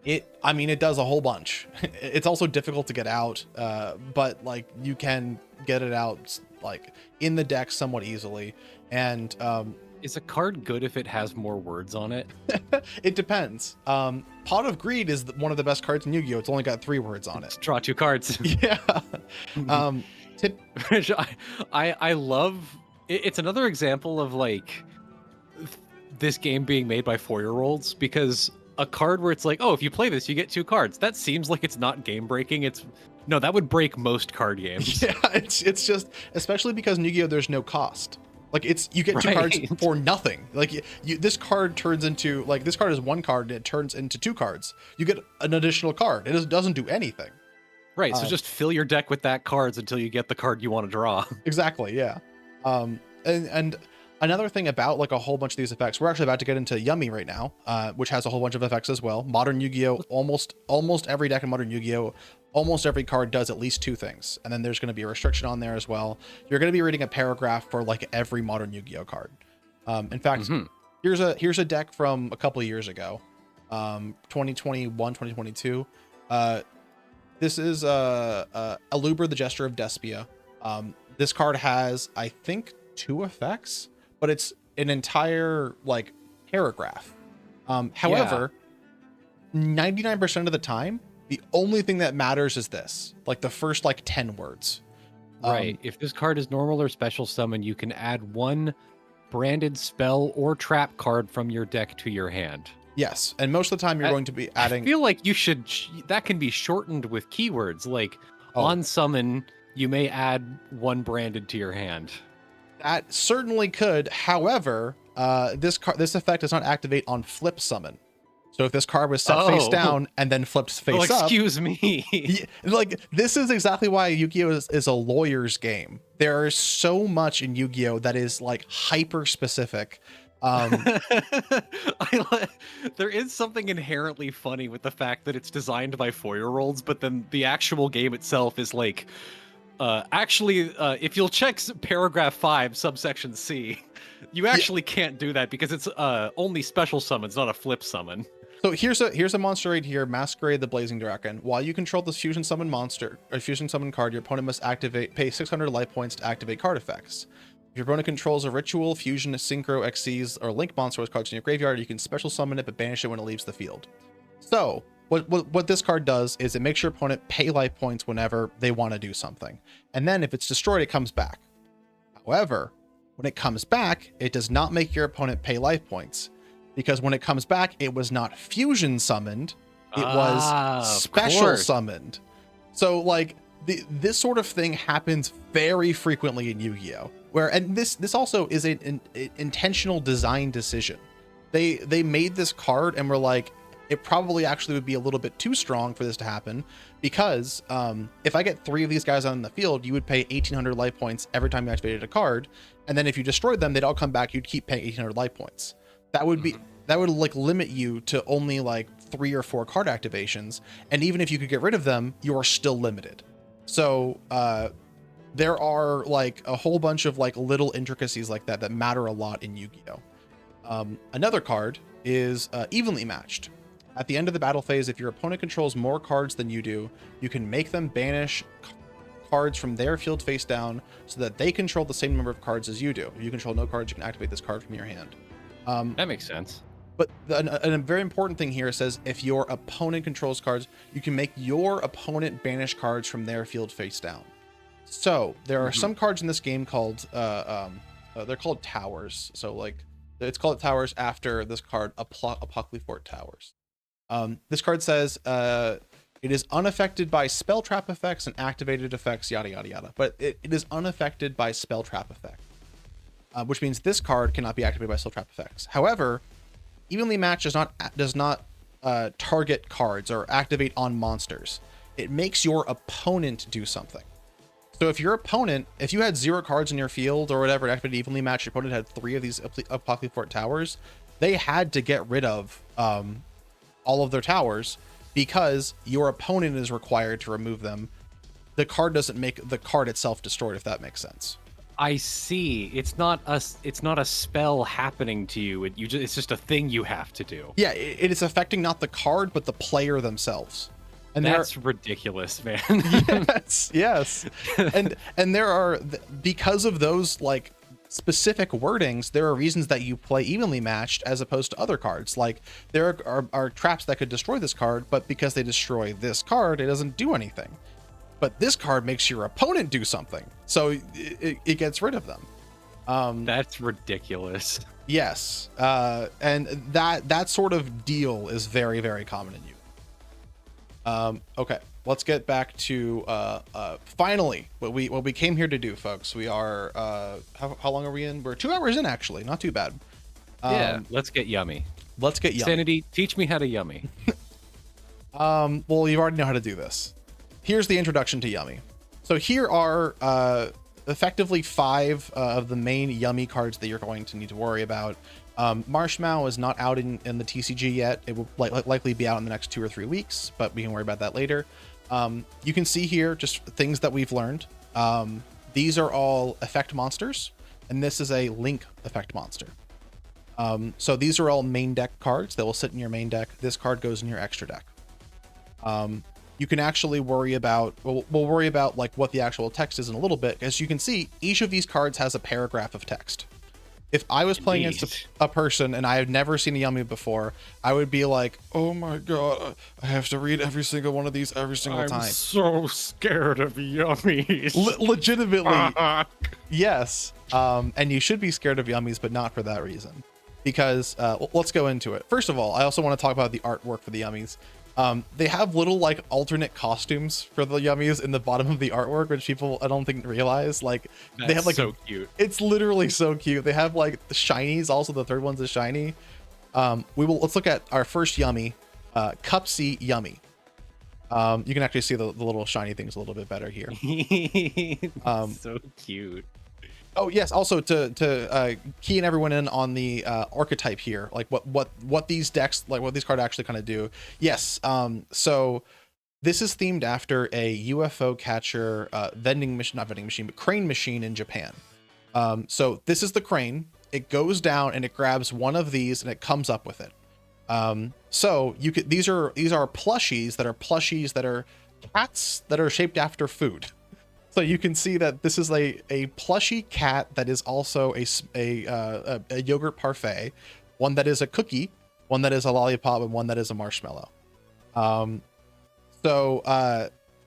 It does a whole bunch. It's also difficult to get out, but like you can get it out like in the deck somewhat easily. And is a card good if it has more words on it? it depends. Pot of Greed is one of the best cards in Yu-Gi-Oh! It's only got 3 words on it. Draw 2 cards. Yeah. I love it's another example of like this game being made by 4-year-olds, because a card where it's like, oh, if you play this, you get 2 cards. That seems like it's not game breaking. No, that would break most card games. Yeah, it's just, especially because in Yu-Gi-Oh! There's no cost. Like you get 2 cards for nothing. Like this card turns into, like, this card is 1 card and it turns into 2 cards. You get an additional card. It doesn't do anything. Right. So just fill your deck with that cards until you get the card you want to draw. Exactly. Yeah. And another thing about like a whole bunch of these effects, we're actually about to get into Yummy right now, which has a whole bunch of effects as well. Modern Yu-Gi-Oh! Almost every deck in Modern Yu-Gi-Oh! Almost every card does at least 2 things. And then there's going to be a restriction on there as well. You're going to be reading a paragraph for like every Modern Yu-Gi-Oh! Card. In fact, here's a deck from a couple of years ago, 2021, 2022. This is Aluber, the Gesture of Despia. This card has, I think, 2 effects, but it's an entire like paragraph. However, 99% of the time, the only thing that matters is this, like the first like 10 words. Right. If this card is normal or special summon, you can add 1 branded spell or trap card from your deck to your hand. Yes, and most of the time you're going to be adding. I feel like you should. That can be shortened with keywords like on summon. You may add 1 branded to your hand. That certainly could. However, this effect does not activate on flip summon. So if this card was set face down and then flipped face up, excuse me. Like, this is exactly why Yu-Gi-Oh! is a lawyer's game. There is so much in Yu-Gi-Oh! That is like hyper specific. There is something inherently funny with the fact that it's designed by 4-year-olds, but then the actual game itself is like, if you'll check paragraph 5, subsection C, you actually can't do that because it's only special summons, not a flip summon. So here's a monster right here, Masquerade the Blazing Dragon. While you control this fusion summon monster or fusion summon card, your opponent must pay 600 life points to activate card effects. If your opponent controls a ritual, fusion, synchro, Xyz, or link monster with cards in your graveyard, you can special summon it but banish it when it leaves the field. So what this card does is it makes your opponent pay life points whenever they want to do something. And then if it's destroyed, it comes back. However, when it comes back, it does not make your opponent pay life points, because when it comes back, it was not fusion summoned, it was special summoned. So like this sort of thing happens very frequently in Yu-Gi-Oh! And this also is an intentional design decision. They made this card and were like, it probably actually would be a little bit too strong for this to happen, because if I get 3 of these guys on the field, you would pay 1,800 life points every time you activated a card, and then if you destroyed them, they'd all come back. You'd keep paying 1,800 life points. That would like limit you to only like 3 or 4 card activations, and even if you could get rid of them, you are still limited. So there are like a whole bunch of like little intricacies like that matter a lot in Yu-Gi-Oh! Another card is evenly matched. At the end of the battle phase, if your opponent controls more cards than you do, you can make them banish cards from their field face down so that they control the same number of cards as you do. If you control no cards, you can activate this card from your hand. That makes sense. But a very important thing here says if your opponent controls cards, you can make your opponent banish cards from their field face down. So there are some cards in this game called they're called towers. So like it's called towers after this card, Apocryphort Towers. This card says it is unaffected by spell trap effects and activated effects, yada yada yada. But it is unaffected by spell trap effect, which means this card cannot be activated by spell trap effects. However, evenly matched does not target cards or activate on monsters. It makes your opponent do something. So if you had 0 cards in your field or whatever, and activated evenly matched, your opponent had 3 of these Apocryphort Towers, they had to get rid of all of their towers, because your opponent is required to remove them. The card doesn't make the card itself destroyed, if that makes sense. I see. It's not a spell happening to you. It's just a thing you have to do. Yeah, it is affecting not the card, but the player themselves. And that's ridiculous, man. yes. And there are, because of those like specific wordings, there are reasons that you play evenly matched as opposed to other cards. Like there are traps that could destroy this card, but because they destroy this card, it doesn't do anything. But this card makes your opponent do something, so it gets rid of them. That's ridiculous. Yes, and that sort of deal is very, very common in you. Okay, let's get back to finally what we came here to do, folks. We are how long are we in? We're 2 hours in, actually, not too bad. Yeah, let's get yummy. Let's get yummy. Sanity, teach me how to yummy. Well, you already know how to do this. Here's the introduction to Yummy. So here are effectively 5 of the main Yummy cards that you're going to need to worry about. Marshmallow is not out in the TCG yet. It will likely be out in the next 2 or 3 weeks, but we can worry about that later. You can see here just things that we've learned. These are all effect monsters, and this is a link effect monster. So these are all main deck cards that will sit in your main deck. This card goes in your extra deck. You can actually worry about, we'll worry about like what the actual text is in a little bit. As you can see, each of these cards has a paragraph of text. If I was playing against a person and I had never seen a Yummy before, I would be like, oh my god, I have to read every single one of these every single time. I'm so scared of Yummies. Legitimately, yes. And you should be scared of Yummies, but not for that reason. Because let's go into it. First of all, I also want to talk about the artwork for the Yummies. They have little like alternate costumes for the Yummies in the bottom of the artwork, which people I don't think realize. Like they have like so cute. It's literally so cute. They have like the shinies. Also, the third one's a shiny. Let's look at our first Yummy, Cupsy Yummy. You can actually see the little shiny things a little bit better here. So cute. Oh yes, also to key in everyone in on the archetype here, like what these decks, like what these cards actually kind of do. Yes, so this is themed after a UFO catcher not vending machine, but crane machine in Japan. So this is the crane. It goes down and it grabs one of these and it comes up with it. So you could these are plushies that are cats that are shaped after food. So you can see that this is a plushy cat that is also a yogurt parfait, one that is a cookie, one that is a lollipop, and one that is a marshmallow.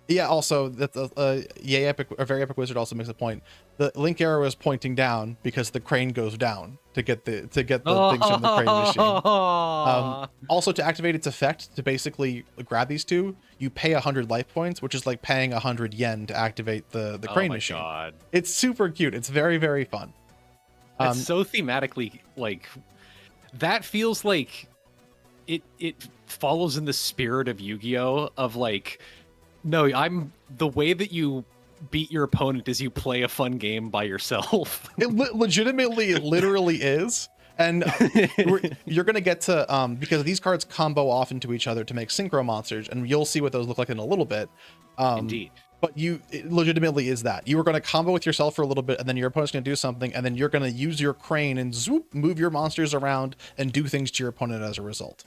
Yeah, also that a very epic wizard also makes a point. The link arrow is pointing down because the crane goes down to get the things from the crane machine. Also, to activate its effect, to basically grab these two, you pay 100 life points, which is like paying 100 yen to activate the crane machine. Oh my god. It's super cute. It's very, very fun. It's so thematically, like, that feels like it follows in the spirit of Yu-Gi-Oh! Of like, no, I'm the way that you beat your opponent is you play a fun game by yourself. It legitimately, literally is. And you're going to get to, because these cards combo off into each other to make synchro monsters, and you'll see what those look like in a little bit. Indeed. But it legitimately is that. You are going to combo with yourself for a little bit, and then your opponent's going to do something, and then you're going to use your crane and zoop, move your monsters around and do things to your opponent as a result.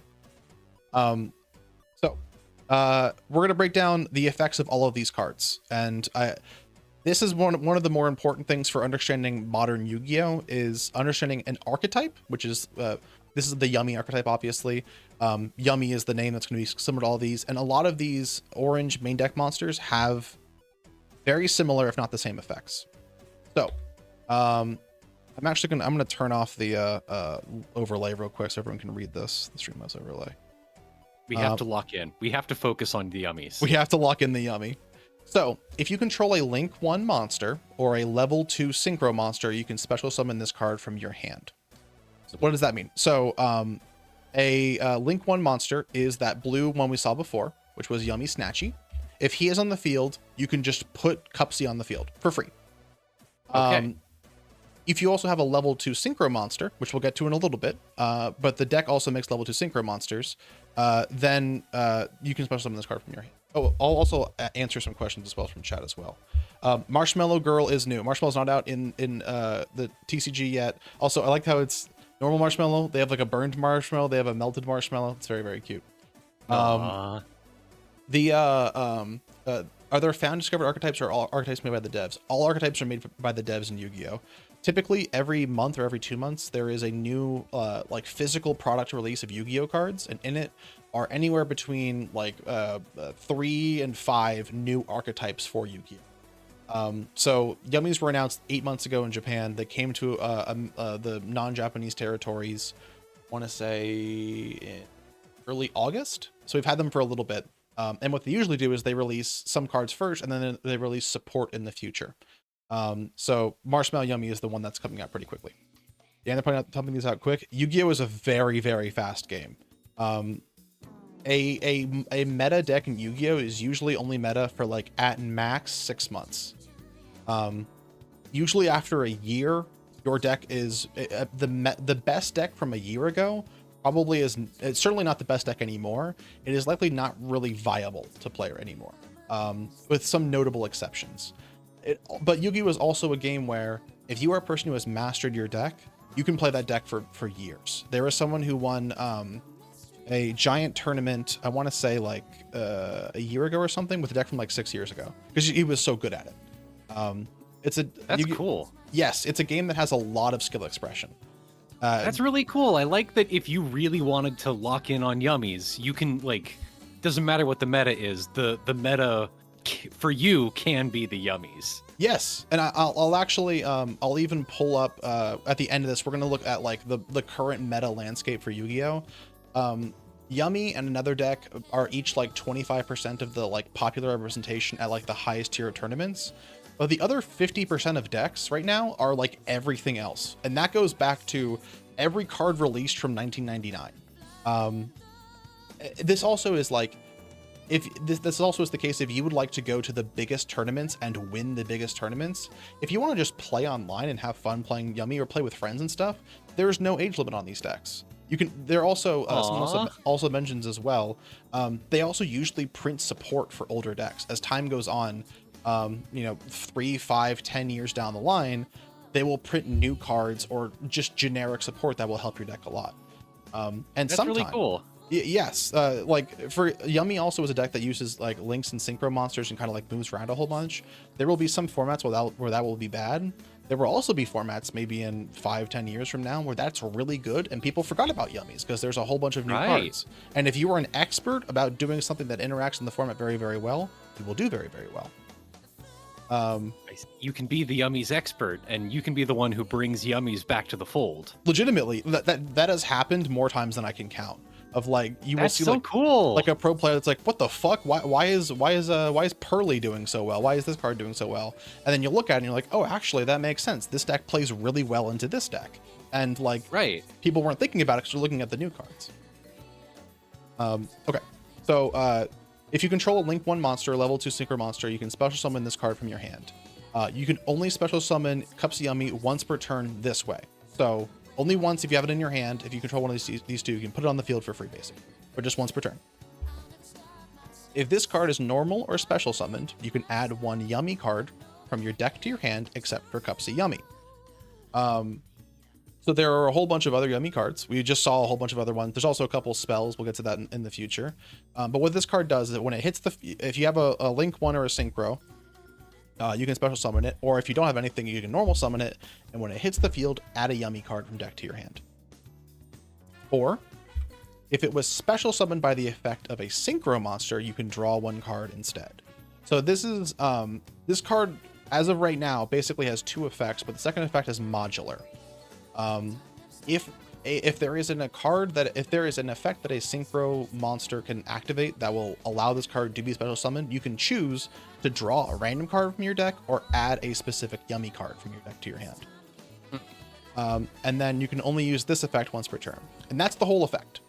We're going to break down the effects of all of these cards. And this is one of the more important things for understanding modern Yu-Gi-Oh! Is understanding an archetype, which is, this is the Yummy archetype, obviously. Yummy is the name that's going to be similar to all these. And a lot of these orange main deck monsters have very similar, if not the same effects. So, I'm going to turn off the overlay real quick so everyone can read this, the Streamlabs overlay. We have to lock in. We have to focus on the Yummies. We have to lock in the Yummy. So, if you control a Link 1 monster or a level 2 Synchro monster, you can special summon this card from your hand. So what does that mean? So, a Link 1 monster is that blue one we saw before, which was Yummy Snatchy. If he is on the field, you can just put Cupsy on the field for free. Okay. If you also have a level 2 Synchro monster, which we'll get to in a little bit, but the deck also makes level 2 Synchro monsters, then you can special summon this card from your hand. Oh, I'll also answer some questions as well from chat as well. Marshmallow Girl is new. Marshmallow's not out in the TCG yet. Also, I like how it's normal marshmallow. They have like a burned marshmallow. They have a melted marshmallow. It's very, very cute. Are there found discovered archetypes or all archetypes made by the devs? All archetypes are made by the devs in Yu-Gi-Oh! Typically, every month or every 2 months, there is a new like physical product release of Yu-Gi-Oh! Cards, and in it are anywhere between like 3 and 5 new archetypes for Yu-Gi-Oh! So Yummies were announced 8 months ago in Japan. They came to the non-Japanese territories, I want to say in early August. So we've had them for a little bit. And what they usually do is they release some cards first, and then they release support in the future. So Marshmallow Yummy is the one that's coming out pretty quickly. Yeah, they're pumping these out quick. Yu-Gi-Oh! Is a very, very fast game. A meta deck in Yu-Gi-Oh! Is usually only meta for like at max 6 months. Usually after a year, your deck is the best deck from a year ago. Probably is, it's certainly not the best deck anymore. It is likely not really viable to play anymore, with some notable exceptions. But Yu-Gi-Oh! Is also a game where if you are a person who has mastered your deck, you can play that deck for years. There is someone who won a giant tournament, I want to say like a year ago or something, with a deck from like 6 years ago, because he was so good at it. That's cool. Yes, it's a game that has a lot of skill expression. That's really cool. I like that if you really wanted to lock in on Yummies, you can, like, doesn't matter what the meta is, the meta for you can be the Yummies. Yes, and I'll actually I'll even pull up at the end of this. We're gonna look at like the current meta landscape for Yu-Gi-Oh. Yummy and another deck are each like 25% of the like popular representation at like the highest tier of tournaments. But the other 50% of decks right now are like everything else. And that goes back to every card released from 1999. This also is like, if this also is the case, if you would like to go to the biggest tournaments and win the biggest tournaments, if you want to just play online and have fun playing Yummy or play with friends and stuff, there's no age limit on these decks. You can, they're also, someone also mentions as well, they also usually print support for older decks. As time goes on, 3, 5, 10 years down the line, they will print new cards or just generic support that will help your deck a lot. And that's really cool. Yes, like for Yummy also is a deck that uses like links and synchro monsters and kind of like moves around a whole bunch. There will be some formats where that will be bad, There will also be formats maybe in 5-10 years from now where that's really good and people forgot about Yummies because there's a whole bunch of new cards. And if you are an expert about doing something that interacts in the format very, very well, you will do very, very well. You can be the Yummies expert, and you can be the one who brings Yummies back to the fold. Legitimately, that has happened more times than I can count. Of like, you will see so like cool. Like a pro player that's like, what the fuck? Why is Pearly doing so well? Why is this card doing so well? And then you look at it and you're like, oh, actually that makes sense. This deck plays really well into this deck. And like, people weren't thinking about it because they're looking at the new cards. Okay, so if you control a Link 1 monster, level 2 Synchro monster, you can special summon this card from your hand. You can only special summon Cupsy Yummy once per turn this way. So only once if you have it in your hand. If you control one of these two, you can put it on the field for free, basically, but just once per turn. If this card is normal or special summoned, you can add one Yummy card from your deck to your hand, except for Cupsy Yummy. So there are a whole bunch of other Yummy cards. We just saw a whole bunch of other ones. There's also a couple spells. We'll get to that in the future. But what this card does is that when it hits if you have a Link 1 or a Synchro, you can special summon it, or if you don't have anything, you can normal summon it, and when it hits the field, add a Yummy card from deck to your hand. Or, if it was special summoned by the effect of a Synchro monster, you can draw one card instead. So this is, this card, as of right now, basically has two effects, but the second effect is modular. If there is an effect that a Synchro monster can activate that will allow this card to be special summoned, you can choose to draw a random card from your deck or add a specific Yummy card from your deck to your hand. And then you can only use this effect once per turn. And that's the whole effect.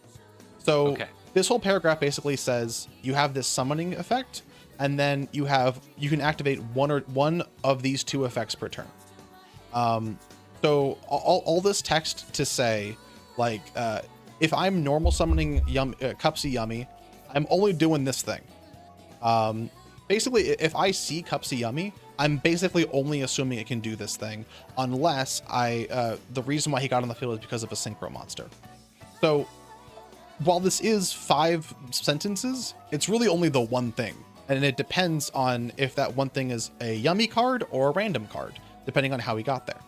So this whole paragraph basically says you have this summoning effect, and then you can activate one of these two effects per turn. So all this text to say, like, if I'm normal summoning Cupsy Yummy, I'm only doing this thing. Basically, if I see Cupsy Yummy, I'm basically only assuming it can do this thing, unless the reason why he got on the field is because of a Synchro monster. So while this is 5 sentences, it's really only the one thing. And it depends on if that one thing is a Yummy card or a random card, depending on how he got there.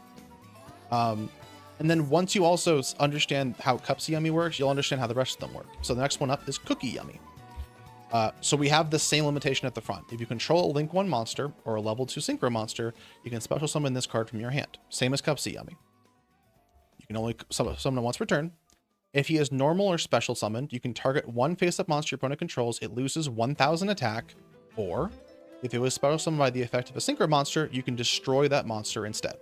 And then once you also understand how Cupsy Yummy works, you'll understand how the rest of them work. So the next one up is Cookie Yummy. So we have the same limitation at the front. If you control a Link 1 monster or a level 2 Synchro monster, you can special summon this card from your hand. Same as Cupsy Yummy. You can only summon it once per turn. If he is normal or special summoned, you can target one face-up monster your opponent controls. It loses 1,000 attack. Or, if it was special summoned by the effect of a Synchro monster, you can destroy that monster instead.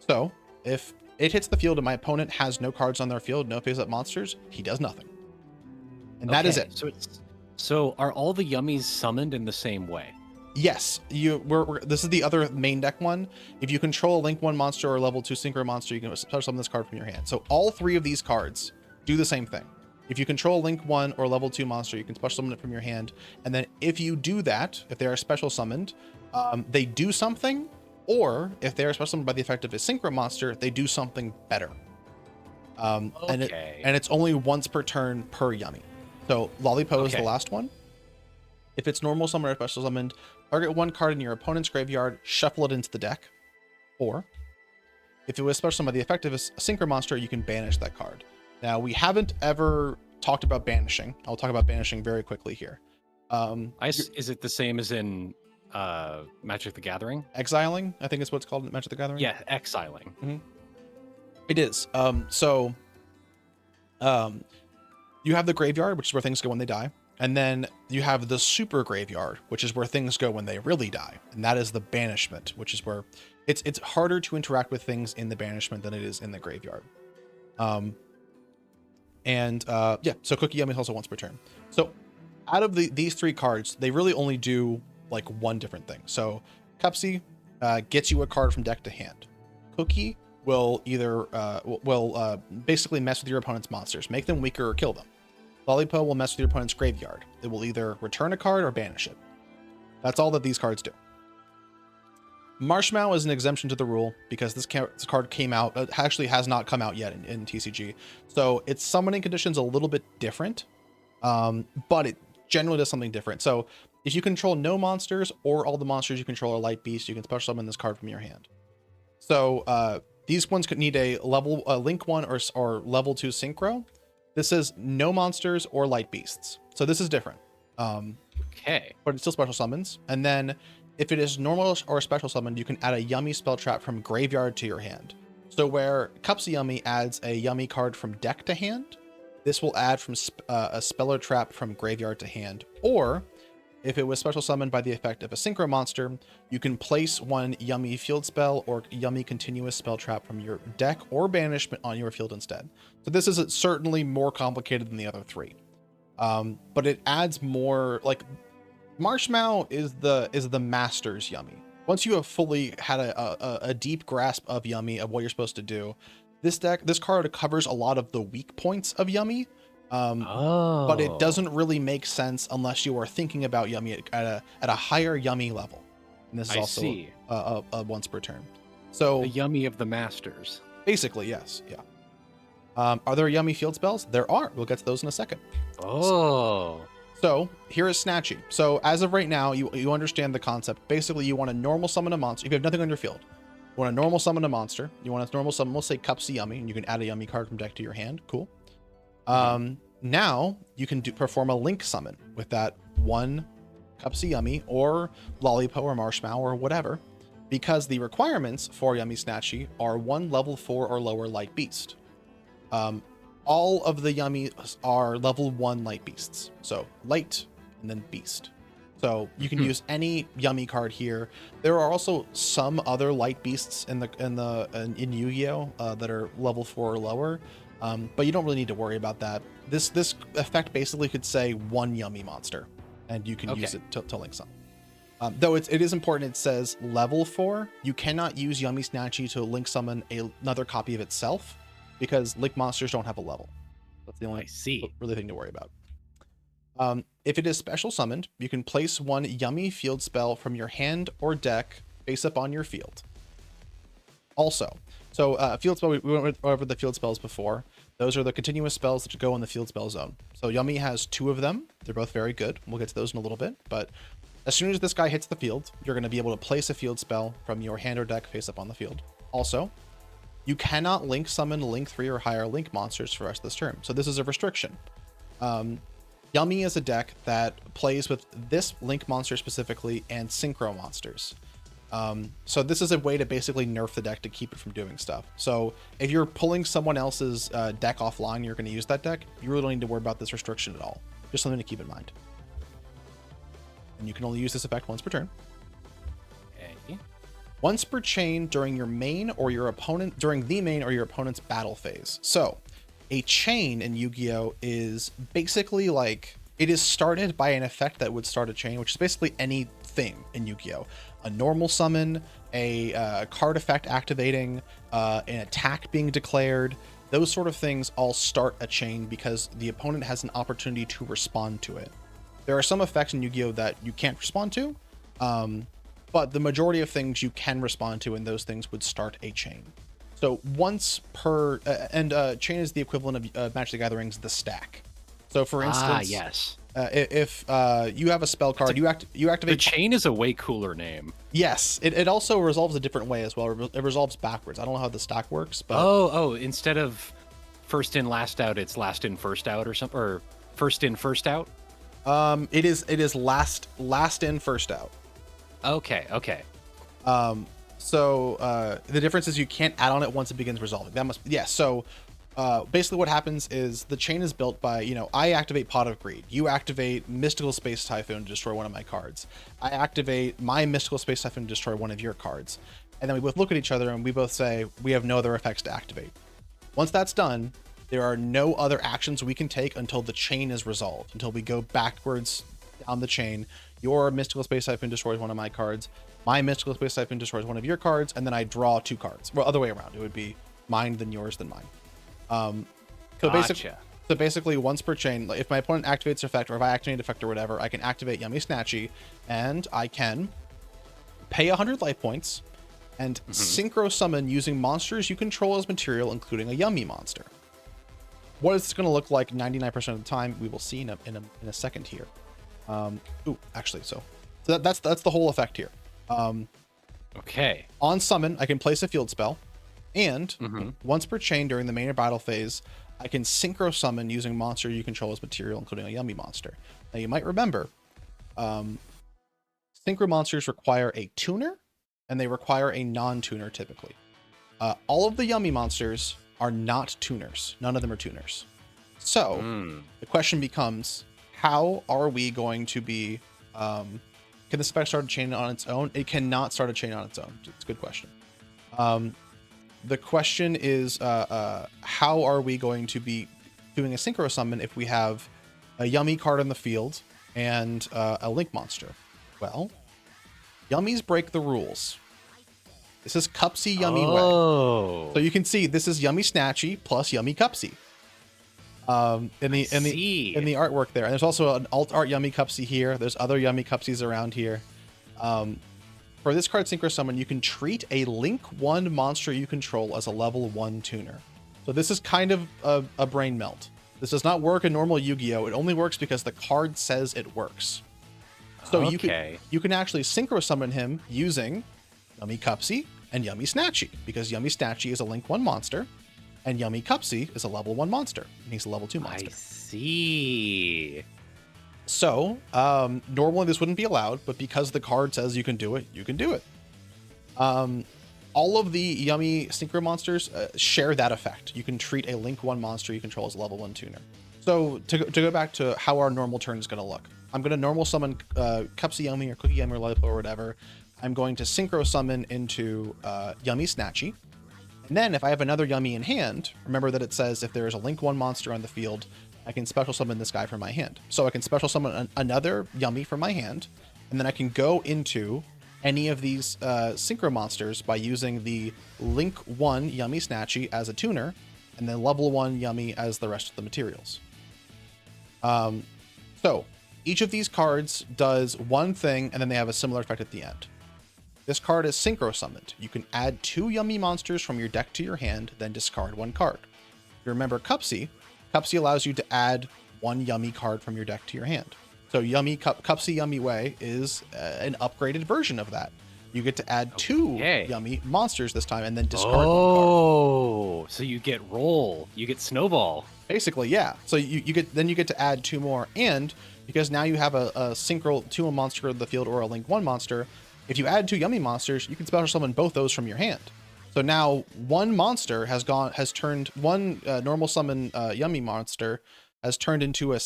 So, if it hits the field and my opponent has no cards on their field, no face-up monsters, he does nothing. And that is it. So are all the Yummies summoned in the same way? Yes. This is the other main deck one. If you control a Link 1 monster or a level 2 Synchro monster, you can special summon this card from your hand. So all 3 of these cards do the same thing. If you control a Link 1 or level 2 monster, you can special summon it from your hand. And then if you do that, if they are special summoned, they do something. Or if they are special summoned by the effect of a Synchro monster, they do something better. And it's only once per turn per Yummy. So Lollipo is the last one. If it's normal summon or special summoned, target one card in your opponent's graveyard, shuffle it into the deck. Or if it was special summoned by the effect of a Synchro monster, you can banish that card. Now, we haven't ever talked about banishing. I'll talk about banishing very quickly here. Is it the same as in Magic the Gathering? Exiling, I think is what it's called in Magic the Gathering. Yeah, exiling. Mm-hmm. It is. You have the graveyard, which is where things go when they die. And then you have the super graveyard, which is where things go when they really die. And that is the banishment, which is where it's harder to interact with things in the banishment than it is in the graveyard. So Cookie Yummy is also once per turn. So out of these 3 cards, they really only do like one different thing. So Cupsy gets you a card from deck to hand. Cookie will either basically mess with your opponent's monsters, make them weaker or kill them. Lollipo will mess with your opponent's graveyard. It will either return a card or banish it. That's all that these cards do. Marshmallow is an exemption to the rule because this card came out, actually has not come out yet in TCG. So its summoning condition's a little bit different, but it generally does something different. So if you control no monsters or all the monsters you control are light beasts, you can special summon this card from your hand. So these ones could need a level link 1 or level 2 synchro. This is no monsters or light beasts. So this is different. Okay. But it's still special summons. And then if it is normal or special summon, you can add a Yummy spell trap from graveyard to your hand. So where Cups of Yummy adds a Yummy card from deck to hand, this will add from a Speller Trap from graveyard to hand. Or if it was special summoned by the effect of a synchro monster, you can place one Yummy field spell or Yummy continuous spell trap from your deck or banishment on your field instead. So this is certainly more complicated than the other three. But it adds more, like Marshmallow is the master's Yummy. Once you have fully had a deep grasp of Yummy, of what you're supposed to do, this card covers a lot of the weak points of Yummy. But it doesn't really make sense unless you are thinking about Yummy at a higher Yummy level. And this is also a once per turn. So the Yummy of the Masters. Basically, yes. Yeah. Are there Yummy field spells? There are. We'll get to those in a second. Oh. So here is Snatchy. So as of right now, you understand the concept. Basically, you want to normal summon a monster. If you have nothing on your field, you want to normal summon a monster. You want to normal summon, we'll say Cups of Yummy, and you can add a Yummy card from deck to your hand. Cool. Now you can perform a link summon with that one Cups of Yummy or Lollipo or Marshmallow or whatever, because the requirements for Yummy Snatchy are one level 4 or lower light beast. All of the Yummies are level 1 light beasts. So light and then beast. So you can use any Yummy card here. There are also some other light beasts in Yu-Gi-Oh that are level 4 or lower. But you don't really need to worry about that. This effect basically could say one Yummy monster, and you can use it to link some. Though it is important, it says level 4. You cannot use Yummy Snatchy to link summon another copy of itself, because link monsters don't have a level. That's the only really thing to worry about. If it is special summoned, you can place one Yummy field spell from your hand or deck face up on your field. Also, so field spell, we went over the field spells before. Those are the continuous spells that go in the field spell zone. So Yummy has 2 of them. They're both very good. We'll get to those in a little bit. But as soon as this guy hits the field, you're going to be able to place a field spell from your hand or deck face up on the field. Also, you cannot link summon link 3 or higher link monsters for the rest of this turn. So this is a restriction. Yummy is a deck that plays with this link monster specifically and synchro monsters. So this is a way to basically nerf the deck to keep it from doing stuff. So if you're pulling someone else's deck offline, you're going to use that deck, you really don't need to worry about this restriction at all. Just something to keep in mind. And you can only use this effect once per turn. Okay. Once per chain during the main or your opponent's battle phase. So a chain in Yu-Gi-Oh is basically like, it is started by an effect that would start a chain, which is basically anything in Yu-Gi-Oh. A normal summon, a card effect activating, an attack being declared. Those sort of things all start a chain because the opponent has an opportunity to respond to it. There are some effects in Yu-Gi-Oh that you can't respond to, but the majority of things you can respond to, and those things would start a chain. So once per, chain is the equivalent of Magic the Gathering's The Stack. So for instance, if you have a spell card, you activate. The chain is a way cooler name. Yes, it also resolves a different way as well. It resolves backwards. I don't know how the stack works, but instead of first in last out, it's last in first out or something, or first in first out. It is last in first out. Okay. So the difference is you can't add on it once it begins resolving. That must So basically what happens is the chain is built by, I activate Pot of Greed. You activate Mystical Space Typhoon to destroy one of my cards. I activate my Mystical Space Typhoon to destroy one of your cards. And then we both look at each other and we both say, we have no other effects to activate. Once that's done, there are no other actions we can take until the chain is resolved, until we go backwards down the chain. Your Mystical Space Typhoon destroys one of my cards. My Mystical Space Typhoon destroys one of your cards, and then I draw 2 cards. Well, other way around. It would be mine, then yours, then mine. So basically, once per chain, if my opponent activates effect, or if I activate effect or whatever, I can activate Yummy Snatchy, and I can pay 100 life points and synchro summon using monsters you control as material, including a Yummy monster. What is this going to look like 99% of the time? We will see in a second here. So that's the whole effect here. Okay. On summon, I can place a field spell, and Mm-hmm. once per chain during the main or battle phase, I can synchro summon using monster you control as material, including a Yummy monster. Now you might remember, synchro monsters require a tuner, and they require a non-tuner typically. All of the Yummy monsters are not tuners. None of them are tuners. So the question becomes, how are we going to be, can the spec start a chain on its own? It cannot start a chain on its own. It's a good question. The question is, how are we going to be doing a synchro summon if we have a Yummy card in the field and a Link monster? Well, Yummies break the rules. This is Cupsy Yummy way. So you can see this is Yummy Snatchy plus Yummy Cupsy. In the artwork there, and there's also an alt art Yummy Cupsy here. There's other Yummy Cupsies around here. For this card Synchro Summon, you can treat a Link 1 monster you control as a level 1 tuner. So this is kind of a brain melt. This does not work in normal Yu-Gi-Oh! It only works because the card says it works. So you can actually Synchro Summon him using Yummy Cupsy and Yummy Snatchy, because Yummy Snatchy is a Link 1 monster, and Yummy Cupsy is a level 1 monster, and he's a level 2 monster. I see. So, normally this wouldn't be allowed, but because the card says you can do it, you can do it. All of the Yummy Synchro monsters share that effect. You can treat a Link 1 monster you control as a level 1 tuner. So, to go back to how our normal turn is going to look, I'm going to normal summon Cupsy Yummy or Cookie Yummy or Lollipop or whatever. I'm going to Synchro Summon into Yummy Snatchy. And then if I have another Yummy in hand, remember that it says if there is a Link 1 monster on the field, I can special summon this guy from my hand. So I can special summon another Yummy from my hand, and then I can go into any of these Synchro monsters by using the Link 1 Yummy Snatchy as a tuner, and then level 1 Yummy as the rest of the materials. So each of these cards does one thing, and then they have a similar effect at the end. This card is Synchro Summoned. You can add 2 Yummy monsters from your deck to your hand, then discard 1 card. If you remember Cupsy allows you to add 1 Yummy card from your deck to your hand. So Cupsy Yummy Way is an upgraded version of that. You get to add 2 Yummy monsters this time, and then discard 1 card. Oh, so you get roll, you get snowball. Basically, yeah. So you get to add 2 more, and because now you have a Synchro 2 monster in the field or a Link 1 monster, if you add 2 Yummy monsters, you can special summon both those from your hand. So now 1 monster has turned 1 normal summon Yummy monster has turned into a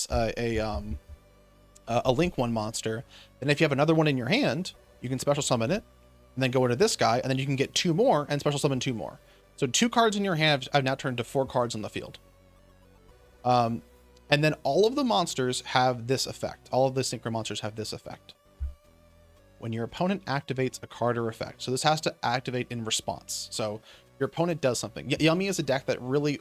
Link 1 monster. Then if you have another one in your hand, you can special summon it, and then go into this guy, and then you can get 2 more and special summon 2 more. So 2 cards in your hand have now turned to 4 cards on the field. And then all of the monsters have this effect. All of the Synchro monsters have this effect. When your opponent activates a card or effect. So this has to activate in response. So your opponent does something. Yummy is a deck that really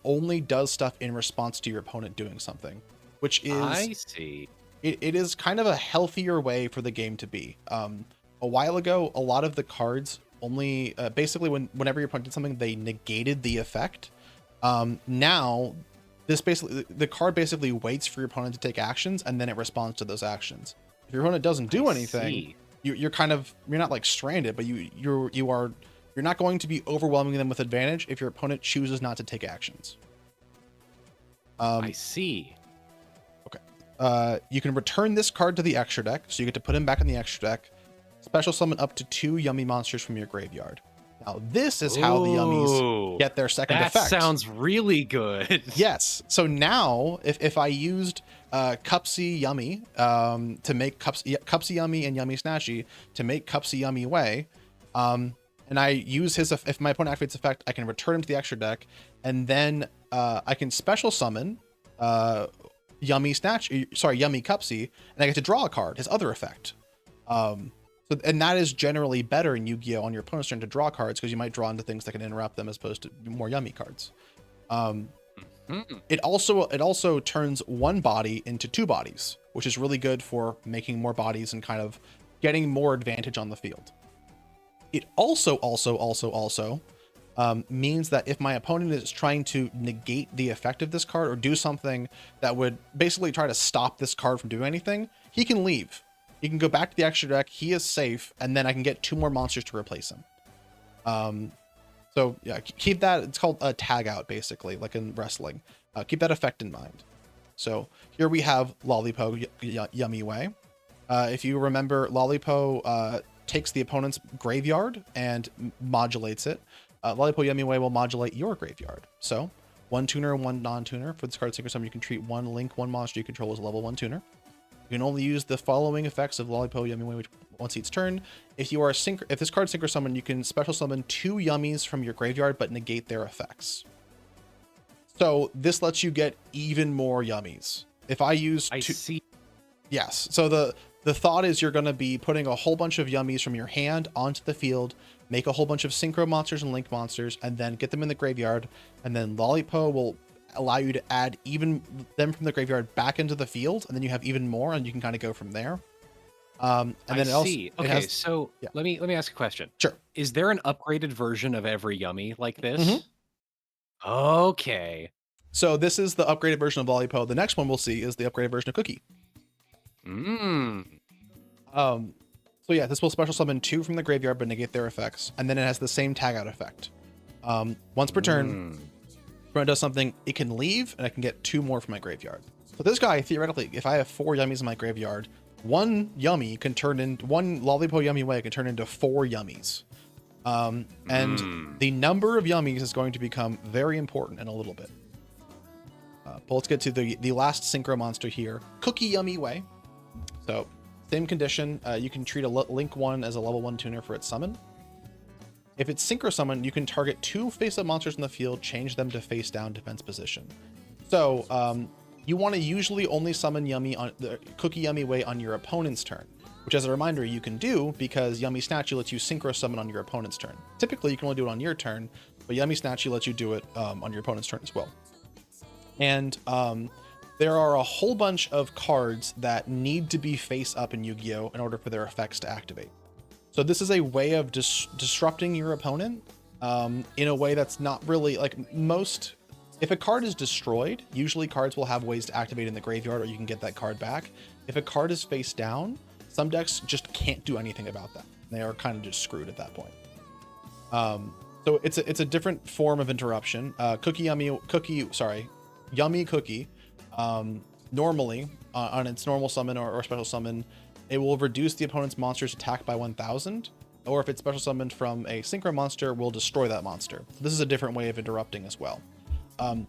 only does stuff in response to your opponent doing something, which is... I see. It is kind of a healthier way for the game to be. A while ago, a lot of the cards only... basically, whenever your opponent did something, they negated the effect. Now, the card basically waits for your opponent to take actions, and then it responds to those actions. If your opponent doesn't do anything, you're not like stranded, but you're not going to be overwhelming them with advantage if your opponent chooses not to take actions. I see. Okay. You can return this card to the extra deck, so you get to put him back in the extra deck. Special summon up to 2 Yummy monsters from your graveyard. Now, this is how the Yummies get their second effect. That sounds really good. Yes. So now, if I used Cupsy Yummy to make Cupsy Yummy and Yummy Snatchy to make Cupsy Yummy Way, and I use if my opponent activates effect, I can return him to the extra deck, and then I can special summon Yummy Cupsy, and I get to draw a card, his other effect. And that is generally better in Yu-Gi-Oh! On your opponent's turn to draw cards, because you might draw into things that can interrupt them as opposed to more Yummy cards. It also turns 1 body into 2 bodies, which is really good for making more bodies and kind of getting more advantage on the field. It also means that if my opponent is trying to negate the effect of this card or do something that would basically try to stop this card from doing anything, he can leave. He can go back to the extra deck. He is safe, and then I can get 2 more monsters to replace him. So yeah, keep that. It's called a tag out, basically, like in wrestling. Keep that effect in mind. So here we have Lollipo Yummy Way. If you remember, Lollipo takes the opponent's graveyard and modulates it. Lollipo Yummy Way will modulate your graveyard. So 1 tuner and 1 non-tuner. For this card Synchro Summon, you can treat 1 link, 1 monster you control as a level 1 tuner. You can only use the following effects of Lollipo Yummy Way once each turn. If this card Synchro Summon, you can special summon 2 Yummies from your graveyard but negate their effects. So this lets you get even more Yummies. If I use I see. Yes. So the thought is you're going to be putting a whole bunch of Yummies from your hand onto the field, make a whole bunch of Synchro monsters and Link monsters, and then get them in the graveyard. And then Lollipo will allow you to add even them from the graveyard back into the field, and then you have even more, and you can kind of go from there. And then I see. Okay, so yeah. let me ask a question. Sure. Is there an upgraded version of every Yummy like this? Mm-hmm. Okay. So this is the upgraded version of Lollipo. The next one we'll see is the upgraded version of Cookie. So yeah, this will special summon 2 from the graveyard but negate their effects, and then it has the same tag out effect. Once per turn, when it does something, it can leave, and I can get 2 more from my graveyard. So this guy, theoretically, if I have 4 Yummies in my graveyard, 1 Yummy can turn into 1 Lollipo Yummy Way can turn into 4 Yummies. And the number of Yummies is going to become very important in a little bit. But let's get to the last Synchro monster here, Cookie Yummy Way. So same condition, you can treat a Link 1 as a level 1 tuner for its summon. If it's Synchro Summon, you can target 2 face-up monsters in the field, change them to face-down defense position. So you want to usually only summon Yummy on the Cookie Yummy Way on your opponent's turn, which, as a reminder, you can do because Yummy Statue lets you Synchro Summon on your opponent's turn. Typically, you can only do it on your turn, but Yummy Statue lets you do it on your opponent's turn as well. And there are a whole bunch of cards that need to be face-up in Yu-Gi-Oh! In order for their effects to activate. So this is a way of disrupting your opponent in a way that's not really like most. If a card is destroyed, usually cards will have ways to activate in the graveyard, or you can get that card back. If a card is face down, some decks just can't do anything about that. They are kind of just screwed at that point. So it's a different form of interruption. Yummy Cookie. Normally on its normal summon or special summon, it will reduce the opponent's monster's attack by 1000, or if it's special summoned from a synchro monster, will destroy that monster. So this is a different way of interrupting as well.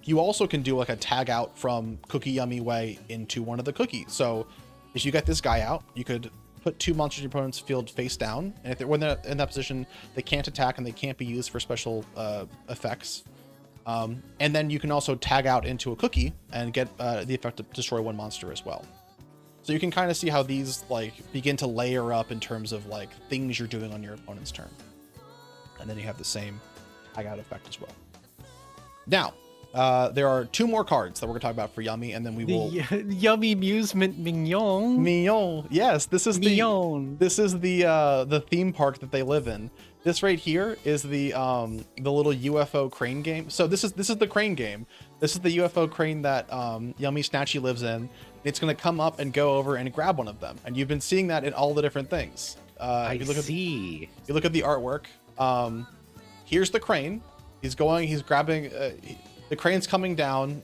You also can do like a tag out from Cookie Yummy Way into one of the cookies. So if you get this guy out, you could put 2 monsters in your opponent's field face down, and when they're in that position, they can't attack and they can't be used for special effects. And then you can also tag out into a cookie and get the effect to destroy 1 monster as well. So you can kind of see how these like begin to layer up in terms of like things you're doing on your opponent's turn. And then you have the same tag out effect as well. Now, there are 2 more cards that we're gonna talk about for Yummy, and then we will. Yummy Amusement Mignon. Mignon. Yes, this is Mignon. the theme park that they live in. This right here is the little UFO crane game. So this is the crane game. This is the UFO crane that Yummy Snatchy lives in. It's gonna come up and go over and grab one of them, and you've been seeing that in all the different things. If you look at the artwork. Here's the crane. He's grabbing. The crane's coming down.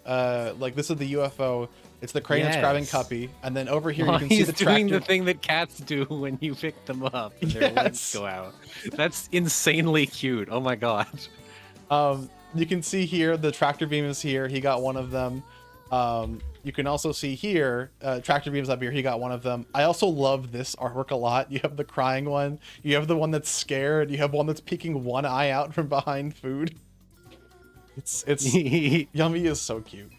Like this is the UFO. It's the crane that's grabbing Cuppy, and then over here you can see the tractor. He's doing the thing that cats do when you pick them up and their legs go out. That's insanely cute. Oh my god. You can see here the tractor beam is here. He got one of them. You can also see here tractor beams up here. He got one of them. I also love this artwork a lot. You have the crying one. You have the one that's scared. You have one that's peeking one eye out from behind food. It's Yummy is so cute.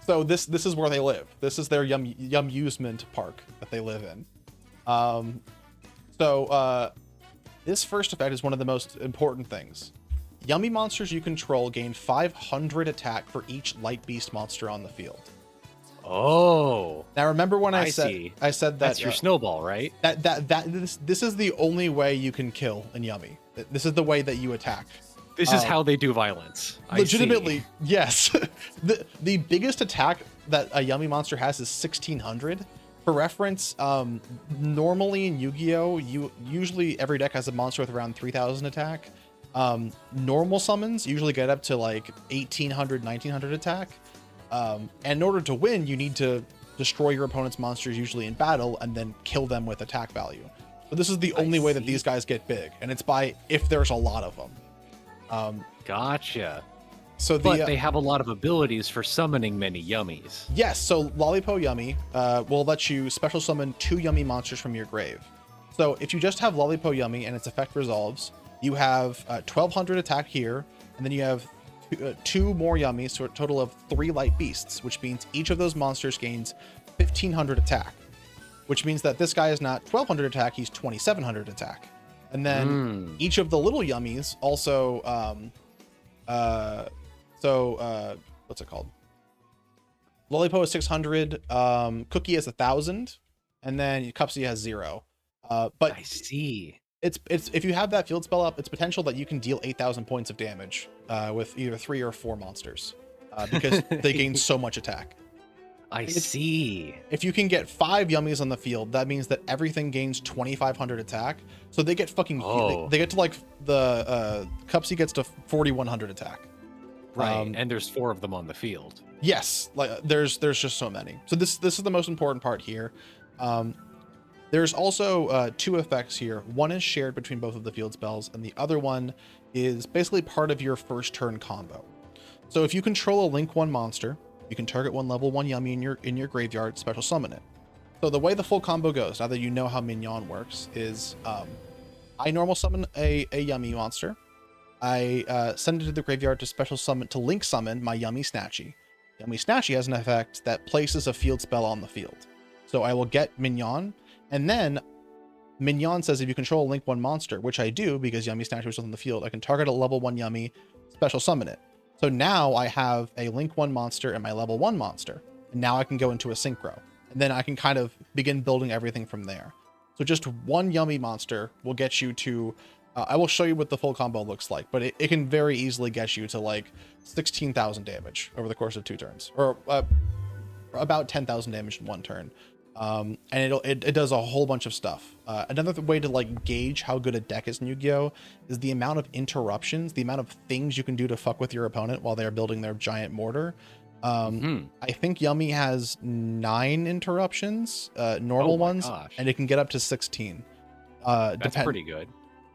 So this is where they live. This is their Yummysquest park that they live in. This first effect is one of the most important things. Yummy monsters you control gain 500 attack for each light beast monster on the field. Oh. Now remember when I said that that's your snowball, right? This is the only way you can kill in Yummy. This is the way that you attack. This is how they do violence. Legitimately, yes. The biggest attack that a Yummy monster has is 1600. For reference, normally in Yu-Gi-Oh, usually every deck has a monster with around 3,000 attack. Normal summons usually get up to like 1,800, 1,900 attack. And in order to win, you need to destroy your opponent's monsters usually in battle and then kill them with attack value. But this is the only way that these guys get big, and it's by if there's a lot of them. Gotcha. So But they have a lot of abilities for summoning many Yummies. Yes, so Lollipo Yummy will let you special summon 2 Yummy monsters from your grave. So if you just have Lollipo Yummy and its effect resolves, you have 1,200 attack here, and then you have 2 more Yummies, so a total of 3 Light Beasts, which means each of those monsters gains 1,500 attack, which means that this guy is not 1,200 attack, he's 2,700 attack. And then each of the little Yummies also, what's it called? Lollipo is 600, Cookie is 1,000, and then Cupsy has 0. But I see. It's if you have that field spell up, it's potential that you can deal 8,000 points of damage with either 3 or 4 monsters because they gain so much attack. I see. If you can get 5 Yummies on the field, that means that everything gains 2,500 attack. So they get fucking they get to like the Cupsy gets to 4,100 attack. Right, and there's 4 of them on the field. Yes, like there's just so many. So this is the most important part here. There's also 2 effects here. One is shared between both of the field spells, and the other one is basically part of your first turn combo. So if you control a Link 1 monster, you can target one level 1 Yummy in your graveyard, special summon it. So the way the full combo goes, now that you know how Mignon works, is I normal summon a Yummy monster. I send it to the graveyard to special summon, to Link summon my Yummy Snatchy. Yummy Snatchy has an effect that places a field spell on the field. So I will get Mignon, and then Mignon says if you control a Link 1 monster, which I do because Yummy Snatchy was on the field, I can target a level 1 Yummy, special summon it. So now I have a Link 1 monster and my level 1 monster, and now I can go into a synchro, and then I can kind of begin building everything from there. So just 1 Yummy monster will get you to, I will show you what the full combo looks like, but it can very easily get you to like 16,000 damage over the course of 2 turns, or about 10,000 damage in 1 turn. And it does a whole bunch of stuff. Another way to like gauge how good a deck is in Yu-Gi-Oh is the amount of interruptions, the amount of things you can do to fuck with your opponent while they're building their giant mortar. I think Yummy has 9 interruptions, normal ones, and it can get up to 16. That's pretty good.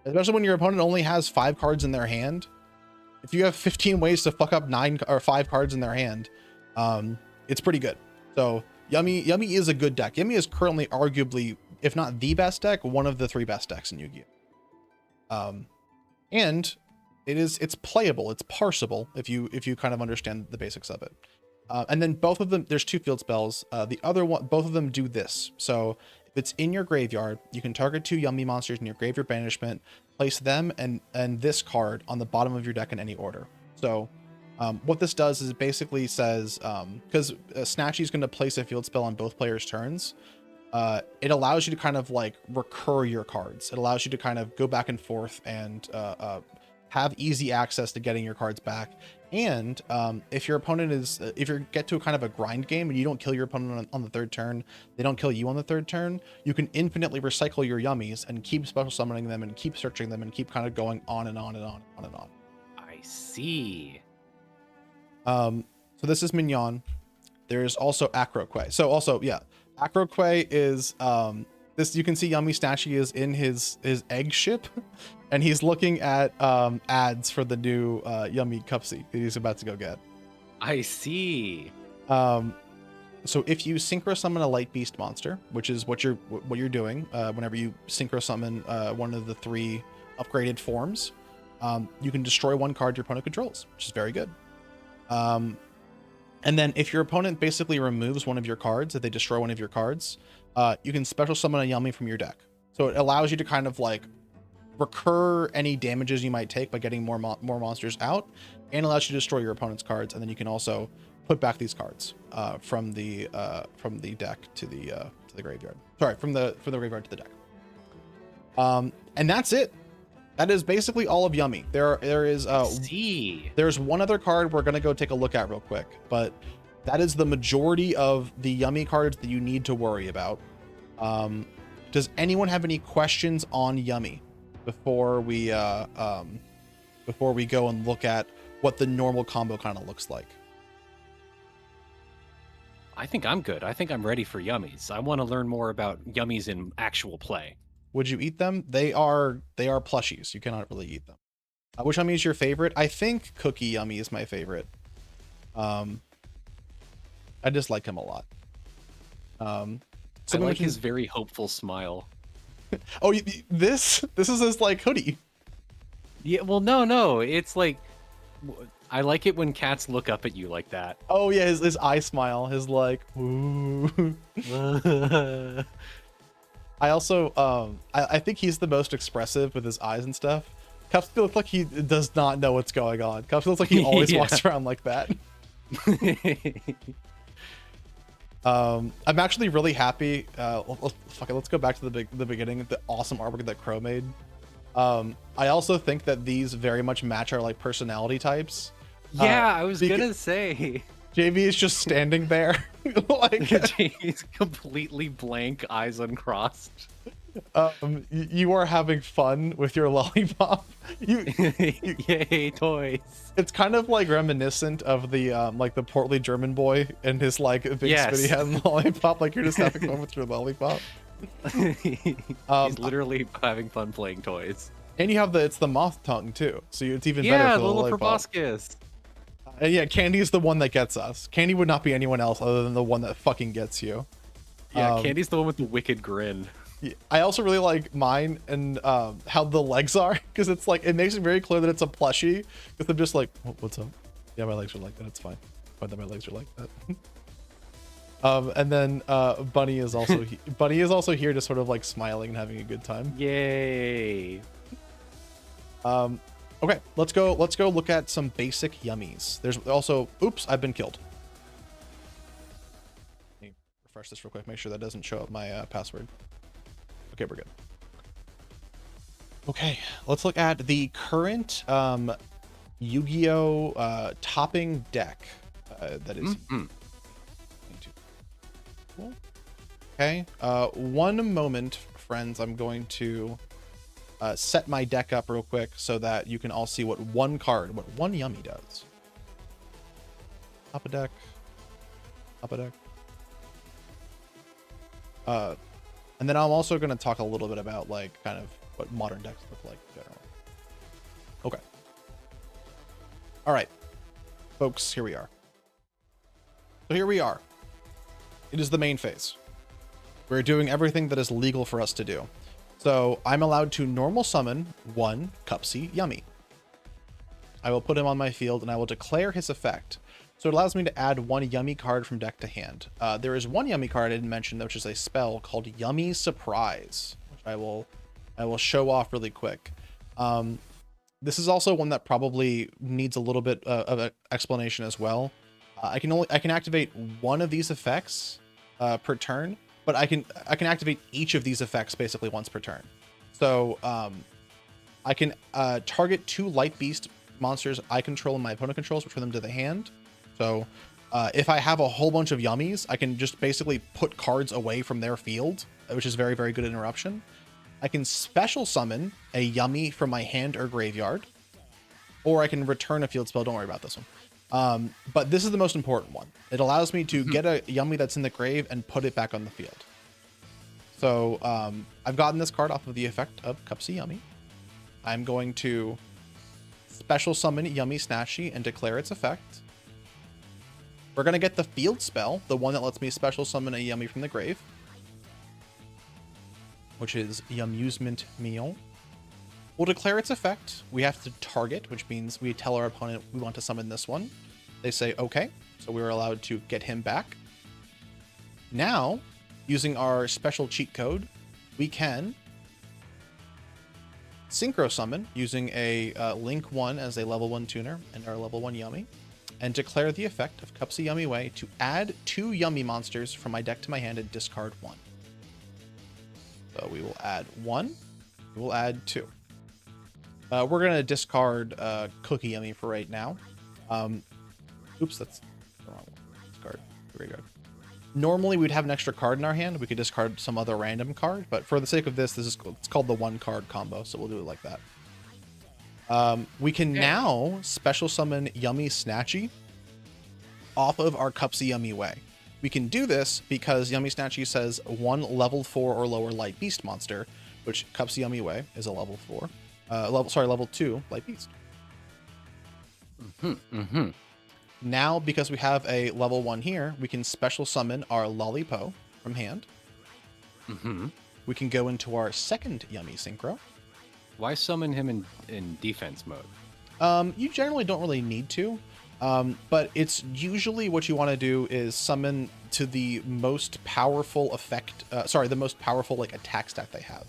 Especially when your opponent only has 5 cards in their hand. If you have 15 ways to fuck up 9 or 5 cards in their hand, it's pretty good. So Yummy is a good deck. Yummy is currently arguably, if not the best deck, one of the 3 best decks in Yu-Gi-Oh. And it's playable, it's parsable if you kind of understand the basics of it. And then both of them, there's 2 field spells. The other one, both of them do this. So if it's in your graveyard, you can target 2 Yummy monsters in your graveyard banishment, place them and this card on the bottom of your deck in any order. So what this does is it basically says, because Snatchy is going to place a field spell on both players' turns, it allows you to kind of like recur your cards. It allows you to kind of go back and forth and have easy access to getting your cards back. And if your opponent is, if you get to a kind of a grind game and you don't kill your opponent on the 3rd turn, they don't kill you on the 3rd turn, you can infinitely recycle your Yummies and keep special summoning them and keep searching them and keep kind of going on and on and on and on and on. I see. So this is Mignon. There's also Acroquay. So also, yeah, Acroquay is this, you can see Yummy Snatchy is in his egg ship, and he's looking at ads for the new Yummy Cupsy that he's about to go get. I see. So if you synchro summon a Light Beast monster, which is what you're doing whenever you synchro summon one of the 3 upgraded forms, you can destroy 1 card your opponent controls, which is very good. And then if your opponent basically removes one of your cards, if they destroy one of your cards, you can special summon a Yummy from your deck. So it allows you to kind of like recur any damages you might take by getting more monsters out, and allows you to destroy your opponent's cards. And then you can also put back these cards from the deck to the graveyard. Sorry, from the graveyard to the deck. And that's it. That is basically all of Yummy. There's one other card we're gonna go take a look at real quick, but That is the majority of the Yummy cards that you need to worry about. Does anyone have any questions on Yummy before we go and look at what the normal combo kind of looks like? I think I'm good. I think I'm ready for Yummies. I want to learn more about Yummies in actual play. Would you eat them? They are plushies. You cannot really eat them. Which Yummy is your favorite? I think Cookie Yummy is my favorite. I just like him a lot. I like his very hopeful smile. Oh, this is his like hoodie. Yeah, well, no, it's like I like it when cats look up at you like that. Oh yeah, his eye smile, his like, ooh. I also I think he's the most expressive with his eyes and stuff. Cups looks like he does not know what's going on. Cups looks like he always walks around like that. I'm actually really happy. Let's go back to the beginning. The awesome artwork that Crow made. I also think that these very much match our like personality types. Yeah, I was gonna say. JV is just standing there, like he's completely blank, eyes uncrossed. You are having fun with your lollipop. Yay, toys. It's kind of like reminiscent of the like the portly German boy and his like big spinny head and lollipop. Like you're just having fun with your lollipop. He's literally having fun playing toys. And you have it's the moth tongue too, so it's even better. Yeah, for the little lollipop. proboscis. And yeah, Candy is the one that gets us. Candy would not be anyone else other than the one that fucking gets you. Yeah, Candy's the one with the wicked grin. I also really like mine and how the legs are, because it's like it makes it very clear that it's a plushie. Because I'm just like, what's up? Yeah, my legs are like that. It's fine. Fine that my legs are like that. And then Bunny is also Bunny is also here, just sort of like smiling and having a good time. Yay. Okay, let's go look at some basic Yummies. There's also, oops, I've been killed. Let me refresh this real quick, make sure that doesn't show up my password. Okay, we're good. Okay, let's look at the current Yu-Gi-Oh topping deck that is. Cool. Okay, one moment, friends. I'm going to set my deck up real quick so that you can all see what one Yummy does. Top a deck. Top a deck. And then I'm also going to talk a little bit about like kind of what modern decks look like in general. Okay. All right, folks, here we are. So here we are. It is the main phase. We're doing everything that is legal for us to do. So I'm allowed to normal summon one Cupsy Yummy. I will put him on my field and I will declare his effect. So it allows me to add one Yummy card from deck to hand. There is one Yummy card I didn't mention, which is a spell called Yummy Surprise, which I will show off really quick. This is also one that probably needs a little bit of an explanation as well. I can activate one of these effects per turn, but I can activate each of these effects basically once per turn. So I can target two Light Beast monsters I control and my opponent controls, return them to the hand. So if I have a whole bunch of Yummies, I can just basically put cards away from their field, which is very, very good interruption. I can special summon a Yummy from my hand or graveyard, or I can return a field spell. Don't worry about this one. But this is the most important one. It allows me to get a Yummy that's in the grave and put it back on the field. So I've gotten this card off of the effect of Cupsy Yummy. I'm going to special summon Yummy Snatchy and declare its effect. We're going to get the field spell, the one that lets me special summon a Yummy from the grave, which is Yummysquest Origins. We'll declare its effect. We have to target, which means we tell our opponent we want to summon this one. They say, okay. So we're allowed to get him back. Now, using our special cheat code, we can synchro summon using a Link 1 as a level 1 tuner and our level 1 Yummy, and declare the effect of Cupsy Yummy Way to add 2 Yummy monsters from my deck to my hand and discard 1. So we will add 1. We will add 2. We're going to discard Cookie Yummy for right now. Oops, that's the wrong one. Discard graveyard. Normally we'd have an extra card in our hand. We could discard some other random card, but for the sake of this is it's called the 1-card combo, so we'll do it like that. We can now special summon Yummy Snatchy off of our Cupsy Yummy Way. We can do this because Yummy Snatchy says 1 level 4 or lower light beast monster, which Cupsy Yummy Way is a level 4. Level 2 light beast. Now, because we have a level 1 here, we can special summon our Lollipo from hand. We can go into our second Yummy Synchro. Why summon him in defense mode? You generally don't really need to, but it's usually what you want to do is summon to the most powerful effect, the most powerful like attack stat they have.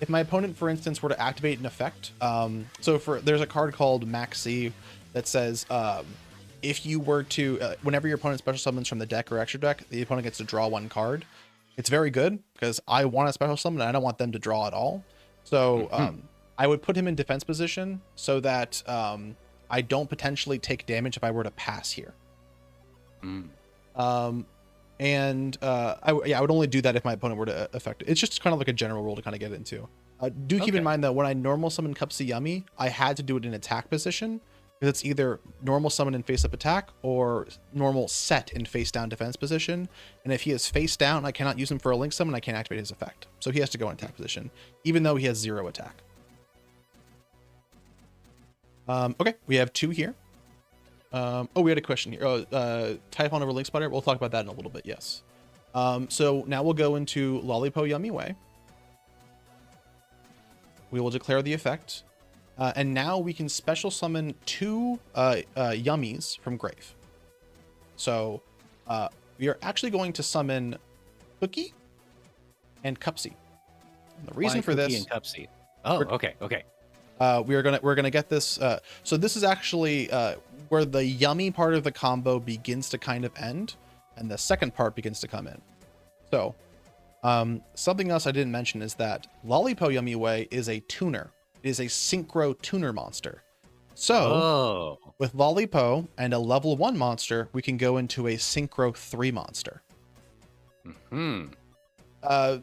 If my opponent, for instance, were to activate an effect, there's a card called Maxi that says, if you were to, whenever your opponent special summons from the deck or extra deck, the opponent gets to draw 1 card. It's very good because I want to special summon and I don't want them to draw at all. So I would put him in defense position so that I don't potentially take damage if I were to pass here. I would only do that if my opponent were to affect it. It's just kind of like a general rule to kind of get into. Keep in mind though, when I normal summon Cupsy Yummy, I had to do it in attack position because it's either normal summon in face up attack or normal set in face down defense position. And if he is face down, I cannot use him for a link summon. I can't activate his effect. So he has to go in attack position, even though he has 0 attack. Okay, we have 2 here. We had a question here. Typhon over Link Spider. We'll talk about that in a little bit. Yes. So now we'll go into Lollipo Yummy Way. We will declare the effect. And now we can special summon 2 Yummies from Grave. So we are actually going to summon Cookie and Cupsy. And the reason for Cookie this... and Cupsy. Oh, okay. We're gonna get this. So this is actually where the Yummy part of the combo begins to kind of end, and the second part begins to come in. So something else I didn't mention is that Lollipo Yummy Way is a tuner. It is a synchro tuner monster. So with Lollipo and a level 1 monster, we can go into a synchro 3 monster.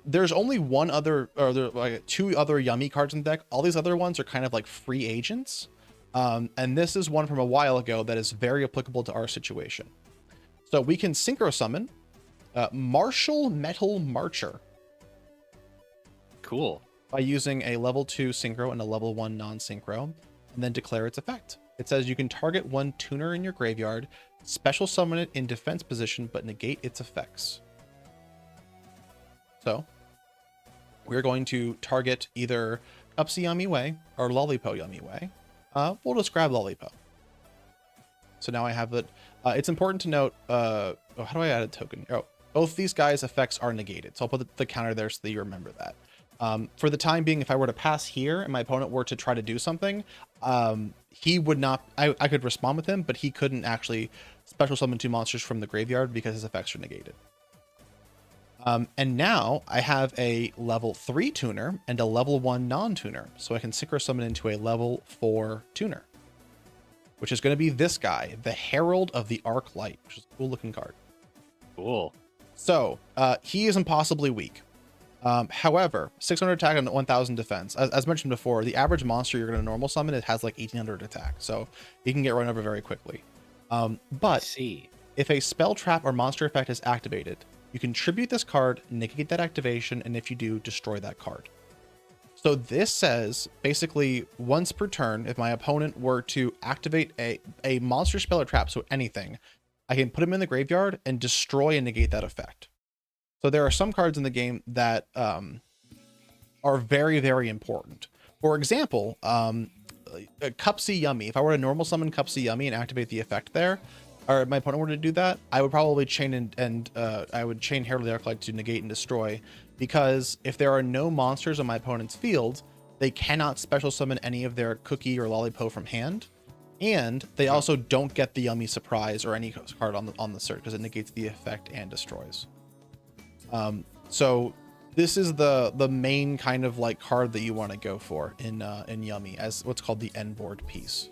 There's only 1 other, or there like 2 other Yummy cards in the deck. All these other ones are kind of like free agents. And this is one from a while ago that is very applicable to our situation. So we can synchro summon Martial Metal Marcher. Cool. By using a level 2 synchro and a level 1 non-synchro, and then declare its effect. It says you can target 1 tuner in your graveyard, special summon it in defense position, but negate its effects. So we're going to target either Cupsy Yummy Way or Lollipo Yummy Way. We'll just grab Lollipo. So now I have it. It's important to note, how do I add a token? Oh, both these guys' effects are negated. So I'll put the counter there so that you remember that. For the time being, if I were to pass here and my opponent were to try to do something, he would not, I could respond with him, but he couldn't actually special summon 2 monsters from the graveyard because his effects are negated. And now I have a level 3 tuner and a level 1 non-tuner. So I can synchro summon into a level 4 tuner, which is going to be this guy, the Herald of the Arc Light, which is a cool looking card. Cool. So he is impossibly weak. However, 600 attack and 1000 defense. As mentioned before, the average monster you're going to normal summon, it has like 1800 attack. So he can get run over very quickly. But if a spell, trap, or monster effect is activated, you can tribute this card, negate that activation, and if you do, destroy that card. So this says, basically, once per turn, if my opponent were to activate a monster, spell, or trap, so anything, I can put him in the graveyard and destroy and negate that effect. So there are some cards in the game that are very, very important. For example, Cupsy Yummy. If I were to normal summon Cupsy Yummy and activate the effect there, or if my opponent were to do that, I would probably chain I would chain Herald of the Arclight to negate and destroy, because if there are no monsters on my opponent's field, they cannot special summon any of their Cookie or Lollipo from hand, and they also don't get the Yummy Surprise or any card on the search because it negates the effect and destroys. So this is the main kind of like card that you want to go for in Yummy as what's called the end board piece.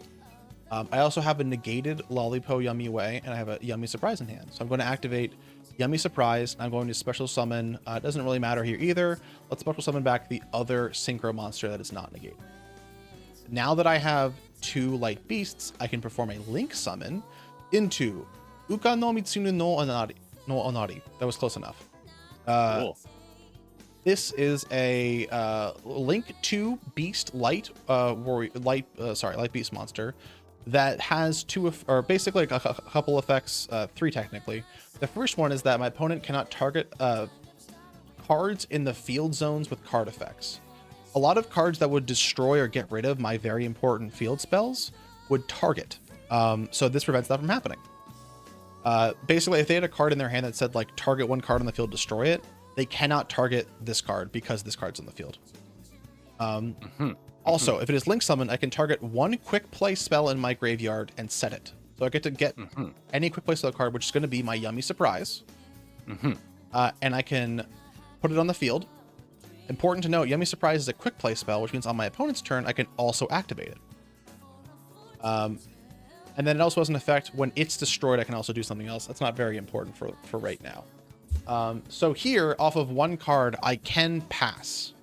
I also have a negated Lollipo Yummy Way, and I have a Yummy Surprise in hand. So I'm going to activate Yummy Surprise. I'm going to special summon. It doesn't really matter here either. Let's special summon back the other synchro monster that is not negated. Now that I have 2 light beasts, I can perform a link summon into Uka no Mitsunu no Onari. No Onari. That was close enough. Cool. This is a Link 2 Beast Light Light Beast monster that has basically a couple effects, 3 technically. The first one is that my opponent cannot target cards in the field zones with card effects. A lot of cards that would destroy or get rid of my very important field spells would target. So this prevents that from happening. Basically, if they had a card in their hand that said like target 1 card on the field, destroy it, they cannot target this card because this card's on the field. Also, if it is link summon, I can target 1 quick play spell in my graveyard and set it. So I get to get any quick play spell card, which is going to be my Yummy Surprise. And I can put it on the field. Important to note, Yummy Surprise is a quick play spell, which means on my opponent's turn, I can also activate it. And then it also has an effect when it's destroyed, I can also do something else. That's not very important for right now. So here, off of 1 card, I can pass,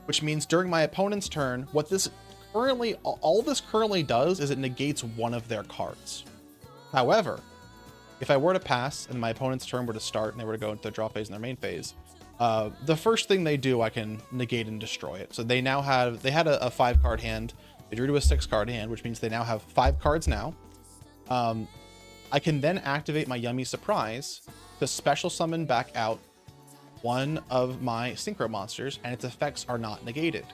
which means during my opponent's turn, all this currently does is it negates 1 of their cards. However, if I were to pass and my opponent's turn were to start and they were to go into their draw phase and their main phase, the first thing they do, I can negate and destroy it. So they now had a 5-card hand. They drew to a 6-card hand, which means they now have 5 cards now. I can then activate my Yummy Surprise to special summon back out 1 of my synchro monsters, and its effects are not negated.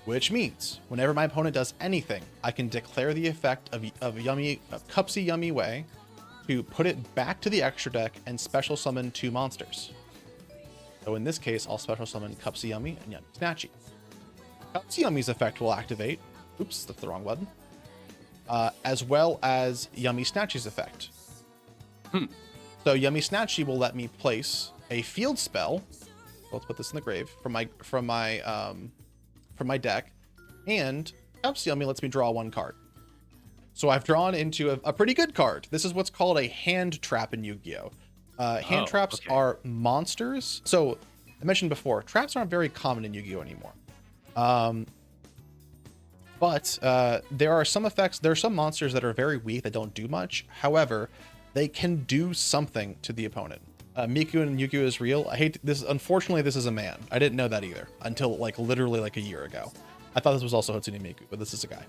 Which means whenever my opponent does anything, I can declare the effect of Cupsy Yummy Way to put it back to the extra deck and special summon 2 monsters. So in this case, I'll special summon Cupsy Yummy and Yummy Snatchy. Cupsy Yummy's effect will activate. Oops, that's the wrong button. As well as Yummy Snatchy's effect. So Yummy Snatchy will let me place a field spell. Let's put this in the grave from my deck, and Cupsy Yummy lets me draw 1 card. So I've drawn into a pretty good card. This is what's called a hand trap in Yu-Gi-Oh. Hand traps are monsters. So I mentioned before, traps aren't very common in Yu-Gi-Oh anymore. But there are some effects. There are some monsters that are very weak that don't do much. However, they can do something to the opponent. Miku and Yugioh is real. I hate this. Unfortunately, this is a man. I didn't know that either until literally a year ago. I thought this was also Hatsune Miku, but this is a guy.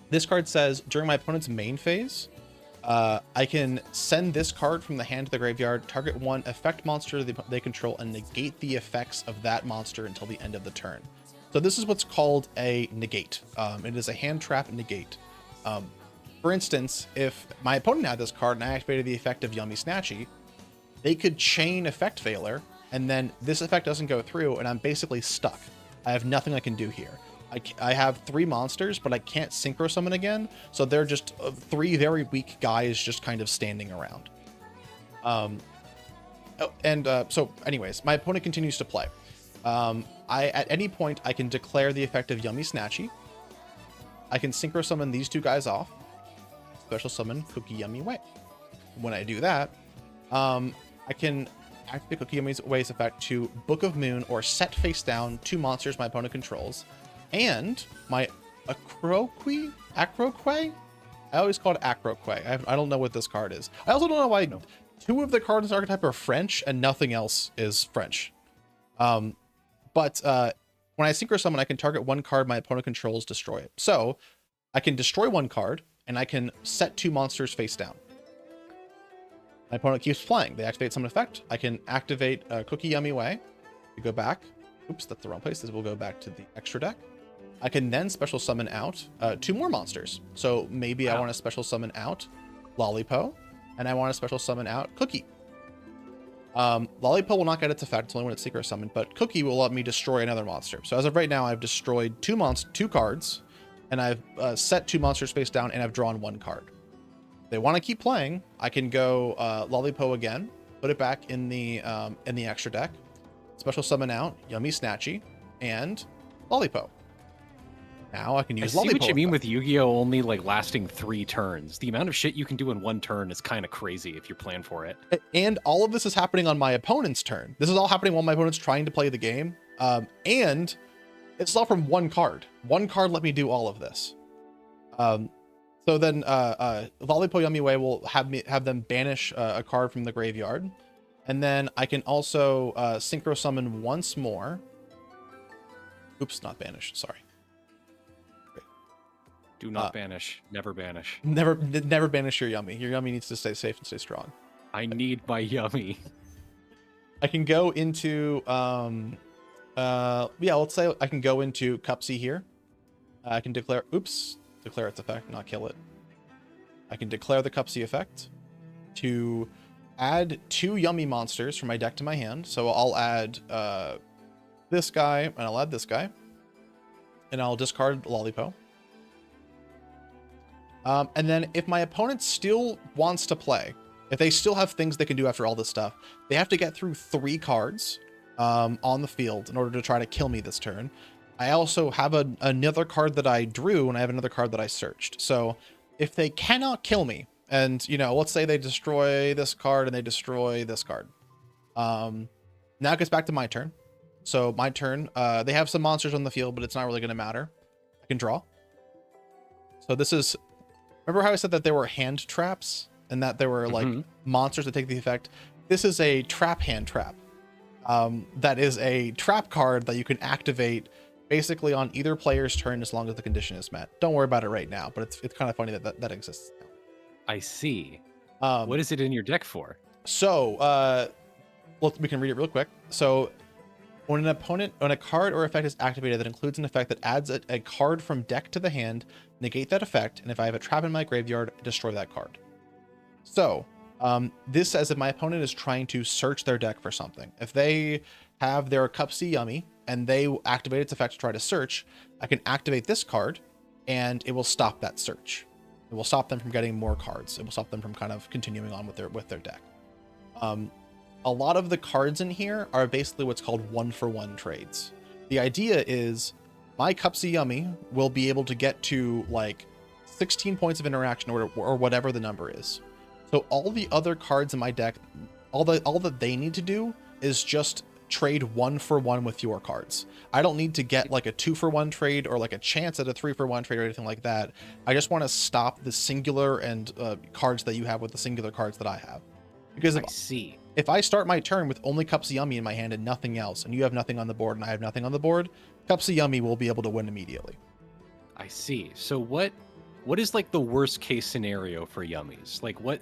This card says during my opponent's main phase, I can send this card from the hand to the graveyard, target 1 effect monster they control, and negate the effects of that monster until the end of the turn. So this is what's called a negate. It is a hand trap negate. For instance, if my opponent had this card and I activated the effect of Yummy Snatchy, they could chain effect failure, and then this effect doesn't go through, and I'm basically stuck. I have nothing I can do here. I have 3 monsters, but I can't synchro summon again, so they're just 3 very weak guys just kind of standing around. So anyways, my opponent continues to play. At any point, I can declare the effect of Yummy Snatchy. I can synchro summon these 2 guys off. Special summon Cookie Yummy Way. When I do that, I can activate Cookie Yummy Way's effect to Book of Moon or set face down 2 monsters my opponent controls, and my Acroquay? I always call it Acroquay. I don't know what this card is. I also don't know why 2 of the cards in this archetype are French and nothing else is French. But when I synchro summon, I can target 1 card my opponent controls, destroy it. So I can destroy 1 card, and I can set 2 monsters face down. My opponent keeps playing. They activate summon effect. I can activate Cookie Yummy Way. We go back. Oops, that's the wrong place. This will go back to the extra deck. I can then special summon out 2 more monsters. So maybe I want to special summon out Lollipo, and I want to special summon out Cookie. Lollipo will not get its effect. It's only when it's synchro summoned, but Cookie will let me destroy another monster. So as of right now, I've destroyed 2 cards, and I've set 2 monsters face down, and I've drawn 1 card. If they want to keep playing, I can go Lollipo again, put it back in the extra deck, special summon out Yummy Snatchy and Lollipo. Now I can I use see what Lollipop you mean effect. with Yu-Gi-Oh only like lasting 3 turns. The amount of shit you can do in 1 turn is kind of crazy if you plan for it. And all of this is happening on my opponent's turn. This is all happening while my opponent's trying to play the game. And it's all from 1 card. 1 card let me do all of this. So then Lollipop Yummy Way will have them banish a card from the graveyard. And then I can also synchro summon once more. Oops, not banish, sorry. Do not banish. Never banish. Never banish your Yummy. Your Yummy needs to stay safe and stay strong. I need my Yummy. I can go into yeah, let's say I can go into Cupsy here. I can declare its effect, not kill it. I can declare the Cupsy effect to add 2 Yummy monsters from my deck to my hand. So I'll add this guy and I'll add this guy. And I'll discard Lollipop. And then if my opponent still wants to play, if they still have things they can do after all this stuff, they have to get through 3 cards on the field in order to try to kill me this turn. I also have another card that I drew, and I have another card that I searched. So if they cannot kill me, and, you know, let's say they destroy this card and they destroy this card. Now it gets back to my turn. So my turn, they have some monsters on the field, but it's not really going to matter. I can draw. So this is... Remember how I said that there were hand traps and that there were like monsters that take the effect? This is a trap hand trap. That is a trap card that you can activate basically on either player's turn as long as the condition is met. Don't worry about it right now, but it's kind of funny that exists now. I see. What is it in your deck for? So we can read it real quick. So when a card or effect is activated that includes an effect that adds a card from deck to the hand, negate that effect, and if I have a trap in my graveyard, destroy that card. So this says if my opponent is trying to search their deck for something. If they have their Cupsy Yummy and they activate its effect to try to search, I can activate this card and it will stop that search. It will stop them from getting more cards. It will stop them from kind of continuing on with their deck. A lot of the cards in here are basically what's called 1-for-1 trades. The idea is my Cupsy Yummy will be able to get to like 16 points of interaction or whatever the number is. So all the other cards in my deck, all that they need to do is just trade 1-for-1 with your cards. I don't need to get like a 2-for-1 trade or like a chance at a 3-for-1 trade or anything like that. I just want to stop the singular and cards that you have with the singular cards that I have. Because if I start my turn with only Cupsy Yummy in my hand and nothing else, and you have nothing on the board and I have nothing on the board, Cupsy Yummy will be able to win immediately. I see. So what is like the worst case scenario for Yummies? Like what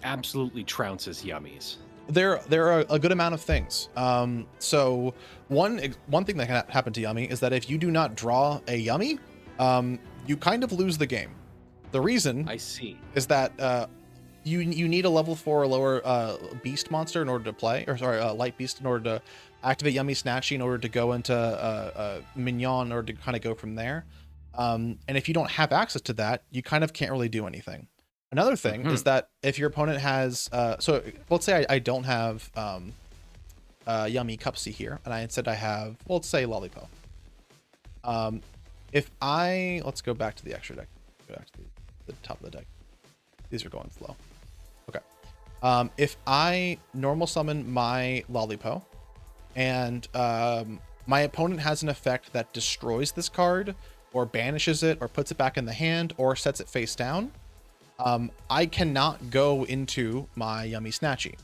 absolutely trounces Yummies? There are a good amount of things. So one thing that can happen to Yummy is that if you do not draw a Yummy, you kind of lose the game. The reason is that you need a level 4 or lower beast monster in order to play, or sorry, light beast in order to activate Yummy Snatchy in order to go into Mignon or to kind of go from there. And if you don't have access to that, you kind of can't really do anything. Another thing is that if your opponent has, so let's say I don't have Yummy Cupsy here, and instead I have, well, let's say Lollipop. Let's go back to the extra deck. Go back to the top of the deck. These are going slow. Okay. If I normal summon my Lollipop, and my opponent has an effect that destroys this card, or banishes it, or puts it back in the hand, or sets it face down, I cannot go into my Yummy Snatchy.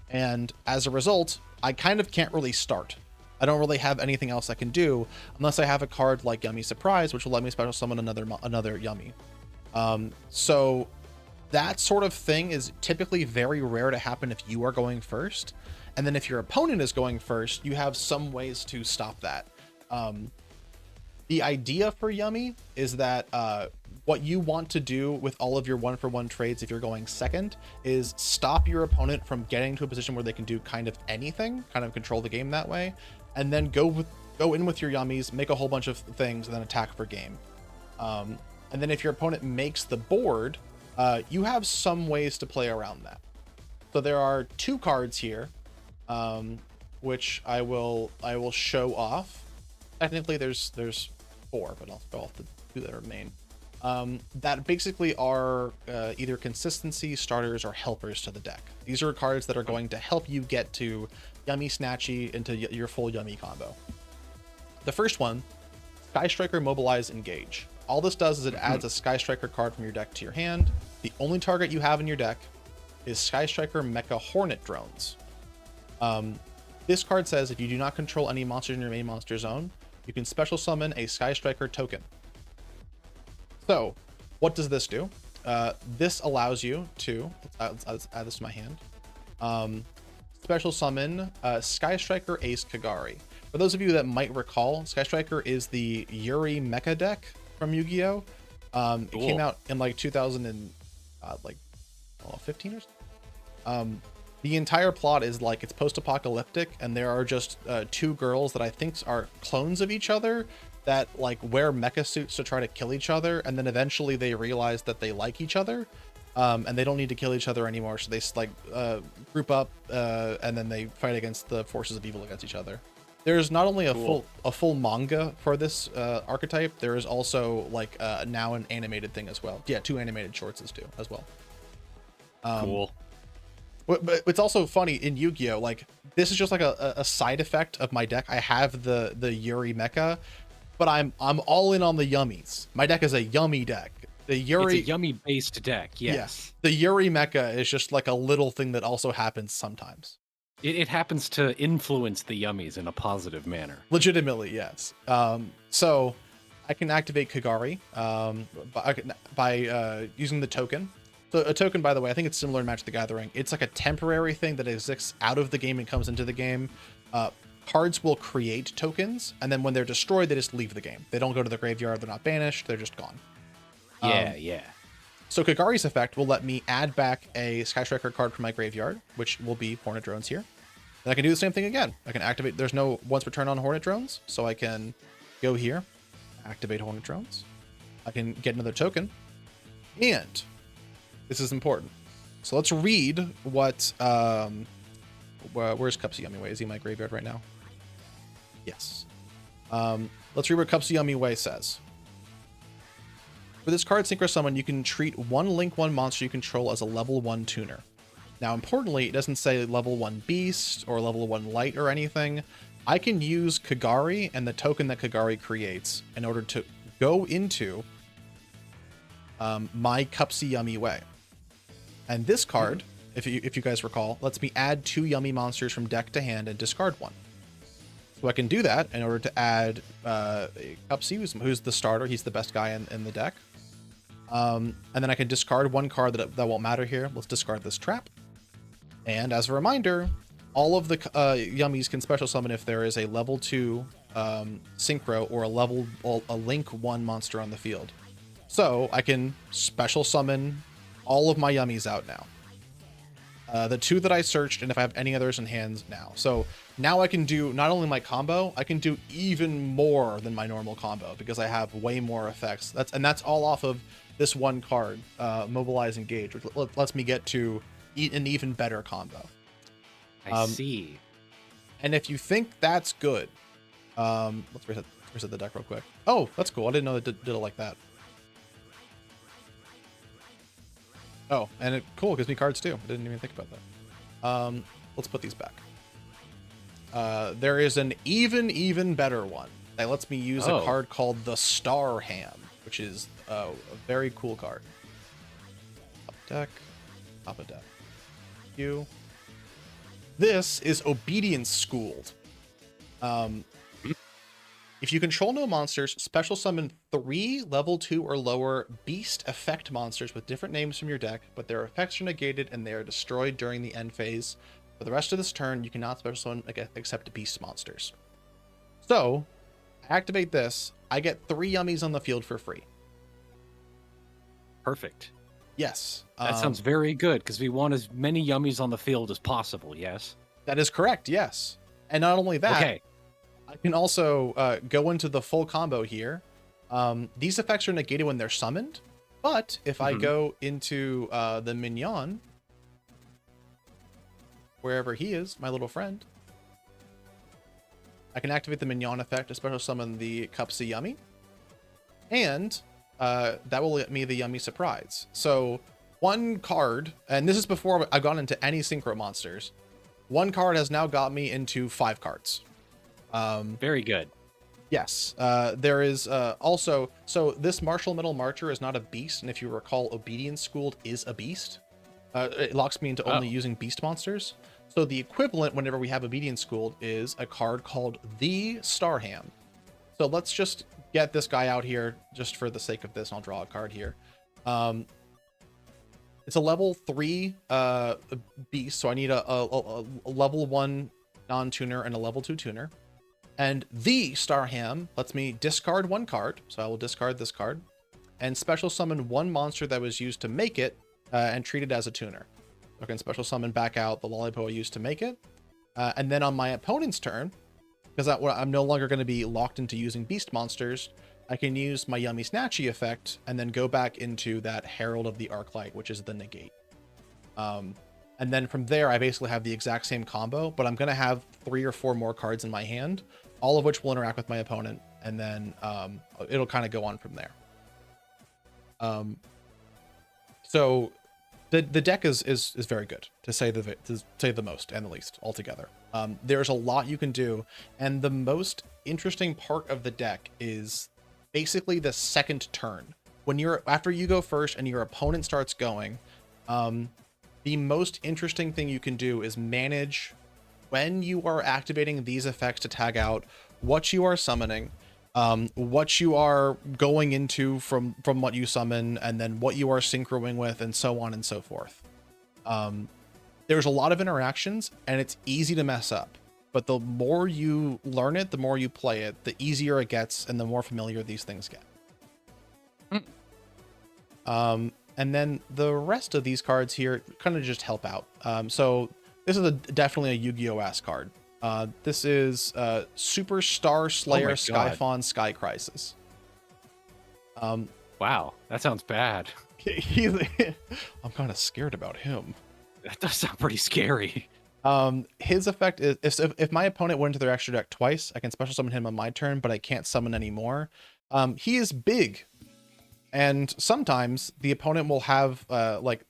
And as a result, I kind of can't really start. I don't really have anything else I can do unless I have a card like Yummy Surprise, which will let me special summon another Yummy. So that sort of thing is typically very rare to happen if you are going first. And then if your opponent is going first, you have some ways to stop that. The idea for Yummy is that what you want to do with all of your 1-for-1 trades if you're going second is stop your opponent from getting to a position where they can do kind of anything, kind of control the game that way, and then go in with your Yummies, make a whole bunch of things, and then attack for game. And then if your opponent makes the board, you have some ways to play around that. So there are 2 cards here, which I will show off. Technically, there's 4, but I'll go off the 2 that remain. That basically are either consistency, starters, or helpers to the deck. These are cards that are going to help you get to Yummy Snatchy into your full Yummy combo. The first one, Sky Striker Mobilize Engage. All this does is it adds a Sky Striker card from your deck to your hand. The only target you have in your deck is Sky Striker Mecha Hornet Drones. This card says if you do not control any monsters in your main monster zone, you can special summon a Sky Striker token. So, what does this do? This allows you to, let's add this to my hand, special summon Sky Striker Ace Kagari. For those of you that might recall, Sky Striker is the Yuri Mecha deck from Yu-Gi-Oh! It came out in like 2000 and like 15 or so. The entire plot is like it's post-apocalyptic, and there are just 2 girls that I think are clones of each other that like wear mecha suits to try to kill each other, and then eventually they realize that they like each other, and they don't need to kill each other anymore. So they like group up, and then they fight against the forces of evil against each other. There's not only a full manga for this archetype. There is also like now an animated thing as well. Yeah, 2 animated shorts as well. Cool. But it's also funny in Yu-Gi-Oh! Like this is just like a side effect of my deck. I have the Yuri Mecha, but I'm all in on the Yummies. My deck is a Yummy deck. The Yuri, it's a Yummy based deck. Yes. The Yuri Mecha is just like a little thing that also happens sometimes. It happens to influence the Yummies in a positive manner. Legitimately, yes. So I can activate Kagari by using the token. So a token, by the way, I think it's similar in Magic the Gathering. It's like a temporary thing that exists out of the game and comes into the game. Cards will create tokens, and then when they're destroyed, they just leave the game. They don't go to the graveyard. They're not banished. They're just gone. Yeah. So Kagari's effect will let me add back a Sky Striker card from my graveyard, which will be Hornet Drones here. And I can do the same thing again. I can activate, there's no once per turn on Hornet Drones, so I can go here, activate Hornet Drones. I can get another token, and this is important. So let's read what, where's Cupsy Yummy Way? Is he in my graveyard right now? Yes. Let's read what Cupsy Yummy Way says. For this card, Synchro Summon, you can treat one Link 1 monster you control as a level 1 tuner. Now, importantly, it doesn't say level 1 Beast or level 1 Light or anything. I can use Kagari and the token that Kagari creates in order to go into my Cupsy Yummy Way. And this card, if you guys recall, lets me add 2 Yummy monsters from deck to hand and discard 1. So I can do that in order to add Cupsy, who's the starter. He's the best guy in the deck. And then I can discard 1 card that won't matter here. Let's discard this trap. And as a reminder, all of the Yummies can special summon if there is a level 2 Synchro or a Link 1 monster on the field. So I can special summon all of my Yummies out now. The 2 that I searched, and if I have any others in hand now. So now I can do not only my combo, I can do even more than my normal combo because I have way more effects. That's all off of this 1 card, Mobilize Engage, which lets me get to an even better combo. I see. And if you think that's good, let's reset the deck real quick. Oh, that's cool. I didn't know that did it like that. Oh, and cool, it gives me cards too. I didn't even think about that. Let's put these back. There is an even better one that lets me use a card called the Star Ham, which is a very cool card. Top of deck. This is Obedience Schooled. If you control no monsters, special summon 3 level 2 or lower beast effect monsters with different names from your deck, but their effects are negated and they are destroyed during the end phase. For the rest of this turn, you cannot special summon except beast monsters. So, I activate this, I get 3 Yummies on the field for free. Perfect. Yes. That sounds very good, because we want as many Yummies on the field as possible, yes? That is correct, yes. And not only that, okay. I can also go into the full combo here. These effects are negated when they're summoned, but if I go into the Mignon, wherever he is, my little friend, I can activate the Mignon effect to special summon the Cupsy Yummy. and that will get me the Yummy Surprise. So one card, and this is before I've gone into any Synchro monsters, one card has now got me into 5 cards. Very good. Yes, there is also, so this Martial Metal Marcher is not a beast, and if you recall, Obedience Schooled is a beast. It locks me into only using beast monsters. So the equivalent whenever we have Obedience Schooled is a card called the Starham. So let's just get this guy out here just for the sake of this. I'll draw a card here. It's a level 3 beast, so I need a level 1 non-tuner and a level 2 tuner. And the Starham lets me discard 1 card, so I will discard this card, and special summon 1 monster that was used to make it, and treat it as a tuner. I can special summon back out the Lollipop I used to make it, and then on my opponent's turn, because I'm no longer going to be locked into using beast monsters, I can use my Yummy Snatchy effect and then go back into that Herald of the Arclight, which is the negate. And then from there, I basically have the exact same combo, but I'm going to have 3 or 4 more cards in my hand, all of which will interact with my opponent, and then it'll kind of go on from there. So the deck is very good, to say the most and the least altogether. There's a lot you can do, and the most interesting part of the deck is basically the second turn. When after you go first and your opponent starts going, the most interesting thing you can do is manage when you are activating these effects to tag out what you are summoning, what you are going into from what you summon, and then what you are synchroing with, and so on and so forth. There's a lot of interactions, and it's easy to mess up. But the more you learn it, the more you play it, the easier it gets, and the more familiar these things get. And then the rest of these cards here kind of just help out. So this is definitely a Yu-Gi-Oh! Card. This is Super Star Slayer Skyfawn Sky Crisis. Wow, that sounds bad. I'm kind of scared about him. That does sound pretty scary. His effect is if my opponent went into their extra deck twice, I can special summon him on my turn, but I can't summon anymore. He is big, and sometimes the opponent will have like,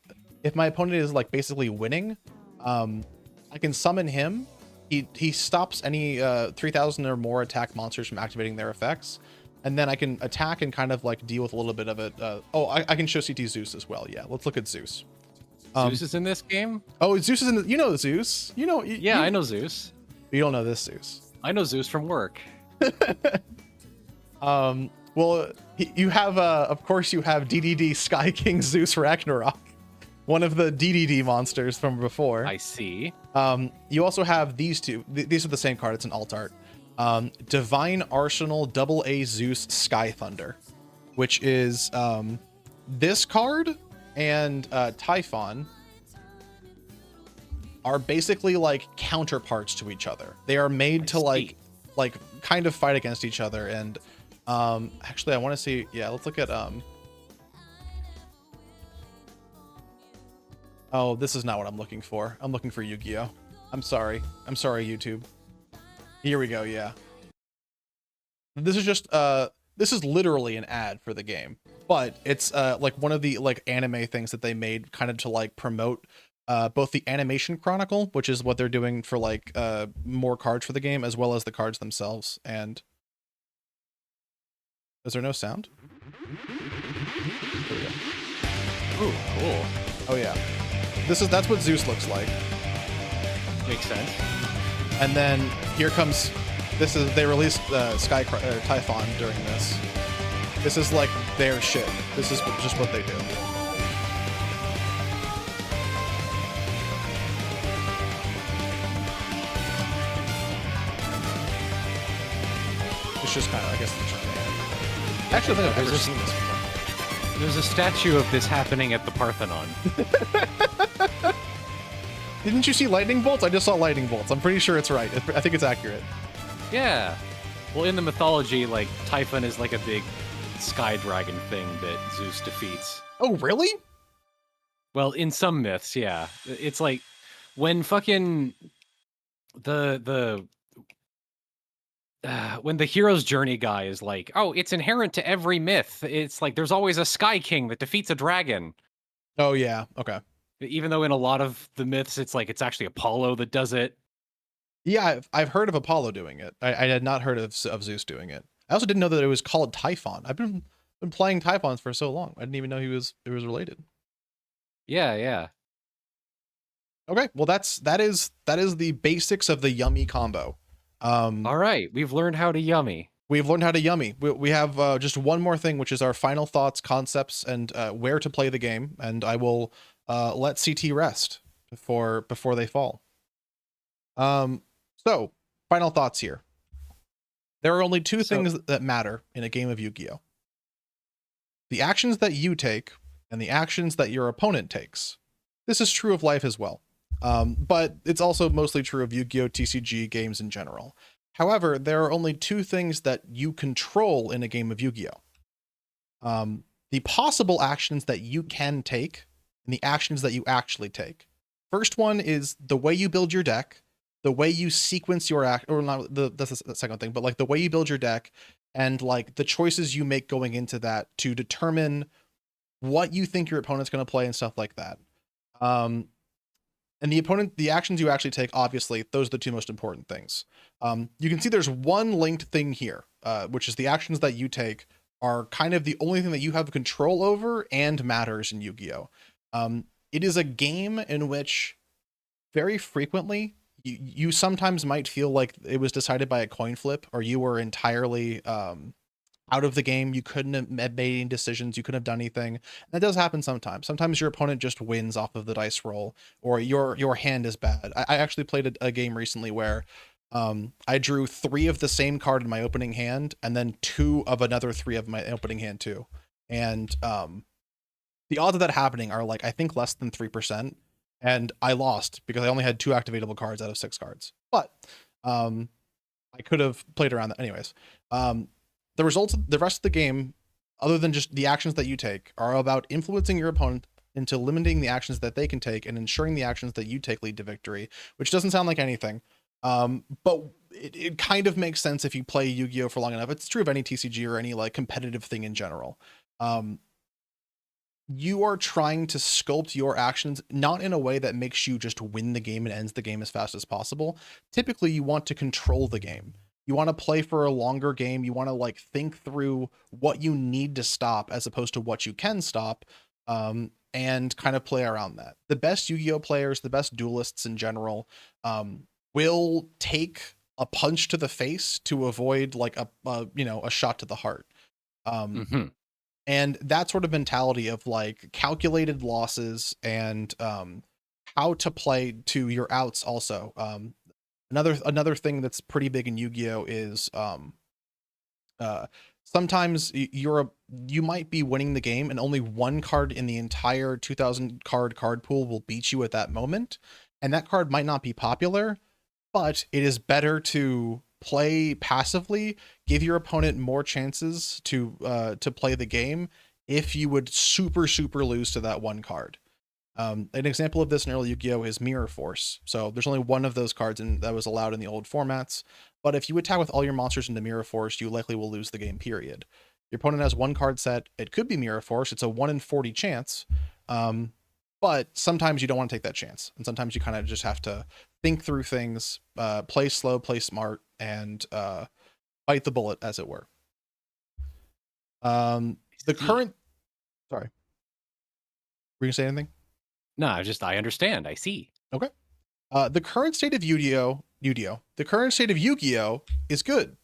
if my opponent is like basically winning, I can summon him. He stops any 3,000 or more attack monsters from activating their effects, and then I can attack and kind of like deal with a little bit of it. I can show CT Zeus as well. Yeah, let's look at Zeus. Zeus is in this game? Oh, Zeus is in the, you know Zeus. You know. Yeah, I know Zeus. You don't know this Zeus. I know Zeus from work. Well, you have of course you have DDD Sky King Zeus Ragnarok, one of the DDD monsters from before. I see. You also have these two. These are the same card. It's an alt art. Divine Arsenal AA Zeus Sky Thunder, which is this card and Typhon are basically like counterparts to each other. They are made to like kind of fight against each other. And actually I want to see, yeah, let's look at oh, this is not what I'm looking for. I'm looking for Yu-Gi-Oh! I'm sorry, YouTube. Here we go. Yeah, this is just this is literally an ad for the game, but it's like one of the like anime things that they made kind of to like promote both the animation chronicle, which is what they're doing for like more cards for the game, as well as the cards themselves. And is there no sound? There we go. Ooh, cool. Oh yeah, that's what Zeus looks like. Makes sense. And then here comes, they released Typhon during this. This is like their shit. This is just what they do. It's just kind of, I guess, it's just, actually, I think I've ever seen this before. There's a statue of this happening at the Parthenon. Didn't you see lightning bolts? I just saw lightning bolts. I'm pretty sure it's right. I think it's accurate. Yeah. Well, in the mythology, like, Typhon is like a big sky dragon thing that Zeus defeats. Oh, really? Well, in some myths, yeah. It's like when fucking when the hero's journey guy is like, oh, it's inherent to every myth. It's like there's always a Sky King that defeats a dragon. Oh yeah, okay. Even though in a lot of the myths, it's like it's actually Apollo that does it. Yeah, I've heard of Apollo doing it. I had not heard of Zeus doing it. I also didn't know that it was called Typhon. I've been playing Typhons for so long. I didn't even know it was related. Yeah, yeah. Okay, well that is the basics of the Yummy combo. All right, we've learned how to Yummy. We've learned how to Yummy. We have just one more thing, which is our final thoughts, concepts, and where to play the game. And I will let CT rest before they fall. So final thoughts here. There are only two things that matter in a game of Yu-Gi-Oh: the actions that you take and the actions that your opponent takes. This is true of life as well. But it's also mostly true of Yu-Gi-Oh! TCG games in general. However, there are only two things that you control in a game of Yu-Gi-Oh! The possible actions that you can take and the actions that you actually take. First one is the way you build your deck, the way you sequence your or not that's the second thing, but like the way you build your deck and like the choices you make going into that to determine what you think your opponent's going to play and stuff like that. And the actions you actually take, obviously, those are the two most important things. You can see there's one linked thing here, which is the actions that you take are kind of the only thing that you have control over and matters in Yu-Gi-Oh! It is a game in which very frequently you sometimes might feel like it was decided by a coin flip, or you were entirely out of the game. You couldn't have made any decisions. You couldn't have done anything. That does happen sometimes. Sometimes your opponent just wins off of the dice roll, or your hand is bad. I actually played a game recently where I drew 3 of the same card in my opening hand, and then 2 of another 3 of my opening hand too. And the odds of that happening are like, I think less than 3%. And I lost because I only had 2 activatable cards out of 6 cards. But I could have played around that anyways. The rest of the game, other than just the actions that you take, are about influencing your opponent into limiting the actions that they can take and ensuring the actions that you take lead to victory, which doesn't sound like anything. But it kind of makes sense if you play Yu-Gi-Oh! For long enough. It's true of any TCG or any like competitive thing in general. You are trying to sculpt your actions not in a way that makes you just win the game and ends the game as fast as possible. Typically, you want to control the game. You want to play for a longer game. You want to like think through what you need to stop as opposed to what you can stop, and kind of play around that. The best Yu-Gi-Oh! Players, the best duelists in general, will take a punch to the face to avoid like a shot to the heart. And that sort of mentality of like calculated losses and how to play to your outs also. Another thing that's pretty big in Yu-Gi-Oh! Is sometimes you might be winning the game and only one card in the entire 2000 card pool will beat you at that moment. And that card might not be popular, but it is better to play passively, give your opponent more chances to play the game if you would super lose to that one card. An example of this in early Yu-Gi-Oh! Is Mirror Force. So there's only one of those cards that was allowed in the old formats, but if you attack with all your monsters into Mirror Force, you likely will lose the game, period. Your opponent has one card set, it could be Mirror Force, it's a 1 in 40 chance, but sometimes you don't want to take that chance, and sometimes you kind of just have to think through things, play slow, play smart, and bite the bullet, as it were. The current... Sorry. Were you going to say anything? No, I understand. I see. Okay. The current state of the current state of Yu-Gi-Oh! Is good.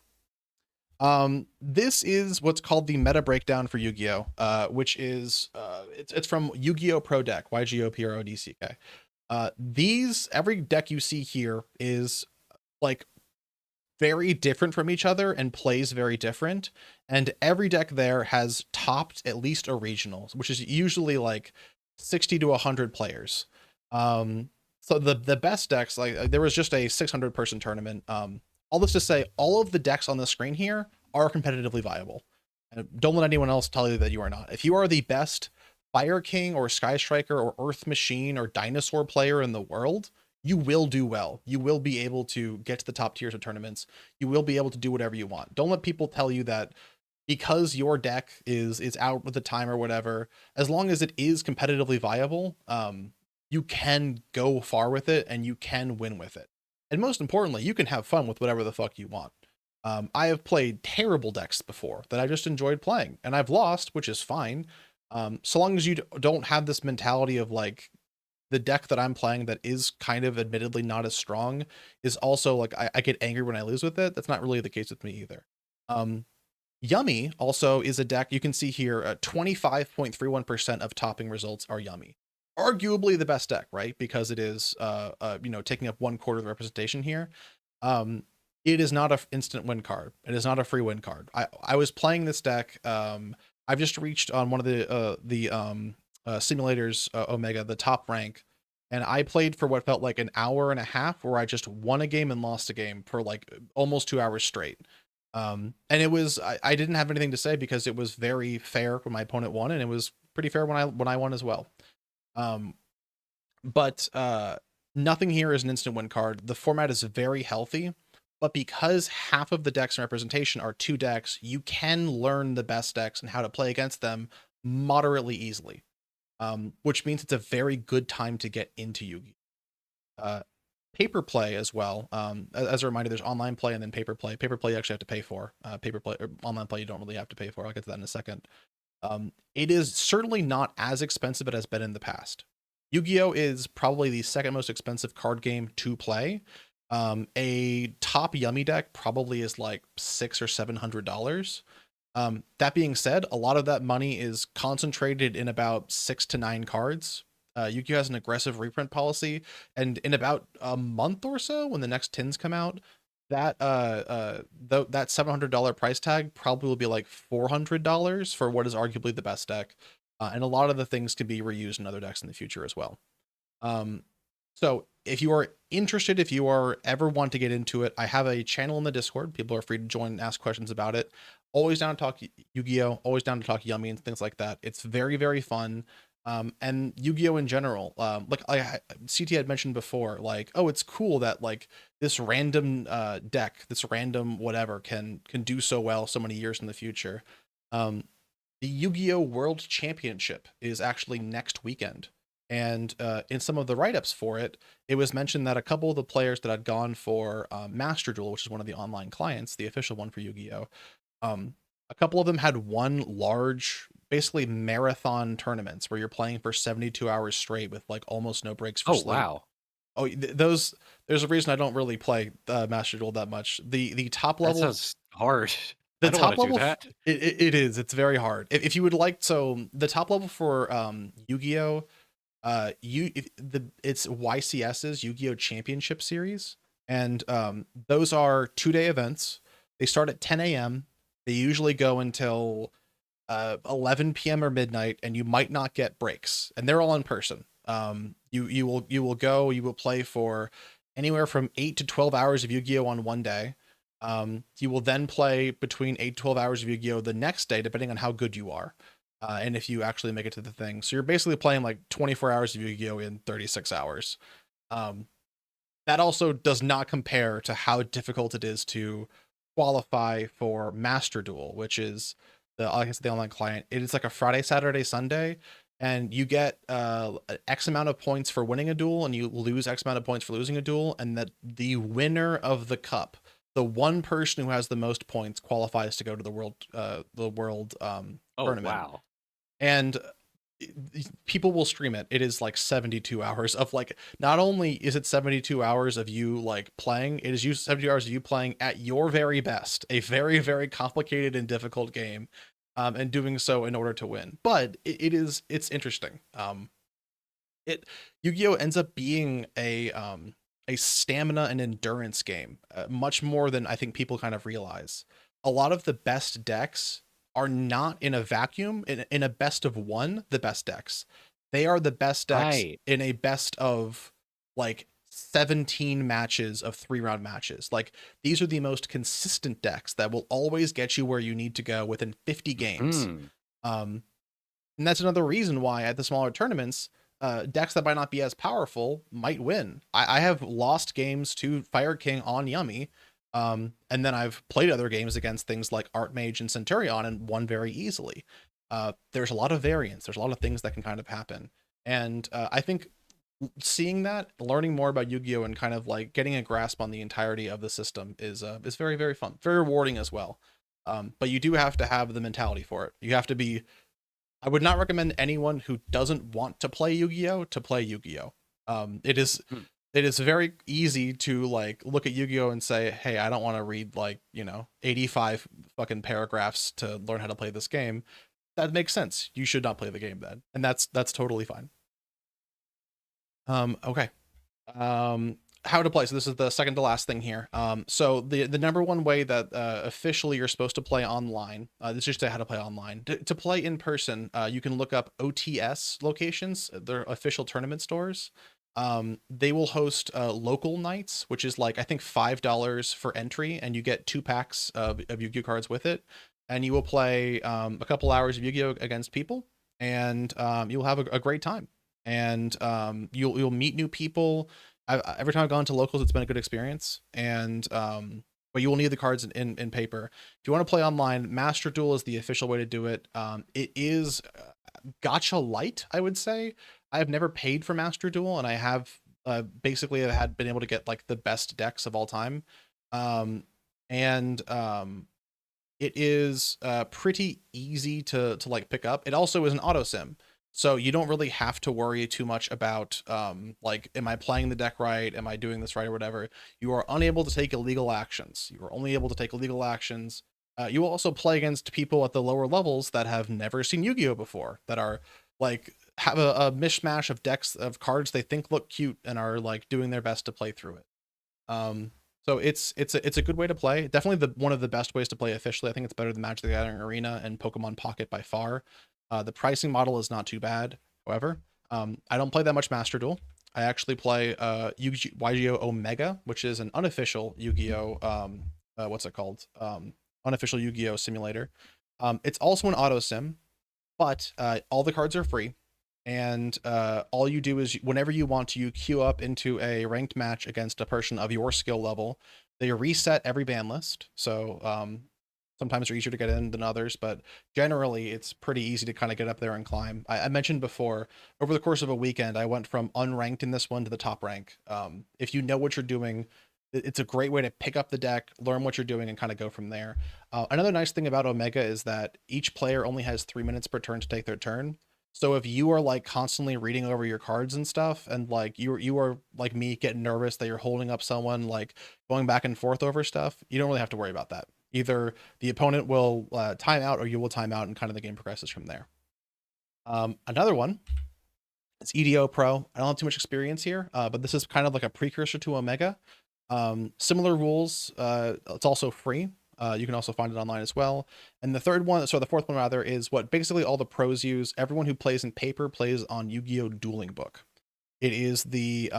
This is what's called the meta breakdown for Yu-Gi-Oh! Which is it's from Yu-Gi-Oh! Pro Deck, YGO PRODCK. Every deck you see here is like very different from each other and plays very different, and every deck there has topped at least a regionals, which is usually like 60 to 100 players. So the best decks, like there was just a 600 person tournament. All this to say, all of the decks on the screen here are competitively viable. And don't let anyone else tell you that you are not. If you are the best Fire King or Sky Striker or Earth Machine or Dinosaur player in the world, you will do well. You will be able to get to the top tiers of tournaments. You will be able to do whatever you want. Don't let people tell you that because your deck is out with the time or whatever, as long as it is competitively viable, you can go far with it and you can win with it. And most importantly, you can have fun with whatever the fuck you want. I have played terrible decks before that I just enjoyed playing, and I've lost, which is fine. So long as you don't have this mentality of like, the deck that I'm playing that is kind of admittedly not as strong is also like, I get angry when I lose with it. That's not really the case with me either. Yummy also is a deck you can see here. 25.31% of topping results are Yummy. Arguably the best deck, right? Because it is, taking up 1/4 of the representation here. It is not a instant win card. It is not a free win card. I was playing this deck. I've just reached on one of the simulators, Omega, the top rank, and I played for what felt like an hour and a half where I just won a game and lost a game for like almost 2 hours straight. And it was, I didn't have anything to say because it was very fair when my opponent won, and it was pretty fair when I won as well. But nothing here is an instant win card. The format is very healthy, but because half of the decks in representation are 2 decks, you can learn the best decks and how to play against them moderately easily. Which means it's a very good time to get into Yu-Gi-Oh! Paper play as well. As a reminder, there's online play and then paper play. Paper play you actually have to pay for. Paper play or online play you don't really have to pay for. I'll get to that in a second. It is certainly not as expensive as it has been in the past. Yu-Gi-Oh! Is probably the second most expensive card game to play. A top Yummy deck probably is like $600 or $700. That being said, a lot of that money is concentrated in about 6 to 9 cards. Yu-Gi-Oh! Has an aggressive reprint policy, and in about a month or so, when the next tins come out, that that $700 price tag probably will be like $400 for what is arguably the best deck. And a lot of the things can be reused in other decks in the future as well. So if you are interested, if you are ever want to get into it, I have a channel in the Discord. People are free to join and ask questions about it. Always down to talk Yu-Gi-Oh! Always down to talk Yummy and things like that. It's very, very fun. And Yu-Gi-Oh! In general, like CT had mentioned before, like, oh, it's cool that like this random deck, this random whatever can do so well so many years in the future. The Yu-Gi-Oh! World Championship is actually next weekend. And in some of the write-ups for it, it was mentioned that a couple of the players that had gone for Master Duel, which is one of the online clients, the official one for Yu-Gi-Oh!, a couple of them had won large, basically marathon tournaments where you're playing for 72 hours straight with like almost no breaks for sleep. Wow. Oh, there's a reason I don't really play Master Duel that much. The top That level, sounds hard. the I don't top want to do level, that. it is. It's very hard. If you would like, so the top level for Yu-Gi-Oh! It's YCS's Yu-Gi-Oh! Championship Series, and those are 2-day events. They start at 10 a.m. They usually go until 11 p.m. or midnight, and you might not get breaks, and they're all in person. You will play for anywhere from 8 to 12 hours of Yu-Gi-Oh! On one day. You will then play between 8 to 12 hours of Yu-Gi-Oh! The next day, depending on how good you are. And if you actually make it to the thing. So you're basically playing like 24 hours of Yu-Gi-Oh! In 36 hours. That also does not compare to how difficult it is to qualify for Master Duel, which is the online client. It is like a Friday, Saturday, Sunday, and you get X amount of points for winning a duel, and you lose X amount of points for losing a duel, and that the winner of the cup, the one person who has the most points, qualifies to go to the world tournament. Wow. And people will stream it. It is like 72 hours of like, not only is it 72 hours of you like playing, it is 72 hours of you playing at your very best, a very, very complicated and difficult game, and doing so in order to win. But it's interesting. Yu-Gi-Oh! Ends up being a stamina and endurance game, much more than I think people kind of realize. A lot of the best decks are not in a vacuum, in a best of one, the best decks. They are the best decks in a best of like 17 matches of 3-round matches. Like, these are the most consistent decks that will always get you where you need to go within 50 games. And that's another reason why at the smaller tournaments, decks that might not be as powerful might win. I have lost games to Fire King on Yummy, and then I've played other games against things like Archmage and Centurion and won very easily. There's a lot of variance. There's a lot of things that can kind of happen, and I think seeing that, learning more about Yu-Gi-Oh, and kind of like getting a grasp on the entirety of the system is very, very fun, very rewarding as well. But you do have to have the mentality for it. You have to be. I would not recommend anyone who doesn't want to play Yu-Gi-Oh to play Yu-Gi-Oh. It is Hmm. it is very easy to like look at Yu-Gi-Oh and say, "Hey, I don't want to read like, 85 fucking paragraphs to learn how to play this game." That makes sense. You should not play the game then. And that's totally fine. Okay. How to play. So this is the second to last thing here. So the number one way that officially you're supposed to play online, this is just how to play online. To play in person, you can look up OTS locations, their official tournament stores. They will host local nights, which is like I think $5 for entry, and you get 2 packs of Yu-Gi-Oh cards with it, and you will play a couple hours of Yu-Gi-Oh against people, and you'll have a great time, and you'll meet new people. Every time I've gone to locals, it's been a good experience, and but you will need the cards in paper. If you want to play online, Master Duel is the official way to do it. It is gacha light, I would say. I have never paid for Master Duel, and I have basically had been able to get like the best decks of all time, and it is pretty easy to like pick up. It also is an auto sim, so you don't really have to worry too much about like, am I playing the deck right? Am I doing this right or whatever? You are unable to take illegal actions. You are only able to take illegal actions. You will also play against people at the lower levels that have never seen Yu-Gi-Oh before, that are like have a mishmash of decks of cards they think look cute and are like doing their best to play through it. So it's a good way to play. Definitely one of the best ways to play officially. I think it's better than Magic the Gathering Arena and Pokemon Pocket by far. The pricing model is not too bad. However, I don't play that much Master Duel. I actually play Yugioh Omega, which is an unofficial Yu-Gi-Oh. What's it called? Unofficial Yu-Gi-Oh simulator. It's also an auto sim, but all the cards are free, and all you do is whenever you want to, you queue up into a ranked match against a person of your skill level. They reset every ban list, so sometimes they're easier to get in than others, but generally it's pretty easy to kind of get up there and climb. I mentioned before, over the course of a weekend, I went from unranked in this one to the top rank. If you know what you're doing, it's a great way to pick up the deck, learn what you're doing, and kind of go from there. Another nice thing about Omega is that each player only has 3 minutes per turn to take their turn. So if you are like constantly reading over your cards and stuff, and like you are like me, getting nervous that you're holding up someone, like going back and forth over stuff, you don't really have to worry about that. Either the opponent will time out, or you will time out, and kind of the game progresses from there. Another one, it's EDO Pro. I don't have too much experience here, but this is kind of like a precursor to Omega. Similar rules. It's also free. You can also find it online as well. And the fourth one rather, is what basically all the pros use. Everyone who plays in paper plays on Yu-Gi-Oh! Dueling Book. It is the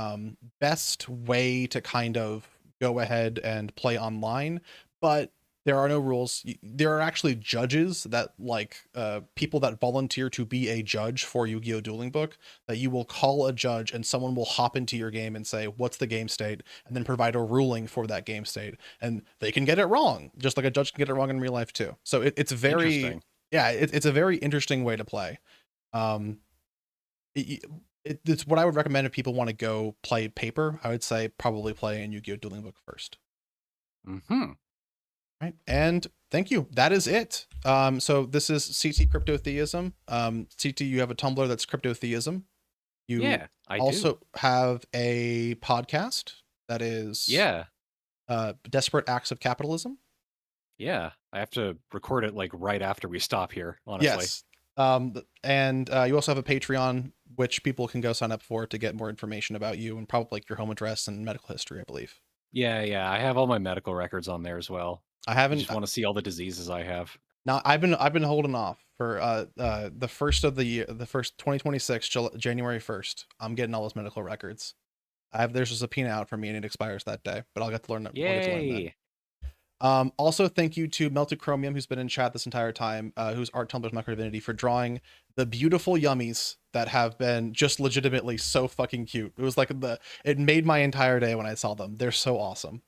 best way to kind of go ahead and play online, but there are no rules. There are actually judges that like people that volunteer to be a judge for Yu-Gi-Oh! Dueling Book, that you will call a judge and someone will hop into your game and say, what's the game state? And then provide a ruling for that game state. And they can get it wrong, just like a judge can get it wrong in real life too. So it's very, Interesting. yeah, it's a very interesting way to play. Um, it's what I would recommend if people want to go play paper. I would say probably play in Yu-Gi-Oh! Dueling Book first. Mm-hmm. Right. And thank you. That is it. So this is CT Crypto Theism. CT, you have a Tumblr that's Crypto Theism. You Yeah, I also do. have a podcast that is Yeah, Desperate Acts of Capitalism. yeah. I have to record it like right after we stop here, honestly. Yes. And you also have a Patreon, which people can go sign up for to get more information about you, and probably like your home address and medical history, I believe. Yeah, yeah. I have all my medical records on there as well. I You haven't. just want to see all the diseases I have. Now I've been holding off for the first of the year, the first 2026 January 1st. I'm getting all those medical records. There's a subpoena out for me and it expires that day, but I'll get to learn that. I'll get to learn then. Yay! Also, thank you to Melted Chromium, who's been in chat this entire time, whose art tumblers Micro Divinity, for drawing the beautiful yummies that have been just legitimately so fucking cute. It was like it made my entire day when I saw them. They're so awesome.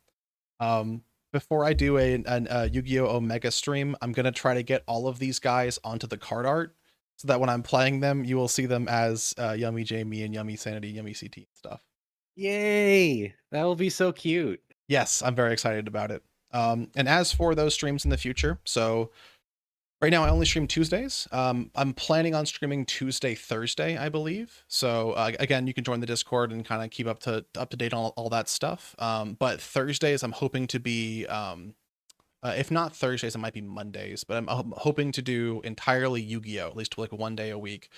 Before I do a Yu-Gi-Oh! Omega stream, I'm gonna try to get all of these guys onto the card art so that when I'm playing them, you will see them as Yummy Jamie and Yummy Sanity, Yummy CT and stuff. Yay! That will be so cute. Yes, I'm very excited about it. And as for those streams in the future, so right now I only stream Tuesdays. I'm planning on streaming Tuesday, Thursday, I believe. So again, you can join the Discord and kind of keep up to date on all that stuff. But Thursdays, I'm hoping to be, if not Thursdays, it might be Mondays. But I'm hoping to do entirely Yu-Gi-Oh, at least like one day a week.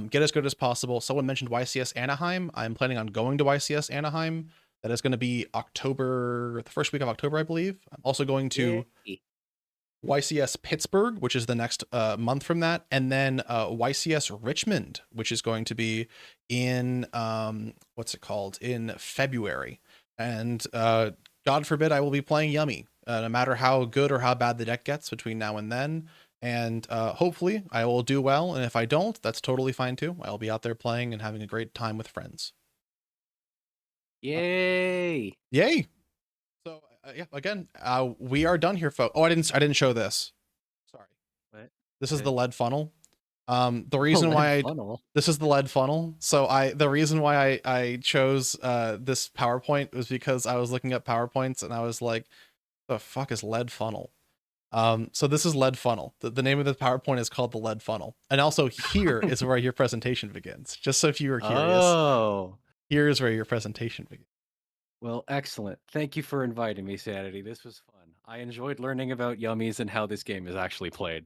Get as good as possible. Someone mentioned YCS Anaheim. I'm planning on going to YCS Anaheim. That is going to be October, the first week of October, I believe. I'm also going to Yay. YCS Pittsburgh, which is the next month from that, and then YCS Richmond, which is going to be in what's it called, in February. And God forbid I will be playing Yummy, no matter how good or how bad the deck gets between now and then. And hopefully I will do well. And if I don't, that's totally fine too. I'll be out there playing and having a great time with friends. Yay! Yay! So yeah, again, we are done here, folks. Oh, I didn't show this. Sorry. What? This is Okay. the lead funnel. The reason why this is the lead funnel. So the reason why I chose this PowerPoint was because I was looking at PowerPoints and I was like, the fuck is lead funnel? So this is lead funnel. The name of the PowerPoint is called the lead funnel. And also here is where your presentation begins. Just so if you were curious. Oh. Here's where your presentation begins. Well, excellent. Thank you for inviting me, Sanity. This was fun. I enjoyed learning about Yummies and how this game is actually played.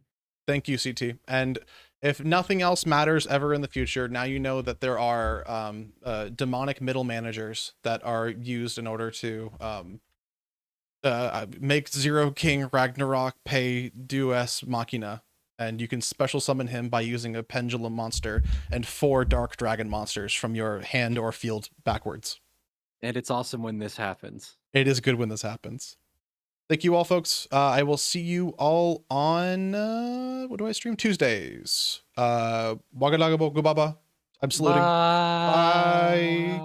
Thank you, CT. And if nothing else matters ever in the future, now you know that there are demonic middle managers that are used in order to make Zero King Ragnarok pay Deus Machina. And you can special summon him by using a pendulum monster and 4 dark dragon monsters from your hand or field backwards. And it's awesome when this happens. It is good when this happens. Thank you all, folks. I will see you all on what do I stream? Tuesdays. Wagadagabo Gubaba. I'm saluting. Bye.